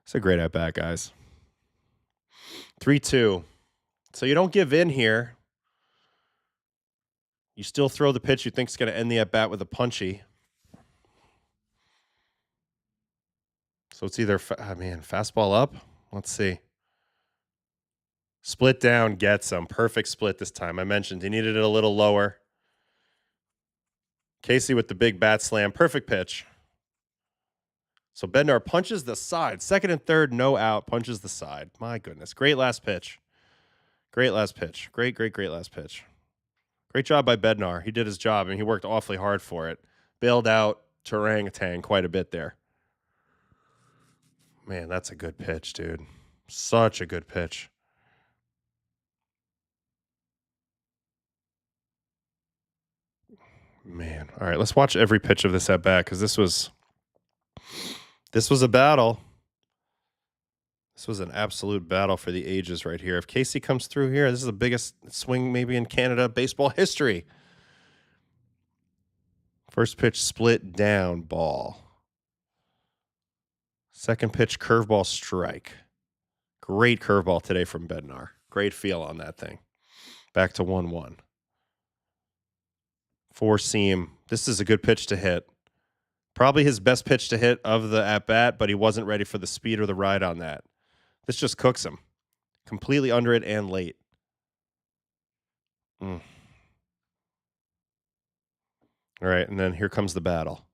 It's a great at bat, guys. 3-2. So you don't give in here. You still throw the pitch you think is going to end the at bat with a punchy. So it's either fastball up. Let's see. Split down, gets him. Perfect split this time. I mentioned he needed it a little lower. Casey with the big bat slam. Perfect pitch. So Bednar punches the side. Second and third, no out. Punches the side. My goodness. Great last pitch. Great last pitch. Great last pitch. Great job by Bednar. He did his job, and he worked awfully hard for it. Bailed out Terang quite a bit there. Man, that's a good pitch, dude. Such a good pitch. Man. All right, let's watch every pitch of this at bat because this was a battle. This was an absolute battle for the ages right here. If Casey comes through here, this is the biggest swing maybe in Canada baseball history. First pitch, split down, ball. Second pitch, curveball, strike. Great curveball today from Bednar. Great feel on that thing. Back to 1-1. Four seam. This is a good pitch to hit. Probably his best pitch to hit of the at-bat, but he wasn't ready for the speed or the ride on that. This just cooks him. Completely under it and late. All right, and then here comes the battle.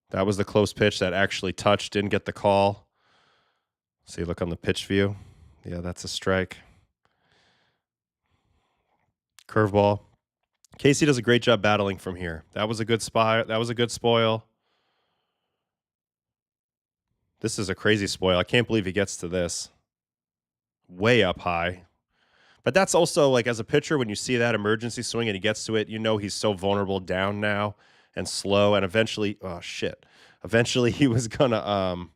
That was the close pitch that actually touched, didn't get the call. See, look on the pitch view. Yeah, that's a strike. Curveball. Casey does a great job battling from here. That was a good spot. That was a good spoil. This is a crazy spoil. I can't believe he gets to this. Way up high. But that's also, like, as a pitcher, when you see that emergency swing and he gets to it, you know he's so vulnerable down now and slow. And eventually, eventually he was going to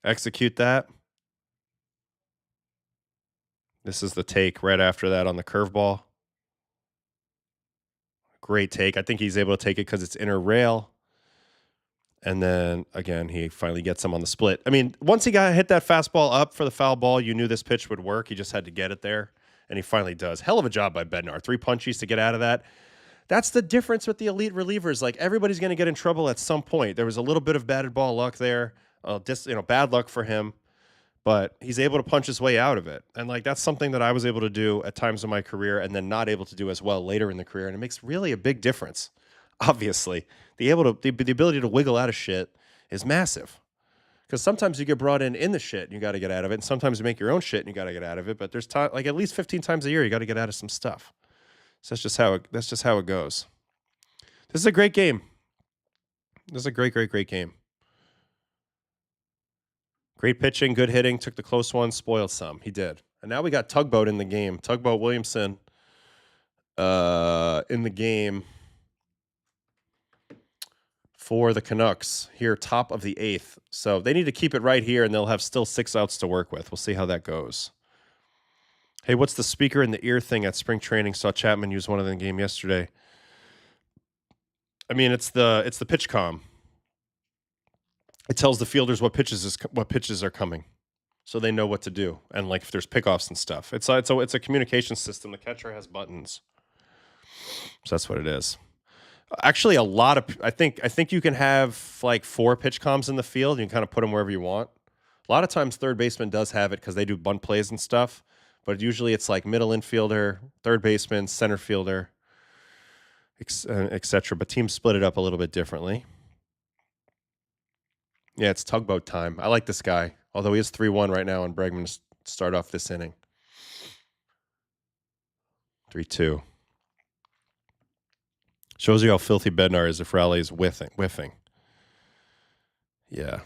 execute that. This is the take right after that on the curveball. Great take. I think he's able to take it because it's inner rail. And then, again, he finally gets him on the split. I mean, once he hit that fastball up for the foul ball, you knew this pitch would work. He just had to get it there, and he finally does. Hell of a job by Bednar. 3 punchies to get out of that. That's the difference with the elite relievers. Like, everybody's going to get in trouble at some point. There was a little bit of batted ball luck there, bad luck for him, but he's able to punch his way out of it. And, like, that's something that I was able to do at times in my career and then not able to do as well later in the career, and it makes really a big difference. Obviously, the ability to wiggle out of shit is massive. Because sometimes you get brought in the shit and you got to get out of it, and sometimes you make your own shit and you got to get out of it. But there's like at least 15 times a year you got to get out of some stuff. So that's just how it goes. This is a great game. This is a great game. Great pitching, good hitting. Took the close one, spoiled some. He did. And now we got Tugboat in the game. Tugboat Williamson in the game for the Canucks here, top of the 8th. So they need to keep it right here, and they'll have still 6 outs to work with. We'll see how that goes. Hey, what's the speaker in the ear thing at spring training? Saw Chapman use one of them in the game yesterday. I mean, it's the pitch comm. It tells the fielders what pitches are coming, so they know what to do, and like if there's pickoffs and stuff. It's a communication system. The catcher has buttons, so that's what it is. Actually, a lot of I think you can have like 4 pitch comms in the field. You can kind of put them wherever you want. A lot of times, third baseman does have it because they do bunt plays and stuff. But usually, it's like middle infielder, third baseman, center fielder, etc. But teams split it up a little bit differently. Yeah, it's tugboat time. I like this guy, although he is 3-1 right now, and Bregman to start off this inning. 3-2. Shows you how filthy Bednar is if Raleigh is whiffing. Yeah.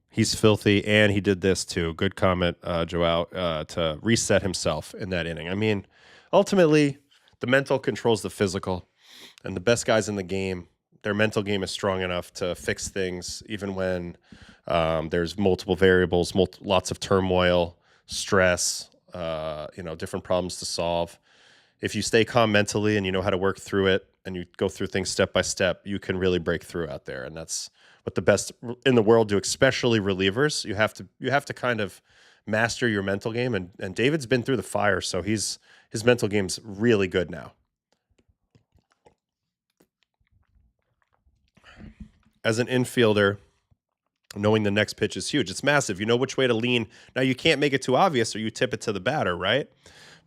He's filthy, and he did this too. Good comment, Joao, to reset himself in that inning. I mean, ultimately, the mental controls the physical, and the best guys in the game, their mental game is strong enough to fix things even when there's multiple variables, lots of turmoil, stress, different problems to solve. If you stay calm mentally and you know how to work through it and you go through things step by step, you can really break through out there. And that's what the best in the world do, especially relievers. You have to kind of master your mental game. And David's been through the fire, so his mental game's really good now. As an infielder, knowing the next pitch is huge. It's massive. You know which way to lean. Now, you can't make it too obvious or you tip it to the batter, right?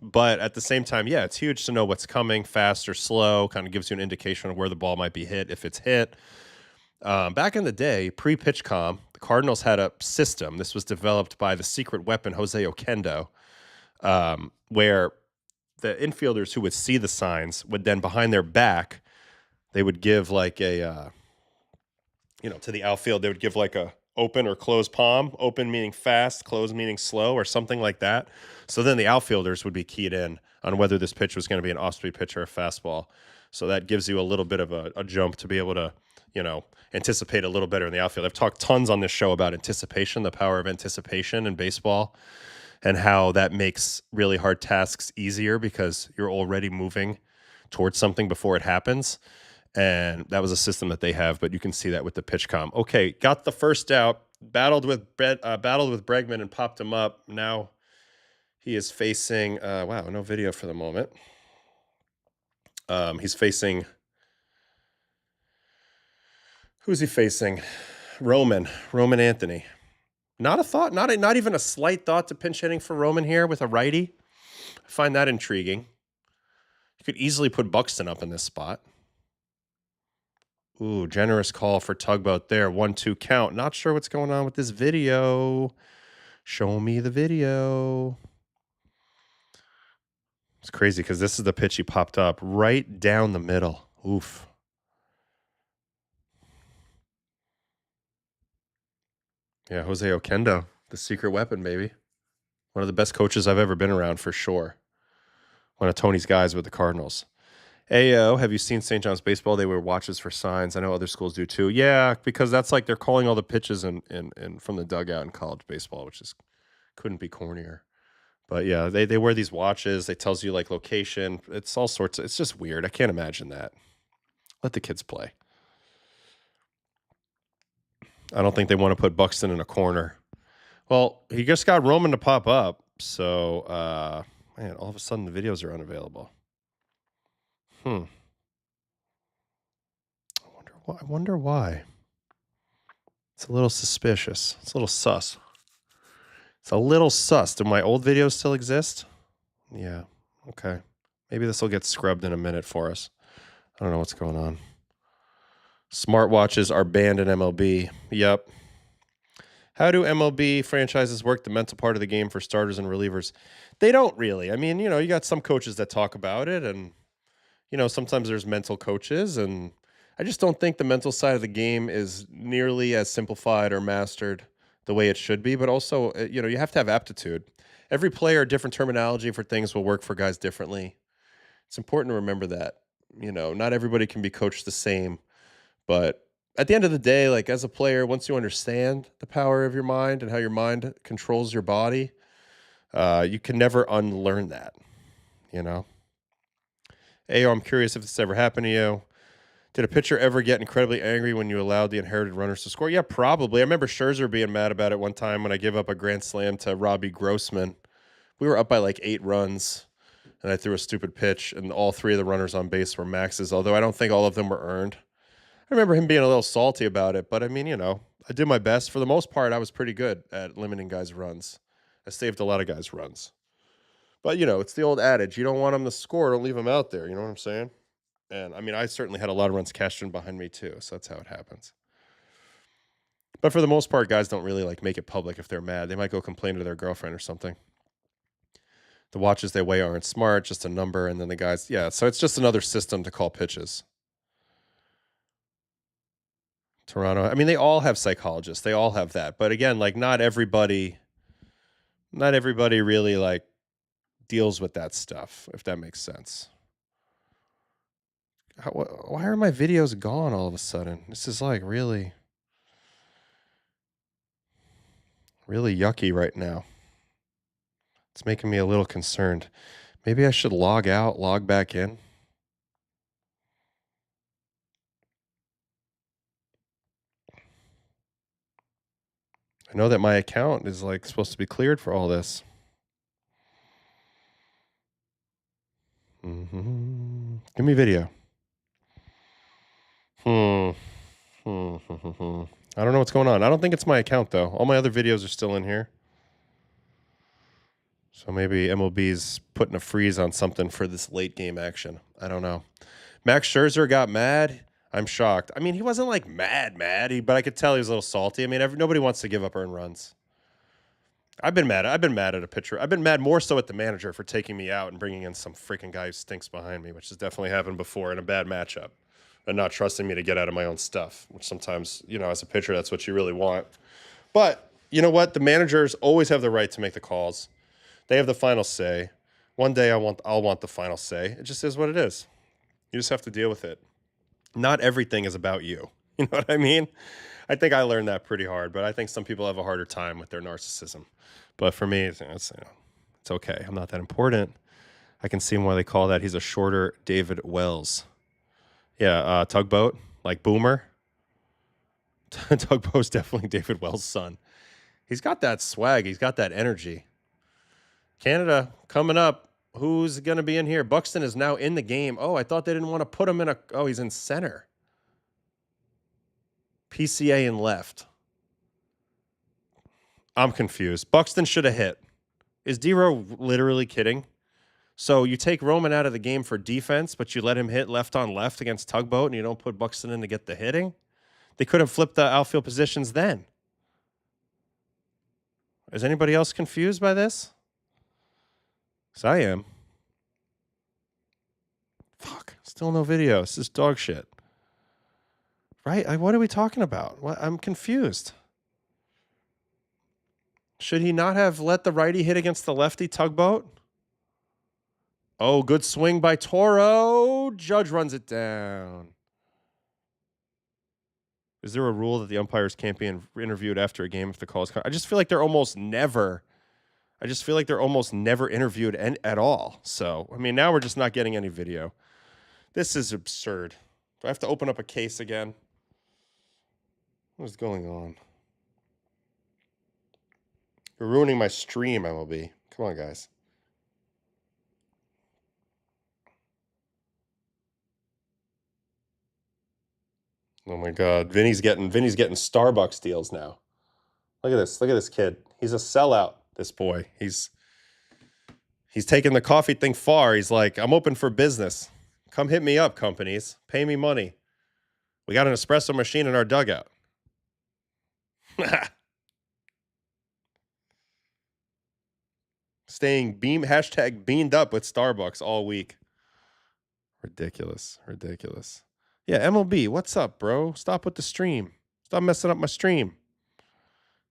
But at the same time, yeah, it's huge to know what's coming, fast or slow, kind of gives you an indication of where the ball might be hit, if it's hit. Back in the day, pre-pitch comm, the Cardinals had a system. This was developed by the secret weapon, Jose Oquendo, where the infielders who would see the signs would then, behind their back, they would give like a, to the outfield, they would give like a open or closed palm, open meaning fast, closed meaning slow, or something like that. So then the outfielders would be keyed in on whether this pitch was going to be an off-speed pitch or a fastball. So that gives you a little bit of a jump to be able to, anticipate a little better in the outfield. I've talked tons on this show about anticipation, the power of anticipation in baseball, and how that makes really hard tasks easier because you're already moving towards something before it happens. And that was a system that they have, but you can see that with the pitch comm. Okay, got the first out, battled with Bregman and popped him up. Now he is facing, no video for the moment. He's facing, who's he facing? Roman Anthony. Not a thought, not even a slight thought to pinch hitting for Roman here with a righty. I find that intriguing. You could easily put Buxton up in this spot. Ooh, generous call for tugboat there. 1-2 count. Not sure what's going on with this video. Show me the video. It's crazy because this is the pitch he popped up right down the middle. Oof. Yeah, Jose Oquendo, the secret weapon, baby. One of the best coaches I've ever been around for sure. One of Tony's guys with the Cardinals. Ayo, have you seen St. John's baseball? They wear watches for signs. I know other schools do too. Yeah, because that's like they're calling all the pitches in from the dugout in college baseball, which is couldn't be cornier. But yeah, they wear these watches. It tells you like location. It's all sorts of, it's just weird. I can't imagine that. Let the kids play. I don't think they want to put Buxton in a corner. Well, he just got Roman to pop up. So, man, all of a sudden the videos are unavailable. I wonder why. It's a little suspicious. It's a little sus. Do my old videos still exist? Yeah. Okay. Maybe this will get scrubbed in a minute for us. I don't know what's going on. Smartwatches are banned in MLB. Yep. How do MLB franchises work the mental part of the game for starters and relievers? They don't really. I mean, you got some coaches that talk about it, and sometimes there's mental coaches, and I just don't think the mental side of the game is nearly as simplified or mastered the way it should be. But also, you have to have aptitude. Every player, different terminology for things will work for guys differently. It's important to remember that. Not everybody can be coached the same. But at the end of the day, like as a player, once you understand the power of your mind and how your mind controls your body, you can never unlearn that, Ayo, I'm curious if this ever happened to you. Did a pitcher ever get incredibly angry when you allowed the inherited runners to score? Yeah, probably. I remember Scherzer being mad about it one time when I gave up a grand slam to Robbie Grossman. We were up by like 8 runs, and I threw a stupid pitch, and all 3 of the runners on base were Max's, although I don't think all of them were earned. I remember him being a little salty about it, but I mean, I did my best. For the most part, I was pretty good at limiting guys' runs. I saved a lot of guys' runs. But, it's the old adage, you don't want them to score, don't leave them out there, you know what I'm saying? And, I mean, I certainly had a lot of runs cashed in behind me too, so that's how it happens. But for the most part, guys don't really, make it public if they're mad. They might go complain to their girlfriend or something. The watches they weigh aren't smart, just a number, and then the guys, so it's just another system to call pitches. Toronto, I mean, they all have psychologists. They all have that. But again, not everybody really, deals with that stuff, if that makes sense. Why are my videos gone all of a sudden? This is, really, really yucky right now. It's making me a little concerned. Maybe I should log out, log back in. I know that my account is supposed to be cleared for all this. Give me video. I don't know what's going on. I don't think it's my account though. All my other videos are still in here. So maybe MLB's putting a freeze on something for this late game action. I don't know. Max Scherzer got mad. I'm shocked. I mean, he wasn't mad, but I could tell he was a little salty. I mean, nobody wants to give up earned runs. I've been mad. I've been mad at a pitcher. I've been mad more so at the manager for taking me out and bringing in some freaking guy who stinks behind me, which has definitely happened before in a bad matchup, and not trusting me to get out of my own stuff, which sometimes, as a pitcher, that's what you really want. But you know what? The managers always have the right to make the calls. They have the final say. One day I'll want the final say. It just is what it is. You just have to deal with it. Not everything is about you. You know what I mean? I think I learned that pretty hard, but I think some people have a harder time with their narcissism. But for me, it's okay. I'm not that important. I can see why they call that. He's a shorter David Wells. Yeah, Tugboat, like Boomer. Tugboat's definitely David Wells' son. He's got that swag. He's got that energy. Canada coming up. Who's going to be in here? Buxton is now in the game. Oh, I thought they didn't want to put him in he's in center. PCA in left. I'm confused. Buxton should have hit. Is D-Row literally kidding? So you take Roman out of the game for defense, but you let him hit left on left against Tugboat, and you don't put Buxton in to get the hitting? They could have flipped the outfield positions then. Is anybody else confused by this? Because I am. Fuck. Still no video. This is dog shit. Right? What are we talking about? I'm confused. Should he not have let the righty hit against the lefty Tugboat? Oh, good swing by Toro. Judge runs it down. Is there a rule that the umpires can't be interviewed after a game if the call is... I just feel like they're almost never interviewed at all. So, I mean, now we're just not getting any video. This is absurd. Do I have to open up a case again? What is going on? You're ruining my stream, MLB. Come on, guys. Oh my God, Vinny's getting Starbucks deals now. Look at this kid. He's a sellout. This boy. He's taking the coffee thing far. He's like, I'm open for business. Come hit me up, companies. Pay me money. We got an espresso machine in our dugout. Staying hashtag beamed up with Starbucks all week. Ridiculous. Yeah, MLB, what's up, bro? Stop with the stream. Stop messing up my stream.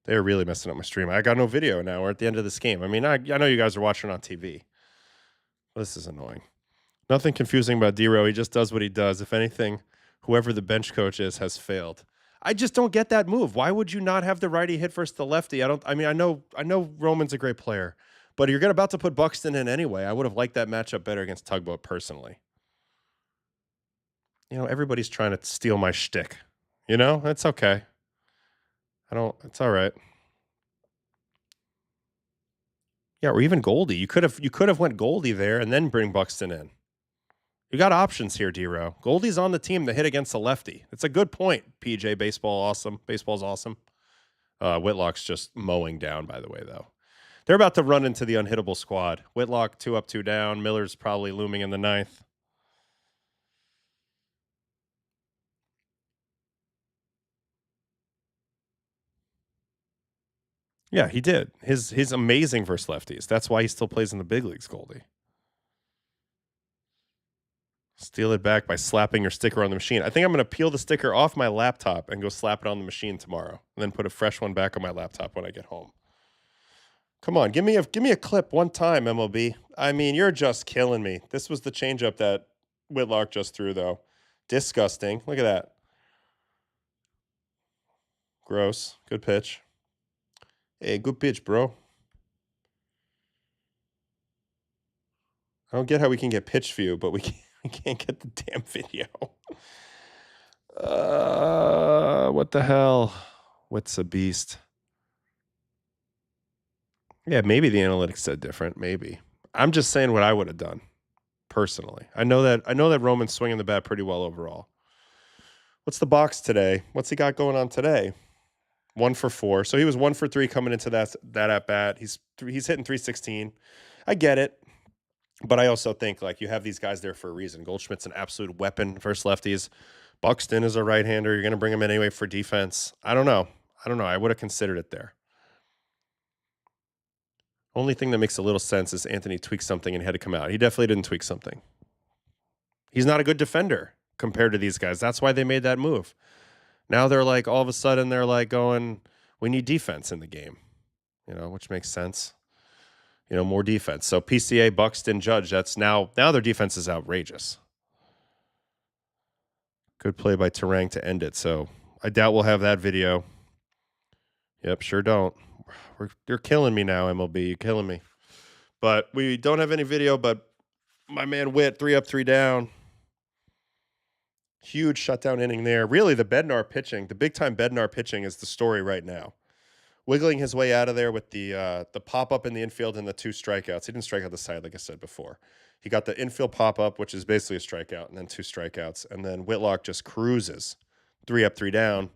They're really messing up my stream. I got no video now. We're at the end of this game. I mean, I know you guys are watching on TV. This is annoying. Nothing confusing about D-Row. He just does what he does. If anything, whoever the bench coach is has failed. I just don't get that move. Why would you not have the righty hit versus the lefty? I know Roman's a great player, but you're about to put Buxton in anyway. I would have liked that matchup better against Tugboat personally. Everybody's trying to steal my shtick. It's okay. It's all right. Yeah, or even Goldie. You could have went Goldie there and then bring Buxton in. You got options here, D-Row. Goldie's on the team to hit against a lefty. It's a good point, PJ. Baseball's awesome. Whitlock's just mowing down, by the way, though. They're about to run into the unhittable squad. Whitlock 2 up, 2 down. Miller's probably looming in the ninth. Yeah, he did. His amazing versus lefties. That's why he still plays in the big leagues, Goldie. Steal it back by slapping your sticker on the machine. I think I'm going to peel the sticker off my laptop and go slap it on the machine tomorrow, and then put a fresh one back on my laptop when I get home. Come on, give me a clip one time, MLB. I mean, you're just killing me. This was the changeup that Whitlock just threw, though. Disgusting. Look at that. Gross. Good pitch. Hey, good pitch, bro. I don't get how we can get pitch view, but we can't get the damn video. What the hell? What's a beast? Yeah, maybe the analytics said different. Maybe. I'm just saying what I would have done personally. I know that Roman's swinging the bat pretty well overall. What's the box today? What's he got going on today? 1 for 4. So he was 1 for 3 coming into that at bat. He's hitting 316. I get it. But I also think, like, you have these guys there for a reason. Goldschmidt's an absolute weapon versus lefties. Buxton is a right-hander. You're going to bring him in anyway for defense. I don't know. I would have considered it there. Only thing that makes a little sense is Anthony tweaked something and he had to come out. He definitely didn't tweak something. He's not a good defender compared to these guys. That's why they made that move. Now they're like, all of a sudden, they're like going, we need defense in the game, which makes sense. More defense. So PCA, Buxton, Judge, that's now their defense is outrageous. Good play by Terang to end it. So I doubt we'll have that video. Yep, sure don't. You're killing me now, MLB. You're killing me. But we don't have any video, but my man Witt, 3 up, 3 down. Huge shutdown inning there. Really, the big-time Bednar pitching is the story right now. Wiggling his way out of there with the pop-up in the infield and the 2 strikeouts. He didn't strike out the side, like I said before. He got the infield pop-up, which is basically a strikeout, and then 2 strikeouts. And then Whitlock just cruises. 3 up, 3 down.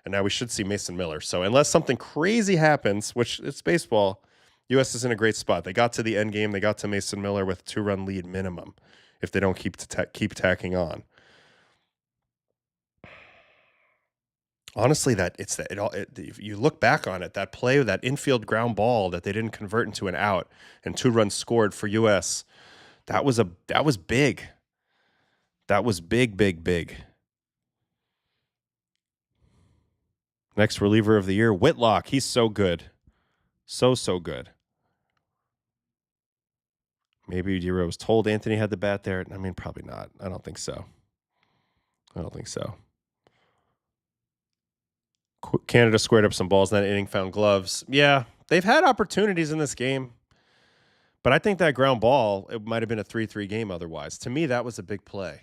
And now we should see Mason Miller. So unless something crazy happens, which it's baseball, U.S. is in a great spot. They got to the end game. They got to Mason Miller with a 2-run lead minimum if they don't keep tacking on. Honestly, if you look back on it, that play, that infield ground ball that they didn't convert into an out and 2 runs scored for U.S., that was big. That was big, big, big. Next reliever of the year, Whitlock. He's so good. So good. Maybe D-Row was told Anthony had the bat there. I mean, probably not. I don't think so. Canada squared up some balls in that inning, found gloves. Yeah, they've had opportunities in this game. But I think that ground ball, it might have been a 3-3 game otherwise. To me, that was a big play.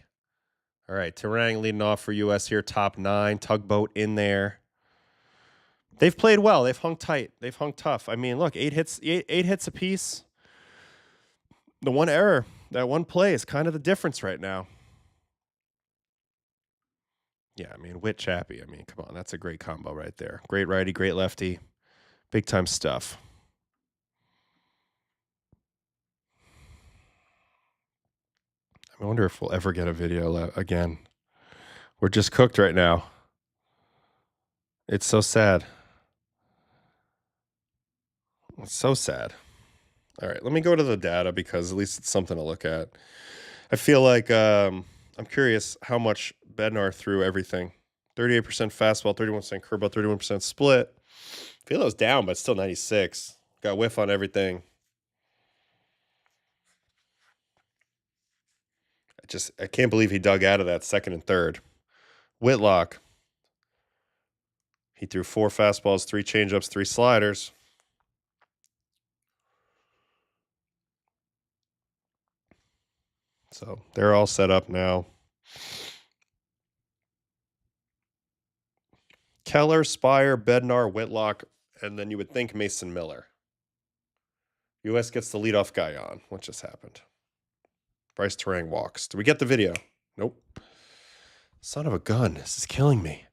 All right, Terang leading off for U.S. here, top 9. Tugboat in there. They've played well. They've hung tight. They've hung tough. I mean, look, 8 hits apiece. The one error, that one play is kind of the difference right now. Yeah, I mean, Witt Chappie. I mean, come on, that's a great combo right there. Great righty, great lefty. Big time stuff. I wonder if we'll ever get a video again. We're just cooked right now. It's so sad. It's so sad. All right, let me go to the data because at least it's something to look at. I feel like I'm curious how much Bednar threw everything. 38% fastball, 31% curveball, 31% split. I feel it was down, but still 96. Got whiff on everything. I can't believe he dug out of that second and third. Whitlock. He threw 4 fastballs, 3 changeups, 3 sliders. So they're all set up now. Keller, Spire, Bednar, Whitlock, and then you would think Mason Miller. U.S. gets the leadoff guy on. What just happened? Bryce Terang walks. Did we get the video? Nope. Son of a gun. This is killing me.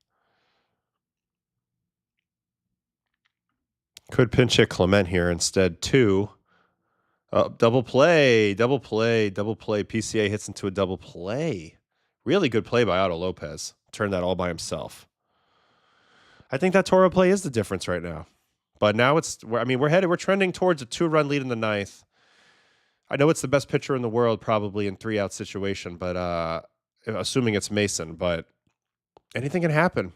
Could pinch hit Clement here instead. 2. Double play. PCA hits into a double play. Really good play by Otto Lopez. Turned that all by himself. I think that Toro play is the difference right now. But now we're trending towards a 2-run lead in the 9th. I know it's the best pitcher in the world probably in 3-out situation, but assuming it's Mason, but anything can happen.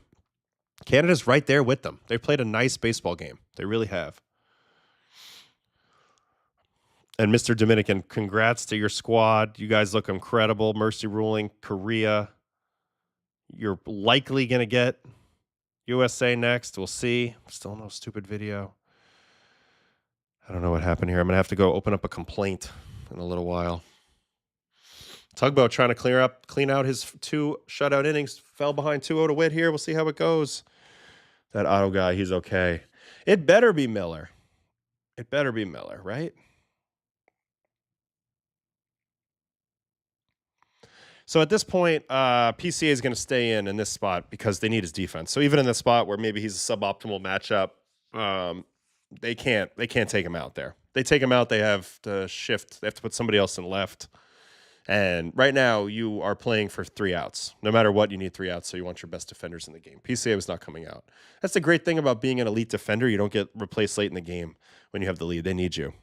Canada's right there with them. They've played a nice baseball game. They really have. And Mr. Dominican, congrats to your squad. You guys look incredible. Mercy ruling, Korea. You're likely going to get USA next. We'll see. Still no stupid video. I don't know what happened here. I'm going to have to go open up a complaint in a little while. Tugboat trying to clean out his 2 shutout innings. Fell behind 2-0 to Witt here. We'll see how it goes. That Otto guy, he's okay. It better be Miller. It better be Miller, right? So at this point, PCA is going to stay in this spot because they need his defense. So even in the spot where maybe he's a suboptimal matchup, they can't take him out there. They take him out, they have to shift. They have to put somebody else in left. And right now, you are playing for 3 outs. No matter what, you need 3 outs, so you want your best defenders in the game. PCA was not coming out. That's the great thing about being an elite defender. You don't get replaced late in the game when you have the lead. They need you.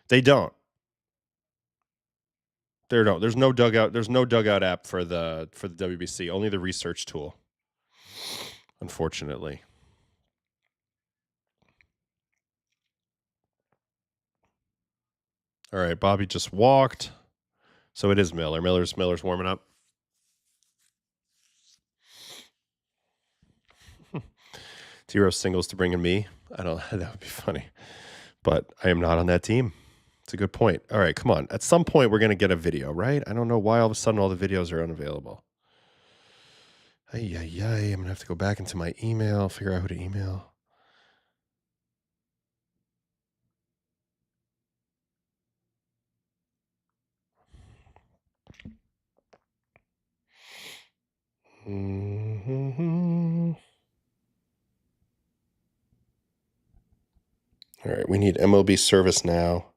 They don't. There's no dugout app for the WBC. Only the research tool. Unfortunately. All right, Bobby just walked. So it is Miller. Miller's warming up. T-Rose singles to bring in me. That would be funny. But I am not on that team. It's a good point. All right, come on. At some point, we're going to get a video, right? I don't know why all of a sudden all the videos are unavailable. I'm going to have to go back into my email, figure out who to email. All right, we need MLB service now.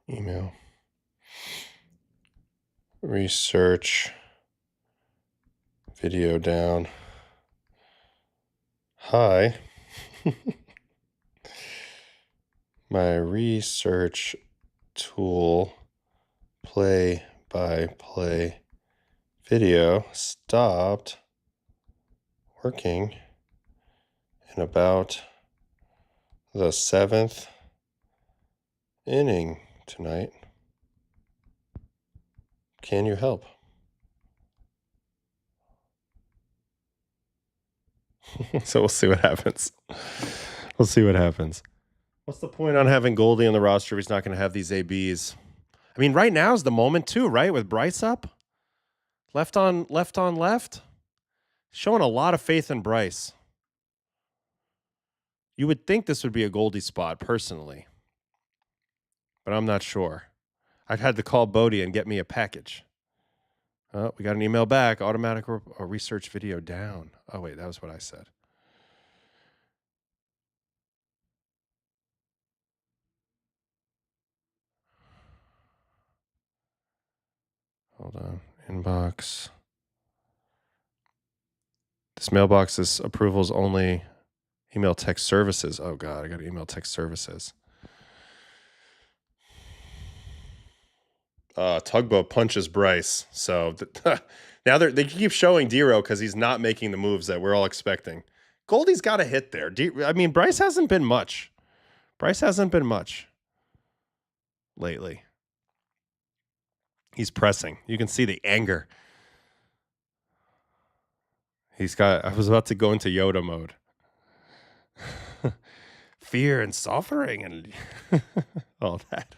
Email. Research. Video down. Hi. My research tool play-by-play video stopped working in about the 7th inning tonight. Can you help? So we'll see what happens. What's the point on having Goldie on the roster if he's not going to have these ABs? I mean, right now is the moment too, right? With Bryce up. Left on left. Showing a lot of faith in Bryce. You would think this would be a Goldie spot, personally. But I'm not sure. I've had to call Bodie and get me a package. Oh, we got an email back. Automatic research video down. Oh, wait, that was what I said. Hold on. Inbox. This mailbox is approvals only. Email text services. Oh, God, I got to email text services. Tugboat punches Bryce. So now they keep showing Dero because he's not making the moves that we're all expecting. Goldie's got a hit there. Bryce hasn't been much. Lately. He's pressing. You can see the anger. I was about to go into Yoda mode. Fear and suffering and all that.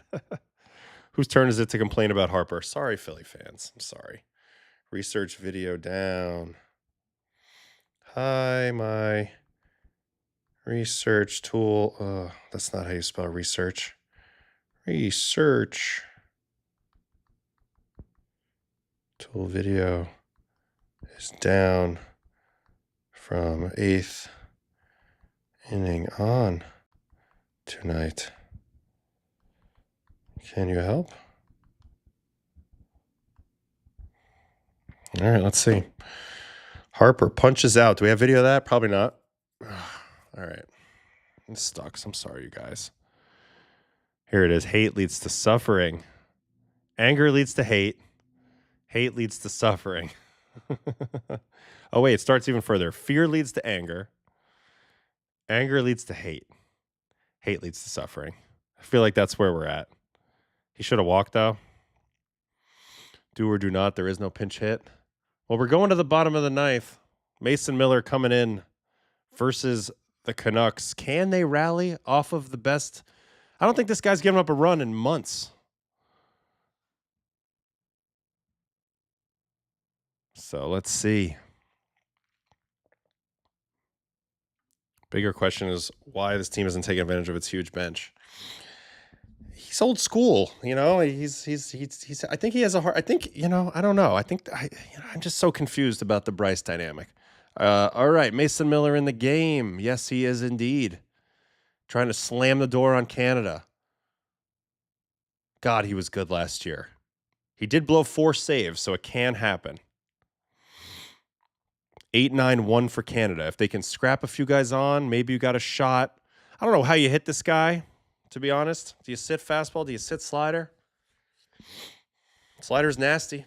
Whose turn is it to complain about Harper? Sorry, Philly fans. I'm sorry. Research video down. Hi, my research tool. That's not how you spell research. Research tool video is down from 8th inning on tonight. Can you help? All right, let's see. Harper punches out. Do we have video of that? Probably not. All right. This sucks. I'm sorry, you guys. Here it is. Hate leads to suffering. Anger leads to hate. Hate leads to suffering. Oh, wait. It starts even further. Fear leads to anger. Anger leads to hate. Hate leads to suffering. I feel like that's where we're at. He should have walked, though. Do or do not. There is no pinch hit. Well, we're going to the bottom of the ninth. Mason Miller coming in versus the Canucks. Can they rally off of the best? I don't think this guy's given up a run in months. So let's see. Bigger question is why this team isn't taking advantage of its huge bench. He's old school, you know. He's. I think he has a heart. I think, you know. I don't know. I think I'm just so confused about the Bryce dynamic. All right, Mason Miller in the game. Yes, he is indeed trying to slam the door on Canada. God, he was good last year. He did blow 4 saves, so it can happen. 8-9-1 for Canada. If they can scrap a few guys on, maybe you got a shot. I don't know how you hit this guy, to be honest. Do you sit fastball? Do you sit slider? Slider's nasty.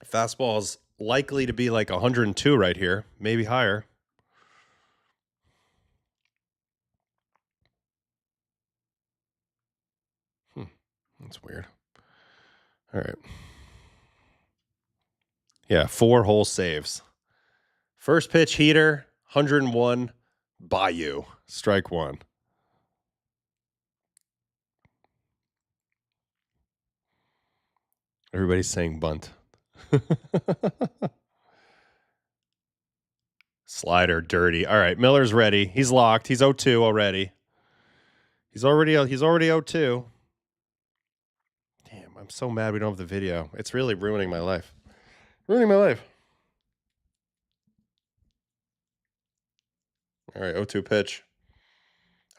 Fastball is likely to be like 102 right here, maybe higher. That's weird. All right. Yeah, 4 whole saves. First pitch heater, 101, Bayou, strike 1. Everybody's saying bunt. Slider, dirty. All right, Miller's ready. He's locked. He's 0-2 already. He's already 0-2. Damn, I'm so mad we don't have the video. It's really ruining my life. Ruining my life. All right, 0-2 pitch.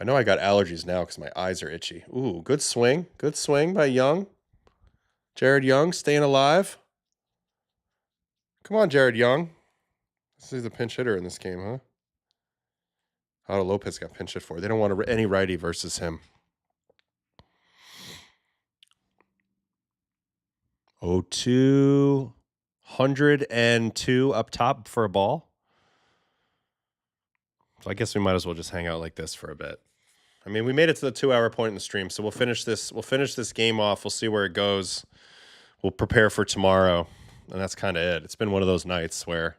I know I got allergies now because my eyes are itchy. Ooh, good swing. Good swing by Young. Jared Young staying alive. Come on, Jared Young. This is the pinch hitter in this game, huh? Otto Lopez got pinch hit for. They don't want any righty versus him. 0-2. 102 up top for a ball. So I guess we might as well just hang out like this for a bit. I mean, we made it to the 2-hour point in the stream, so we'll finish this. We'll finish this game off. We'll see where it goes. We'll prepare for tomorrow, and that's kind of it. It's been one of those nights where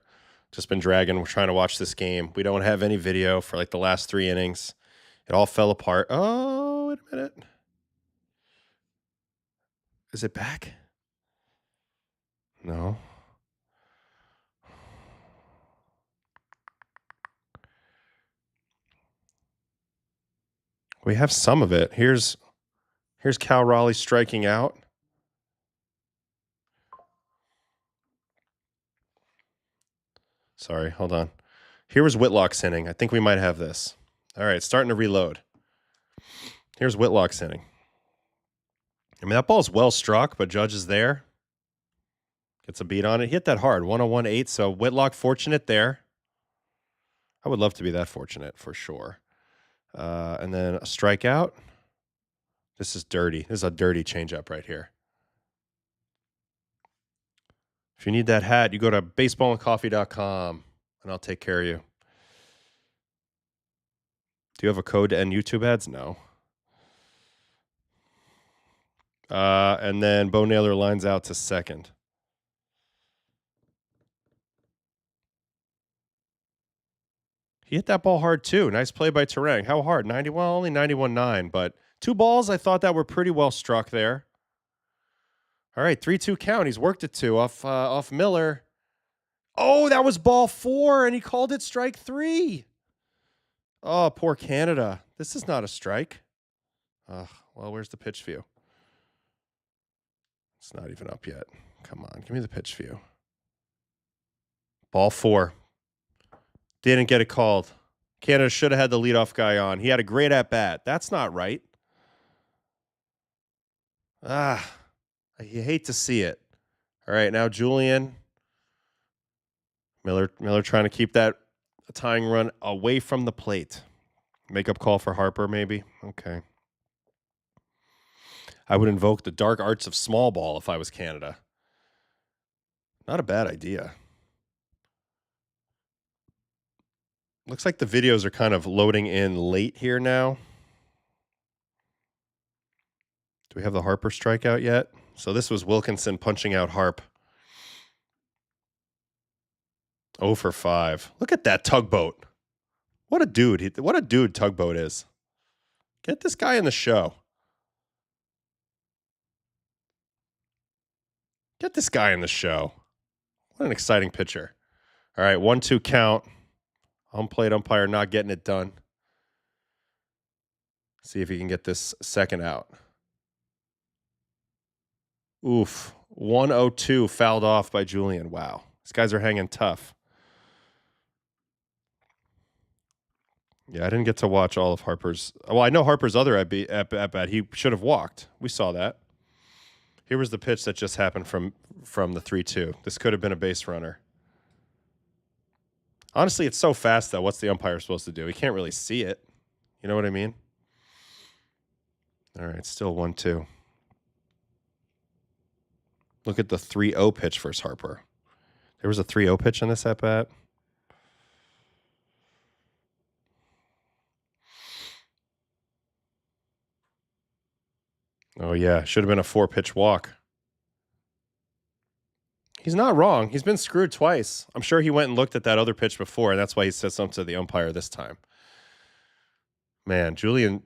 just been dragging. We're trying to watch this game. We don't have any video for like the last 3 innings. It all fell apart. Oh, wait a minute. Is it back? No. We have some of it. Here's Cal Raleigh striking out. Sorry, hold on. Here was Whitlock's inning. I think we might have this. All right, starting to reload. Here's Whitlock's inning. I mean, that ball's well struck, but Judge is there. Gets a beat on it. He hit that hard, 101.8. So Whitlock fortunate there. I would love to be that fortunate for sure. And then a strikeout. This is dirty. This is a dirty changeup right here. If you need that hat, you go to baseballandcoffee.com and I'll take care of you. Do you have a code to end YouTube ads? No. And then Bo Naylor lines out to second. He hit that ball hard too. Nice play by Terang. How hard? 90. Well, only 91.9, but 2 balls, I thought that were pretty well struck there. All right, 3-2 count. He's worked it 2 off Miller. Oh, that was ball 4, and he called it strike 3. Oh, poor Canada. This is not a strike. Well, where's the pitch view? It's not even up yet. Come on, give me the pitch view. Ball 4. Didn't get it called. Canada should have had the leadoff guy on. He had a great at-bat. That's not right. You hate to see it. All right, now Julian. Miller trying to keep that tying run away from the plate. Makeup call for Harper, maybe? Okay. I would invoke the dark arts of small ball if I was Canada. Not a bad idea. Looks like the videos are kind of loading in late here now. Do we have the Harper strikeout yet? So this was Wilkinson punching out Harp. 0 for 5. Look at that Tugboat. What a dude. What a dude Tugboat is. Get this guy in the show. Get this guy in the show. What an exciting pitcher. All right, 1-2 count. Home plate umpire not getting it done. See if he can get this second out. Oof. 1-0-2 fouled off by Julian. Wow. These guys are hanging tough. Yeah, I didn't get to watch all of Harper's. Well, I know Harper's other at bat. He should have walked. We saw that. Here was the pitch that just happened from the 3-2. This could have been a base runner. Honestly, it's so fast, though. What's the umpire supposed to do? He can't really see it. You know what I mean? All right, still 1-2. Look at the 3-0 pitch versus Harper. There was a 3-0 pitch in this at bat. Oh, yeah. Should have been a 4-pitch walk. He's not wrong. He's been screwed twice. I'm sure he went and looked at that other pitch before, and that's why he said something to the umpire this time. Man, Julian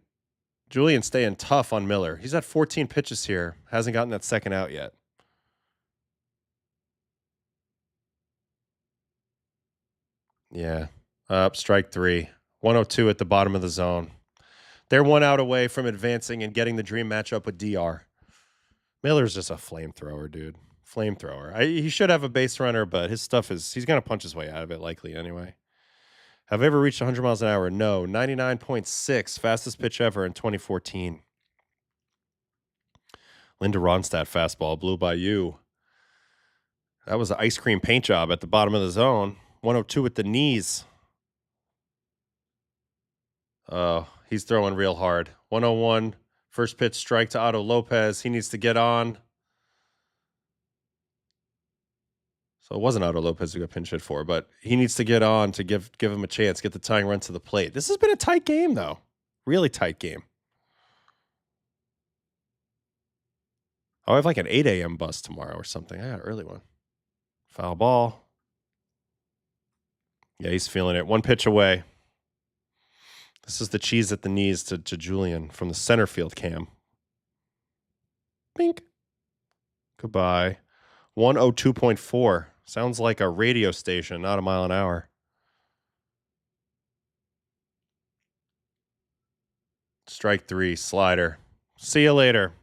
staying tough on Miller. He's at 14 pitches here. Hasn't gotten that second out yet. Yeah. Strike 3. 1-0-2 at the bottom of the zone. They're 1 out away from advancing and getting the dream matchup with DR. Miller's just a flamethrower, dude. Flamethrower. He should have a base runner, but his stuff he's going to punch his way out of it likely anyway. Have I ever reached 100 miles an hour? No. 99.6. Fastest pitch ever in 2014. Linda Ronstadt fastball blew by you. That was an ice cream paint job at the bottom of the zone. 102 with the knees. Oh, he's throwing real hard. 101. First pitch strike to Otto Lopez. He needs to get on. So it wasn't Otto Lopez who got pinch hit for, but he needs to get on to give him a chance, get the tying run to the plate. This has been a tight game, though. Really tight game. Oh, I have like an 8 a.m. bus tomorrow or something. I got an early one. Foul ball. Yeah, he's feeling it. 1 pitch away. This is the cheese at the knees to Julian from the center field cam. Bink. Goodbye. 102.4. Sounds like a radio station, not a mile an hour. Strike 3, slider. See you later.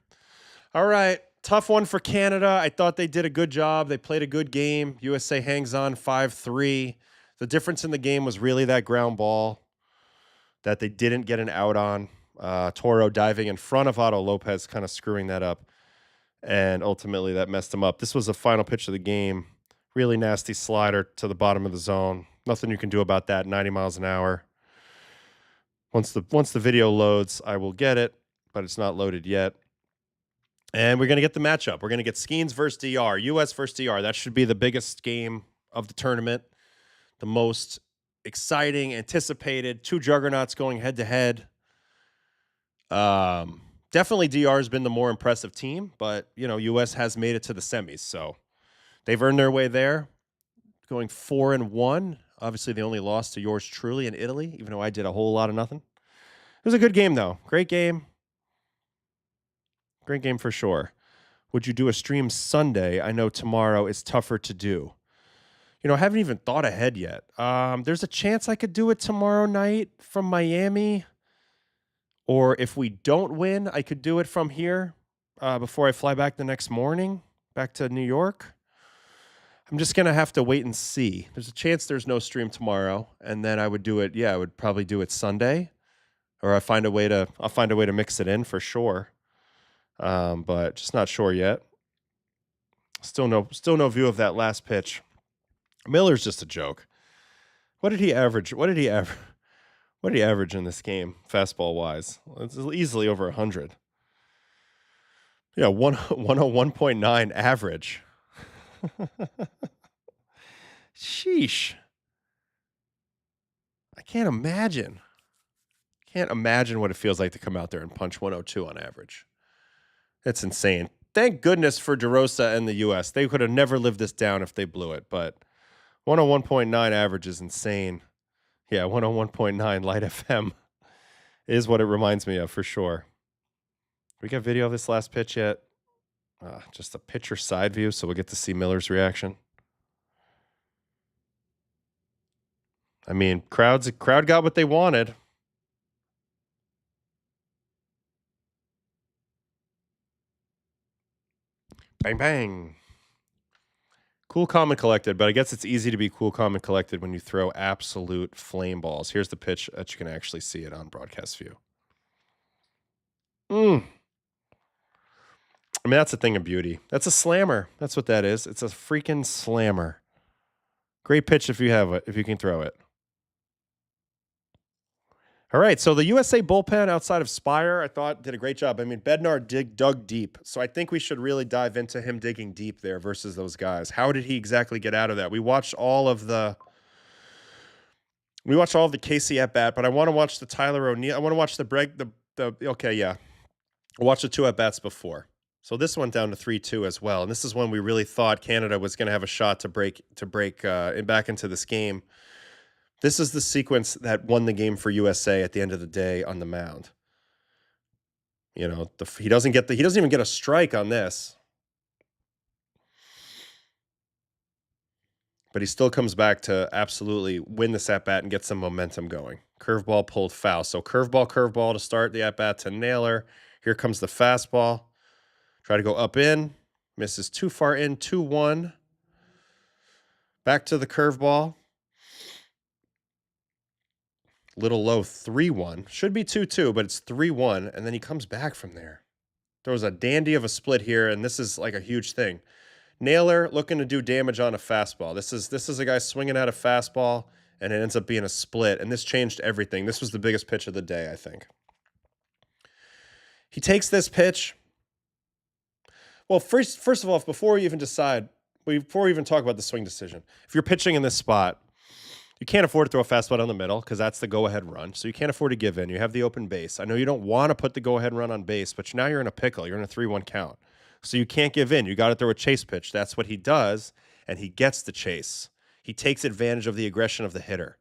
All right. Tough one for Canada. I thought they did a good job. They played a good game. USA hangs on 5-3. The difference in the game was really that ground ball that they didn't get an out on. Toro diving in front of Otto Lopez, kind of screwing that up. And ultimately that messed him up. This was the final pitch of the game. Really nasty slider to the bottom of the zone. Nothing you can do about that. 90 miles an hour. Once the video loads, I will get it, but it's not loaded yet. And we're going to get the matchup. We're going to get Skeens versus DR, US versus DR. That should be the biggest game of the tournament. The most exciting, anticipated. 2 juggernauts going head-to-head. Definitely DR has been the more impressive team, but, US has made it to the semis, so they've earned their way there. Going 4-1. Obviously, they only lost to yours truly in Italy, even though I did a whole lot of nothing. It was a good game, though. Great game. Great game for sure. Would you do a stream Sunday? I know tomorrow is tougher to do. I haven't even thought ahead yet. There's a chance I could do it tomorrow night from Miami. Or if we don't win, I could do it from here before I fly back the next morning, back to New York. I'm just going to have to wait and see. There's a chance there's no stream tomorrow, and then I would do it. Yeah, I would probably do it Sunday, or I'll find a way to mix it in for sure. But just not sure yet. Still no view of that last pitch. Miller's just a joke. What did he average? What did he average in this game, fastball wise? It's easily over 100. Yeah, 101.9 average. Sheesh. I can't imagine. Can't imagine what it feels like to come out there and punch 102 on average. That's insane. Thank goodness for DeRosa and the U.S. They could have never lived this down if they blew it, but 101.9 average is insane. Yeah, 101.9 Light FM is what it reminds me of for sure. We got video of this last pitch yet? Just a pitcher side view, so we'll get to see Miller's reaction. I mean, crowd got what they wanted. Bang, bang. Cool, calm, and collected, but I guess it's easy to be cool, calm, and collected when you throw absolute flame balls. Here's the pitch that you can actually see it on broadcast view. I mean, that's a thing of beauty. That's a slammer. That's what that is. It's a freaking slammer. Great pitch if you have it, if you can throw it. All right, so the USA bullpen outside of Spire, I thought did a great job. I mean, Bednar dug deep, so I think we should really dive into him digging deep there versus those guys. How did he exactly get out of that? We watched all of the Casey at bat, but I want to watch the Tyler O'Neill. I want to watch I watched the two at bats before. So this went down to 3-2 as well, and this is when we really thought Canada was going to have a shot to break back into this game. This is the sequence that won the game for USA at the end of the day on the mound. He doesn't even get a strike on this. But he still comes back to absolutely win this at-bat and get some momentum going. Curveball pulled foul. So curveball to start the at-bat to Naylor. Here comes the fastball. Try to go up in. Misses too far in, 2-1. Back to the curveball. Little low, 3-1. Should be 2-2, but it's 3-1, and then he comes back from there. Throws a dandy of a split here, and this is like a huge thing. Naylor looking to do damage on a fastball. This is a guy swinging at a fastball, and it ends up being a split, and this changed everything. This was the biggest pitch of the day, I think. He takes this pitch. Well, first of all, before we even talk about the swing decision, if you're pitching in this spot, you can't afford to throw a fastball down the middle because that's the go-ahead run. So you can't afford to give in. You have the open base. I know you don't want to put the go-ahead run on base, but now you're in a pickle. You're in a 3-1 count. So you can't give in. You got to throw a chase pitch. That's what he does, and he gets the chase. He takes advantage of the aggression of the hitter.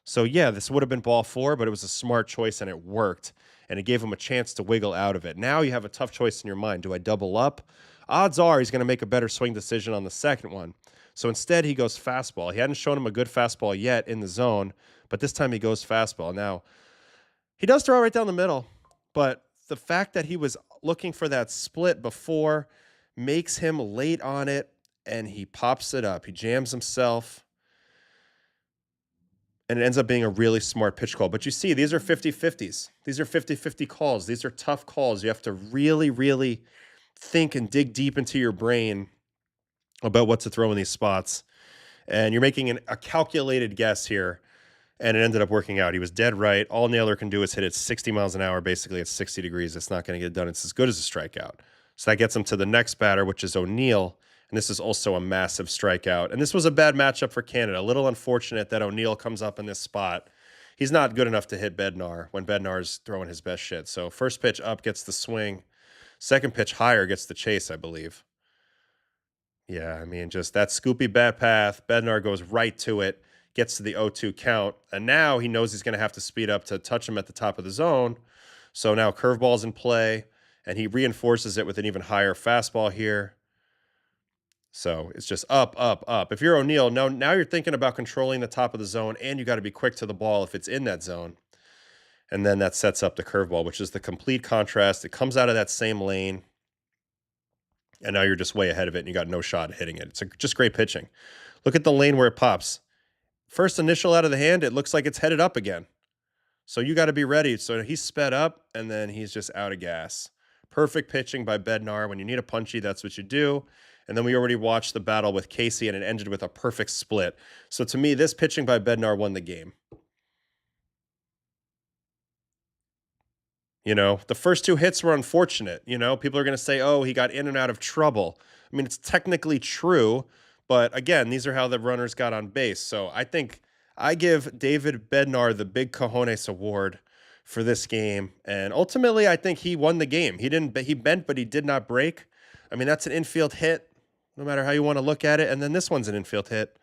So, yeah, this would have been ball 4, but it was a smart choice, and it worked, and it gave him a chance to wiggle out of it. Now you have a tough choice in your mind. Do I double up? Odds are he's going to make a better swing decision on the second one. So instead, he goes fastball. He hadn't shown him a good fastball yet in the zone, but this time he goes fastball. Now, he does throw it right down the middle, but the fact that he was looking for that split before makes him late on it, and he pops it up. He jams himself, and it ends up being a really smart pitch call. But you see, these are 50-50s. These are 50-50 calls. These are tough calls. You have to really, really think and dig deep into your brain about what to throw in these spots. And you're making a calculated guess here, and it ended up working out. He was dead right. All Naylor can do is hit it 60 miles an hour, basically at 60 degrees. It's not going to get done. It's as good as a strikeout. So that gets him to the next batter, which is O'Neill, and this is also a massive strikeout. And this was a bad matchup for Canada. A little unfortunate that O'Neill comes up in this spot. He's not good enough to hit Bednar when Bednar's throwing his best shit. So first pitch up gets the swing. Second pitch higher gets the chase, I believe. Yeah, I mean, just that scoopy bat path. Bednar goes right to it, gets to the 0-2 count, and now he knows he's going to have to speed up to touch him at the top of the zone. So now curveball's in play, and he reinforces it with an even higher fastball here. So it's just up, up, up. If you're O'Neill, now you're thinking about controlling the top of the zone, and you got to be quick to the ball if it's in that zone. And then that sets up the curveball, which is the complete contrast. It comes out of that same lane, and now you're just way ahead of it, and you got no shot at hitting it. It's just great pitching. Look at the lane where it pops. First initial out of the hand, it looks like it's headed up again. So you got to be ready. So he's sped up, and then he's just out of gas. Perfect pitching by Bednar. When you need a punchy, that's what you do. And then we already watched the battle with Casey, and it ended with a perfect split. So to me, this pitching by Bednar won the game. You know, the first two hits were unfortunate. You know, people are going to say, oh, he got in and out of trouble. I mean, it's technically true, but again, these are how the runners got on base. So I think I give David Bednar the Big Cojones Award for this game. And ultimately, I think he won the game. He bent, but he did not break. I mean, that's an infield hit, no matter how you want to look at it. And then this one's an infield hit.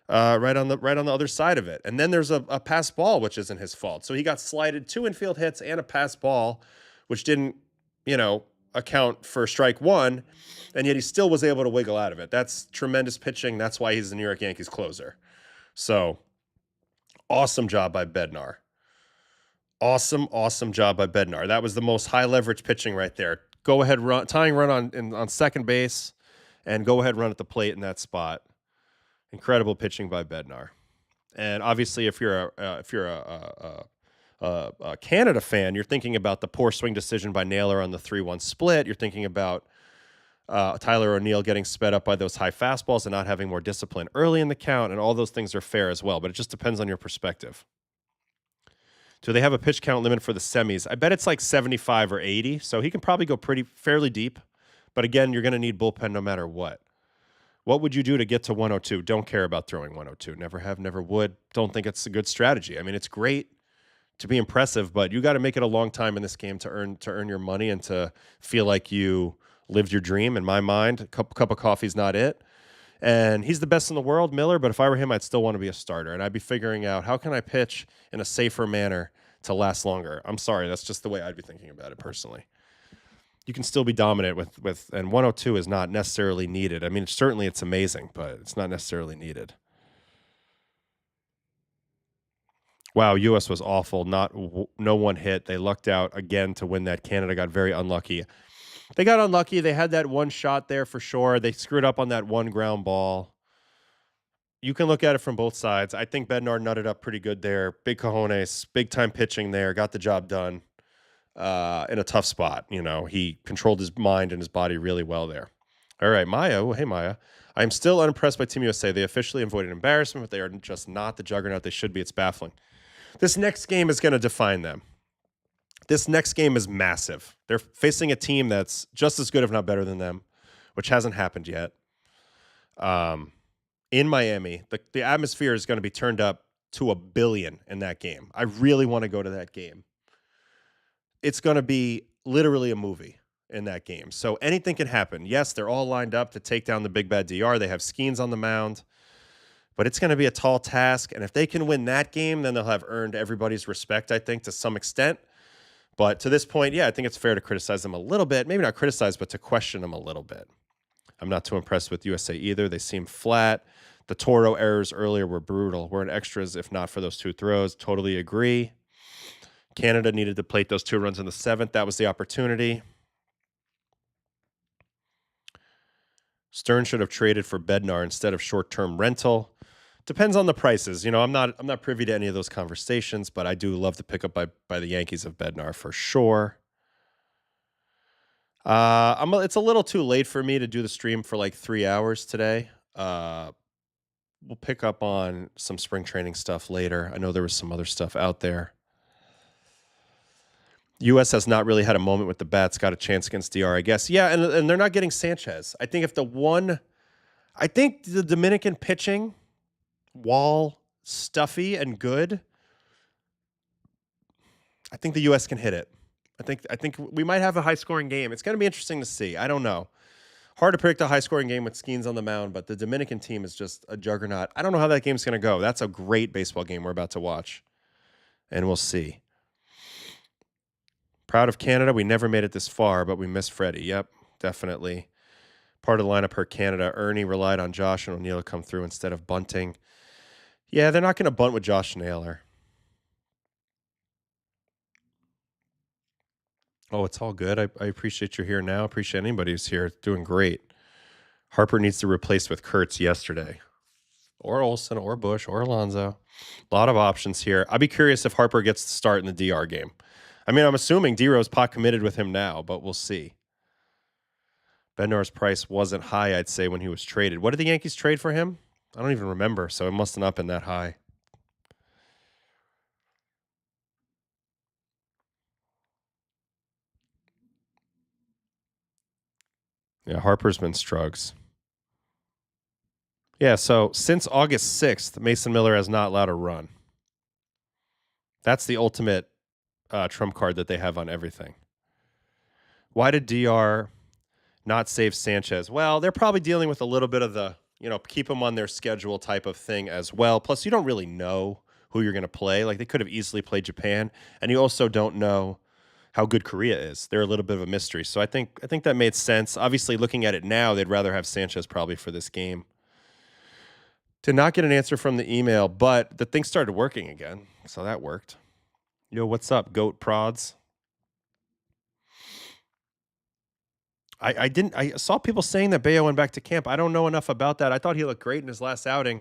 Right on the other side of it. And then there's a pass ball, which isn't his fault. So he got slighted 2 infield hits and a pass ball, which didn't, account for strike 1. And yet he still was able to wiggle out of it. That's tremendous pitching. That's why he's the New York Yankees closer. So awesome job by Bednar. Awesome job by Bednar. That was the most high leverage pitching right there. Go ahead run, tying run on second base, and go ahead run at the plate in that spot. Incredible pitching by Bednar. And obviously, if you're a Canada fan, you're thinking about the poor swing decision by Naylor on the 3-1 split. You're thinking about Tyler O'Neill getting sped up by those high fastballs and not having more discipline early in the count, and all those things are fair as well, but it just depends on your perspective. Do they have a pitch count limit for the semis? I bet it's like 75 or 80, so he can probably go fairly deep. But again, you're going to need bullpen no matter what. What would you do to get to 102? Don't care about throwing 102. Never have, never would. Don't think it's a good strategy. I mean, it's great to be impressive, but you got to make it a long time in this game to earn your money and to feel like you lived your dream. In my mind, a cup of coffee's not it. And he's the best in the world, Miller, but if I were him, I'd still want to be a starter. And I'd be figuring out, how can I pitch in a safer manner to last longer? I'm sorry, that's just the way I'd be thinking about it personally. You can still be dominant with and 102 is not necessarily needed. I mean, certainly it's amazing, but it's not necessarily needed. Wow, U.S. was awful. No one hit. They lucked out again to win that. Canada got very unlucky. They got unlucky. They had that one shot there for sure. They screwed up on that one ground ball. You can look at it from both sides. I think Bednar nutted up pretty good there. Big cojones, big time pitching there. Got the job done. In a tough spot. He controlled his mind and his body really well there. All right, Maya. Oh, hey, Maya. I'm still unimpressed by Team USA. They officially avoided embarrassment, but they are just not the juggernaut they should be. It's baffling. This next game is going to define them. This next game is massive. They're facing a team that's just as good, if not better than them, which hasn't happened yet. In Miami, the atmosphere is going to be turned up to 1 billion in that game. I really want to go to that game. It's going to be literally a movie in that game. So anything can happen. Yes, they're all lined up to take down the big bad DR. They have Skeens on the mound. But it's going to be a tall task. And if they can win that game, then they'll have earned everybody's respect, I think, to some extent. But to this point, yeah, I think it's fair to criticize them a little bit. Maybe not criticize, but to question them a little bit. I'm not too impressed with USA either. They seem flat. The Toro errors earlier were brutal. We're in extras if not for those 2 throws. Totally agree. Canada needed to plate those 2 runs in the 7th. That was the opportunity. Stern should have traded for Bednar instead of short-term rental. Depends on the prices. I'm not privy to any of those conversations, but I do love the pickup by the Yankees of Bednar for sure. It's a little too late for me to do the stream for like 3 hours today. We'll pick up on some spring training stuff later. I know there was some other stuff out there. U.S. has not really had a moment with the bats. Got a chance against DR, I guess. Yeah, and they're not getting Sanchez. I think the Dominican pitching, while stuffy and good, I think the U.S. can hit it. I think we might have a high-scoring game. It's going to be interesting to see. I don't know. Hard to predict a high-scoring game with Skeens on the mound, but the Dominican team is just a juggernaut. I don't know how that game's going to go. That's a great baseball game we're about to watch, and we'll see. Proud of Canada. We never made it this far, but we missed Freddie. Yep, definitely. Part of the lineup hurt Canada. Ernie relied on Josh and O'Neill to come through instead of bunting. Yeah, they're not going to bunt with Josh Naylor. Oh, it's all good. I appreciate you're here now. Appreciate anybody who's here. Doing great. Harper needs to replace with Kurtz yesterday. Or Olsen, or Bush, or Alonso. A lot of options here. I'd be curious if Harper gets to start in the DR game. I mean, I'm assuming D-Rose pot committed with him now, but we'll see. Bednar's price wasn't high, I'd say, when he was traded. What did the Yankees trade for him? I don't even remember, so it must have not been that high. Yeah, Harper's been struggles. Yeah, so since August 6th, Mason Miller has not allowed a run. That's the ultimate trump card that they have on everything. Why did DR not save Sanchez? Well, they're probably dealing with a little bit of the, keep him on their schedule type of thing as well. Plus, you don't really know who you're going to play. Like, they could have easily played Japan, and you also don't know how good Korea is. They're a little bit of a mystery. So I think that made sense. Obviously, looking at it now, they'd rather have Sanchez probably for this game. Did not get an answer from the email, but the thing started working again, so that worked. Yo, what's up, Goat Prods? I saw people saying that Bayo went back to camp. I don't know enough about that. I thought he looked great in his last outing.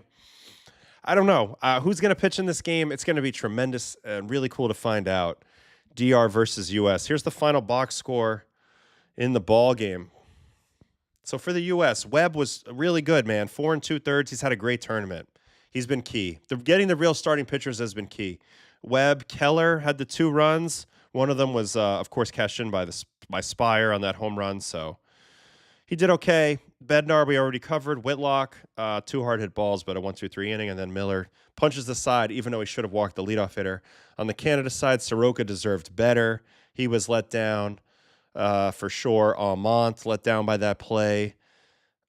I don't know. Who's going to pitch in this game? It's going to be tremendous and really cool to find out. DR versus U.S. Here's the final box score in the ball game. So for the U.S., Webb was really good, man. 4 2/3. He's had a great tournament. He's been key. Getting the real starting pitchers has been key. Webb, Keller had the 2 runs. One of them was, of course, cashed in by Spire on that home run. So he did okay. Bednar, we already covered. Whitlock, 2 hard hit balls, but a 1-2-3 inning. And then Miller punches the side, even though he should have walked the leadoff hitter. On the Canada side, Soroka deserved better. He was let down for sure. Almont let down by that play.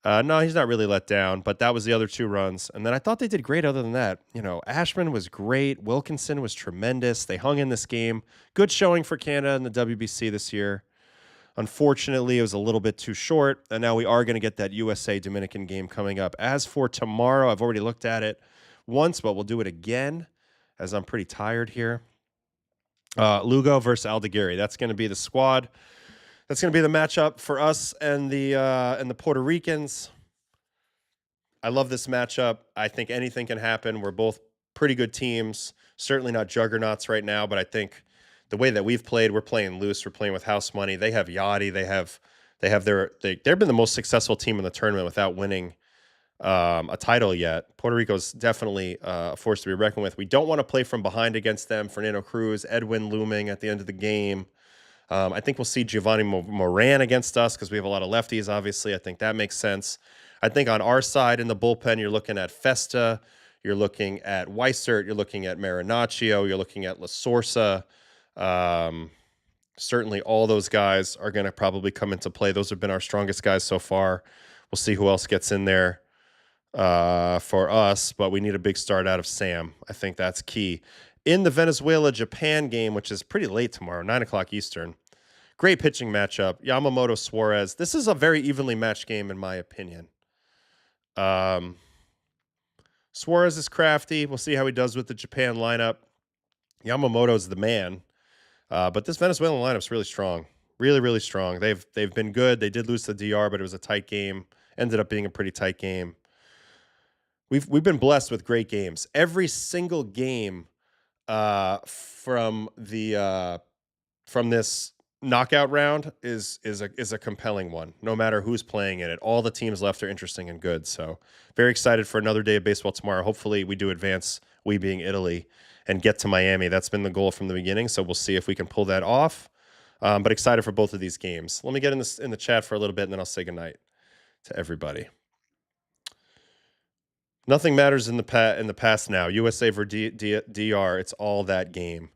No, he's not really let down, but that was the other 2 runs. And then I thought they did great other than that. Ashman was great. Wilkinson was tremendous. They hung in this game. Good showing for Canada in the WBC this year. Unfortunately, it was a little bit too short, and now we are going to get that USA-Dominican game coming up. As for tomorrow, I've already looked at it once, but we'll do it again, as I'm pretty tired here. Lugo versus Aldeguerri. That's going to be the squad. That's going to be the matchup for us and the Puerto Ricans. I love this matchup. I think anything can happen. We're both pretty good teams. Certainly not juggernauts right now, but I think the way that we've played, we're playing loose. We're playing with house money. They have Yachty. They've been the most successful team in the tournament without winning a title yet. Puerto Rico's definitely a force to be reckoned with. We don't want to play from behind against them. Fernando Cruz, Edwin looming at the end of the game. I think we'll see Giovanni Moran against us because we have a lot of lefties, obviously. I think that makes sense. I think on our side in the bullpen, you're looking at Festa, you're looking at Weissert, you're looking at Marinaccio, you're looking at La Sorsa. Certainly all those guys are going to probably come into play. Those have been our strongest guys so far. We'll see who else gets in there for us, but we need a big start out of Sam. I think that's key. In the Venezuela-Japan game, which is pretty late tomorrow, 9 o'clock Eastern, great pitching matchup. Yamamoto, Suarez. This is a very evenly matched game, in my opinion. Suarez is crafty. We'll see how he does with the Japan lineup. Yamamoto's the man. But this Venezuelan lineup's really strong. Really, really strong. They've been good. They did lose to DR, but it was a tight game. Ended up being a pretty tight game. We've been blessed with great games. Every single game from this knockout round is a compelling one, no matter who's playing in it. All the teams left are interesting and good. So very excited for another day of baseball tomorrow. Hopefully we do advance, we being Italy, and get to Miami. That's been the goal from the beginning. So we'll see if we can pull that off. But excited for both of these games. Let me get in the chat for a little bit, and then I'll say goodnight to everybody. Nothing matters in the past now. USA versus DR. It's all that game.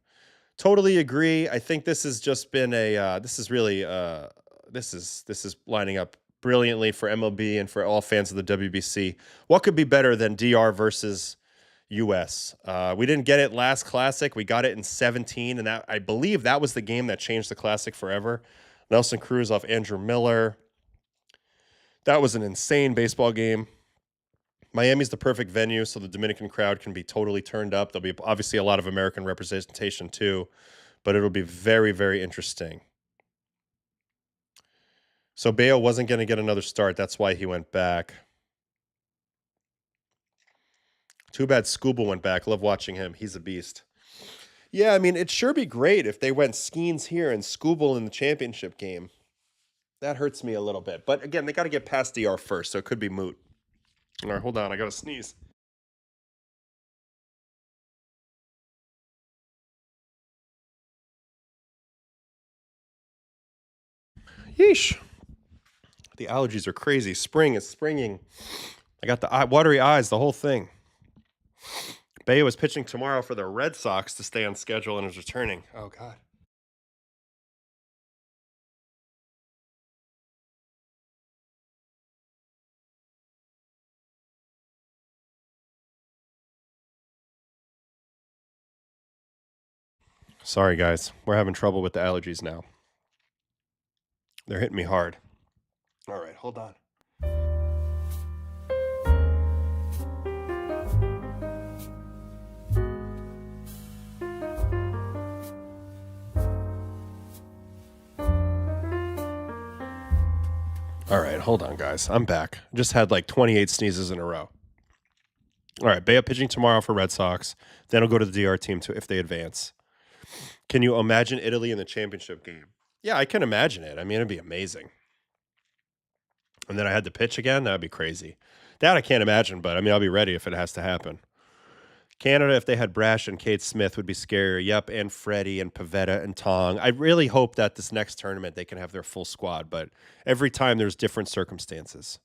Totally agree. I think this has just been this is lining up brilliantly for MLB and for all fans of the WBC. What could be better than DR versus US. We didn't get it last Classic. We got it in 17, and that I believe that was the game that changed the Classic forever. Nelson Cruz off Andrew Miller. That was an insane baseball game. Miami's the perfect venue, so the Dominican crowd can be totally turned up. There'll be obviously a lot of American representation too, but it'll be very, very interesting. So Bayo wasn't going to get another start. That's why he went back. Too bad Scooble went back. Love watching him. He's a beast. Yeah, I mean, it'd sure be great if they went Skeens here and Scooble in the championship game. That hurts me a little bit. But again, they got to get past DR first, so it could be moot. All right, hold on. I got to sneeze. Yeesh. The allergies are crazy. Spring is springing. I got the watery eyes, the whole thing. Bayo is pitching tomorrow for the Red Sox to stay on schedule and is returning. Oh, God. Sorry, guys. We're having trouble with the allergies now. They're hitting me hard. All right, hold on. All right, hold on, guys. I'm back. Just had like 28 sneezes in a row. All right, Bayo pitching tomorrow for Red Sox. Then I'll go to the DR team too if they advance. Can you imagine Italy in the championship game? Yeah, I can imagine it. I mean, it'd be amazing. And then I had to pitch again. That'd be crazy. That I can't imagine, but I mean, I'll be ready if it has to happen. Canada, if they had Brash and Kate Smith, would be scary. Yep, and Freddie and Pavetta and Tong. I really hope that this next tournament they can have their full squad, but every time there's different circumstances.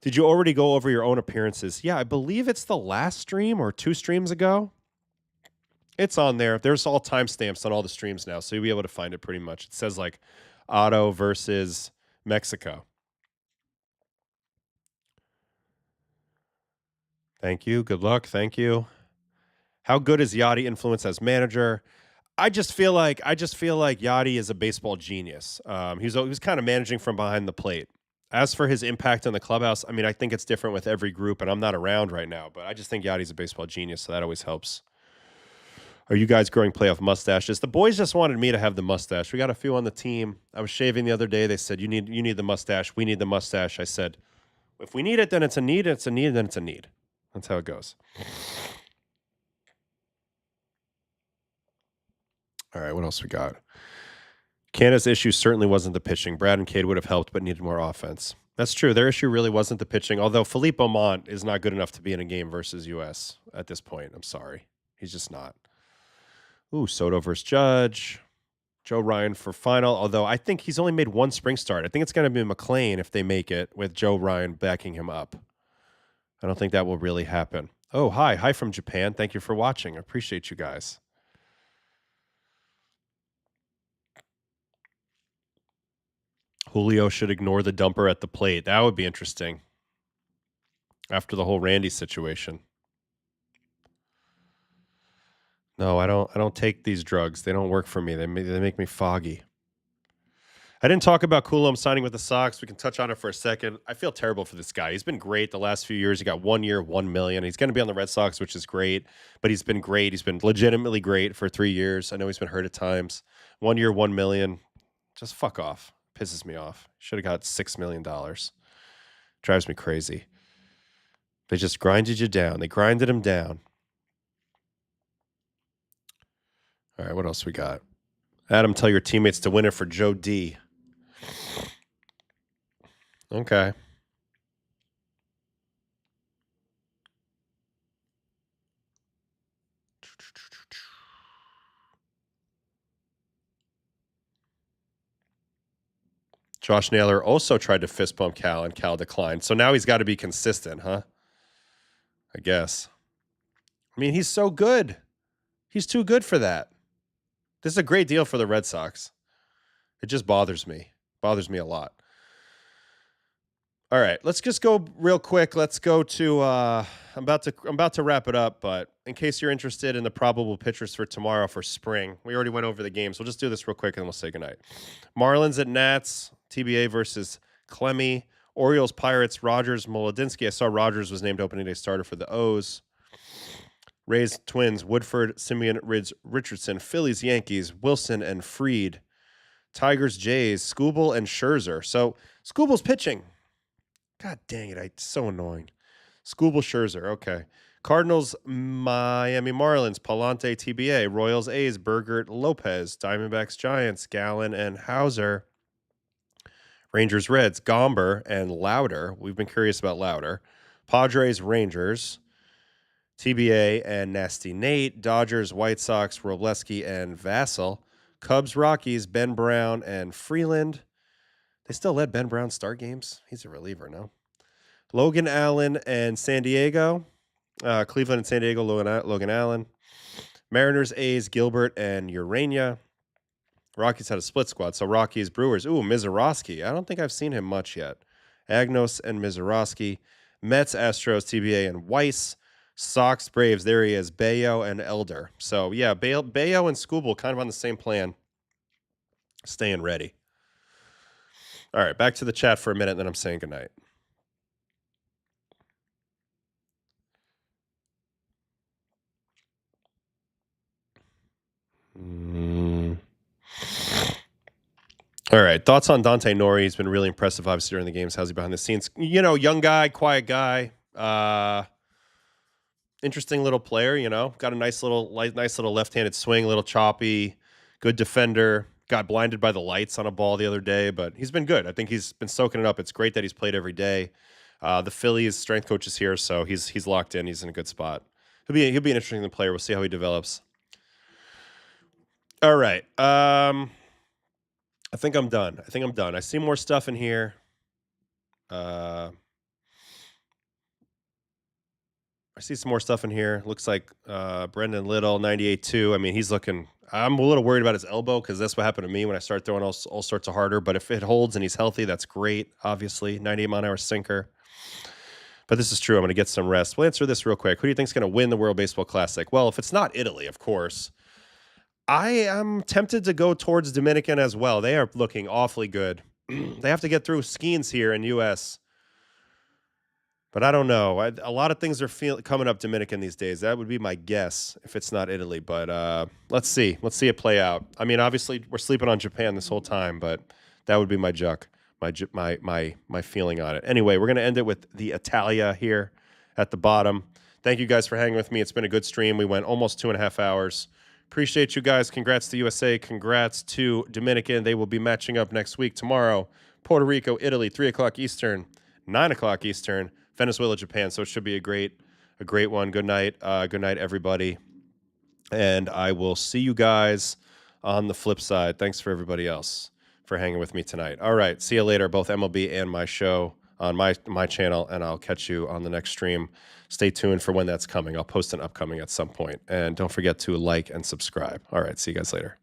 Did you already go over your own appearances? Yeah, I believe it's the last stream or 2 streams ago. It's on there. There's all timestamps on all the streams now, so you'll be able to find it pretty much. It says like Otto versus Mexico. Thank you. Good luck. Thank you. How good is Yachty influence as manager? I just feel like Yachty is a baseball genius. He was kind of managing from behind the plate. As for his impact on the clubhouse, I mean, I think it's different with every group, and I'm not around right now, but I just think Yachty's a baseball genius, so that always helps. Are you guys growing playoff mustaches? The boys just wanted me to have the mustache. We got a few on the team. I was shaving the other day. They said, you need the mustache. We need the mustache. I said, if we need it, then it's a need. It's a need, then it's a need. That's how it goes. All right, what else we got? Canada's issue certainly wasn't the pitching. Brad and Cade would have helped, but needed more offense. That's true. Their issue really wasn't the pitching, although Philippe Beaumont is not good enough to be in a game versus U.S. at this point. I'm sorry. He's just not. Ooh, Soto versus Judge. Joe Ryan for final, although I think he's only made 1 spring start. I think it's going to be McLean if they make it with Joe Ryan backing him up. I don't think that will really happen. Oh, hi. Hi from Japan. Thank you for watching. I appreciate you guys. Julio should ignore the dumper at the plate. That would be interesting. After the whole Randy situation. No, I don't take these drugs. They don't work for me. They make me foggy. I didn't talk about Coulomb signing with the Sox. We can touch on it for a second. I feel terrible for this guy. He's been great the last few years. He got 1 year, $1 million. He's going to be on the Red Sox, which is great. But he's been great. He's been legitimately great for 3 years. I know he's been hurt at times. 1 year, $1 million. Just fuck off. Pisses me off. Should have got $6 million. Drives me crazy. They just grinded you down. They grinded him down. All right, what else we got? Adam, tell your teammates to win it for Joe D. Okay. Josh Naylor also tried to fist bump Cal, and Cal declined. So now he's got to be consistent, huh? I guess. I mean, he's so good. He's too good for that. This is a great deal for the Red Sox. It just bothers me. Bothers me a lot. All right, let's just go real quick. Let's go to I'm about to wrap it up, but in case you're interested in the probable pitchers for tomorrow for spring, we already went over the games. We'll just do this real quick and we'll say goodnight. Marlins at Nats, TBA versus Clemmy. Orioles, Pirates, Rogers, Molodinsky. I saw Rogers was named opening day starter for the O's. Rays, Twins, Woodford, Simeon, Rids, Richardson. Phillies, Yankees, Wilson and Freed. Tigers, Jays, Skubal and Scherzer. So Skubal's pitching. God dang it, it's so annoying. Skubal, Scherzer, okay. Cardinals, Miami Marlins, Palante, TBA. Royals, A's, Bergert, Lopez. Diamondbacks, Giants, Gallen and Hauser. Rangers, Reds, Gomber and Lauder. We've been curious about Lauder. Padres, Rangers. TBA and Nasty Nate. Dodgers, White Sox, Robleski and Vassell. Cubs, Rockies, Ben Brown and Freeland. They still let Ben Brown start games. He's a reliever, no? Logan Allen and San Diego. Cleveland and San Diego, Logan Allen. Mariners, A's, Gilbert and Urania. Rockies had a split squad. So Rockies, Brewers. Ooh, Mizorowski. I don't think I've seen him much yet. Agnos and Mizorowski. Mets, Astros, TBA and Weiss. Sox, Braves. There he is. Bayo and Elder. So, yeah, Bayo and Skubal kind of on the same plan. Staying ready. All right, back to the chat for a minute, then I'm saying goodnight. All right, thoughts on Dante Nori? He's been really impressive, obviously, during the games. How's he behind the scenes? You know, young guy, quiet guy. Interesting little player, you know. Got a nice little left-handed swing, a little choppy, good defender. Got blinded by the lights on a ball the other day, but he's been good. I think he's been soaking it up. It's great that he's played every day. The Phillies strength coach is here, so he's locked in. He's in a good spot. He'll be an interesting player. We'll see how he develops. All right. I think I'm done. I see more stuff in here. I see some more stuff in here. Looks like Brendan Little, 98-2. I mean, he's looking. I'm a little worried about his elbow because that's what happened to me when I start throwing all sorts of harder. But if it holds and he's healthy, that's great, obviously. 98-mile-an-hour sinker. But this is true. I'm going to get some rest. We'll answer this real quick. Who do you think is going to win the World Baseball Classic? Well, if it's not Italy, of course. I am tempted to go towards Dominican as well. They are looking awfully good. They have to get through Skeens here in U.S., but I don't know. A lot of things are coming up Dominican these days. That would be my guess if it's not Italy. But let's see. Let's see it play out. I mean, obviously, we're sleeping on Japan this whole time, but that would be my my feeling on it. Anyway, we're going to end it with the Italia here at the bottom. Thank you guys for hanging with me. It's been a good stream. We went almost 2.5 hours. Appreciate you guys. Congrats to USA. Congrats to Dominican. They will be matching up next week. Tomorrow, Puerto Rico, Italy, 3 o'clock Eastern, 9 o'clock Eastern, Venezuela, Japan. So it should be a great one. Good night. Good night, everybody. And I will see you guys on the flip side. Thanks for everybody else for hanging with me tonight. All right. See you later, both MLB and my show on my channel, and I'll catch you on the next stream. Stay tuned for when that's coming. I'll post an upcoming at some point. And don't forget to like and subscribe. All right. See you guys later.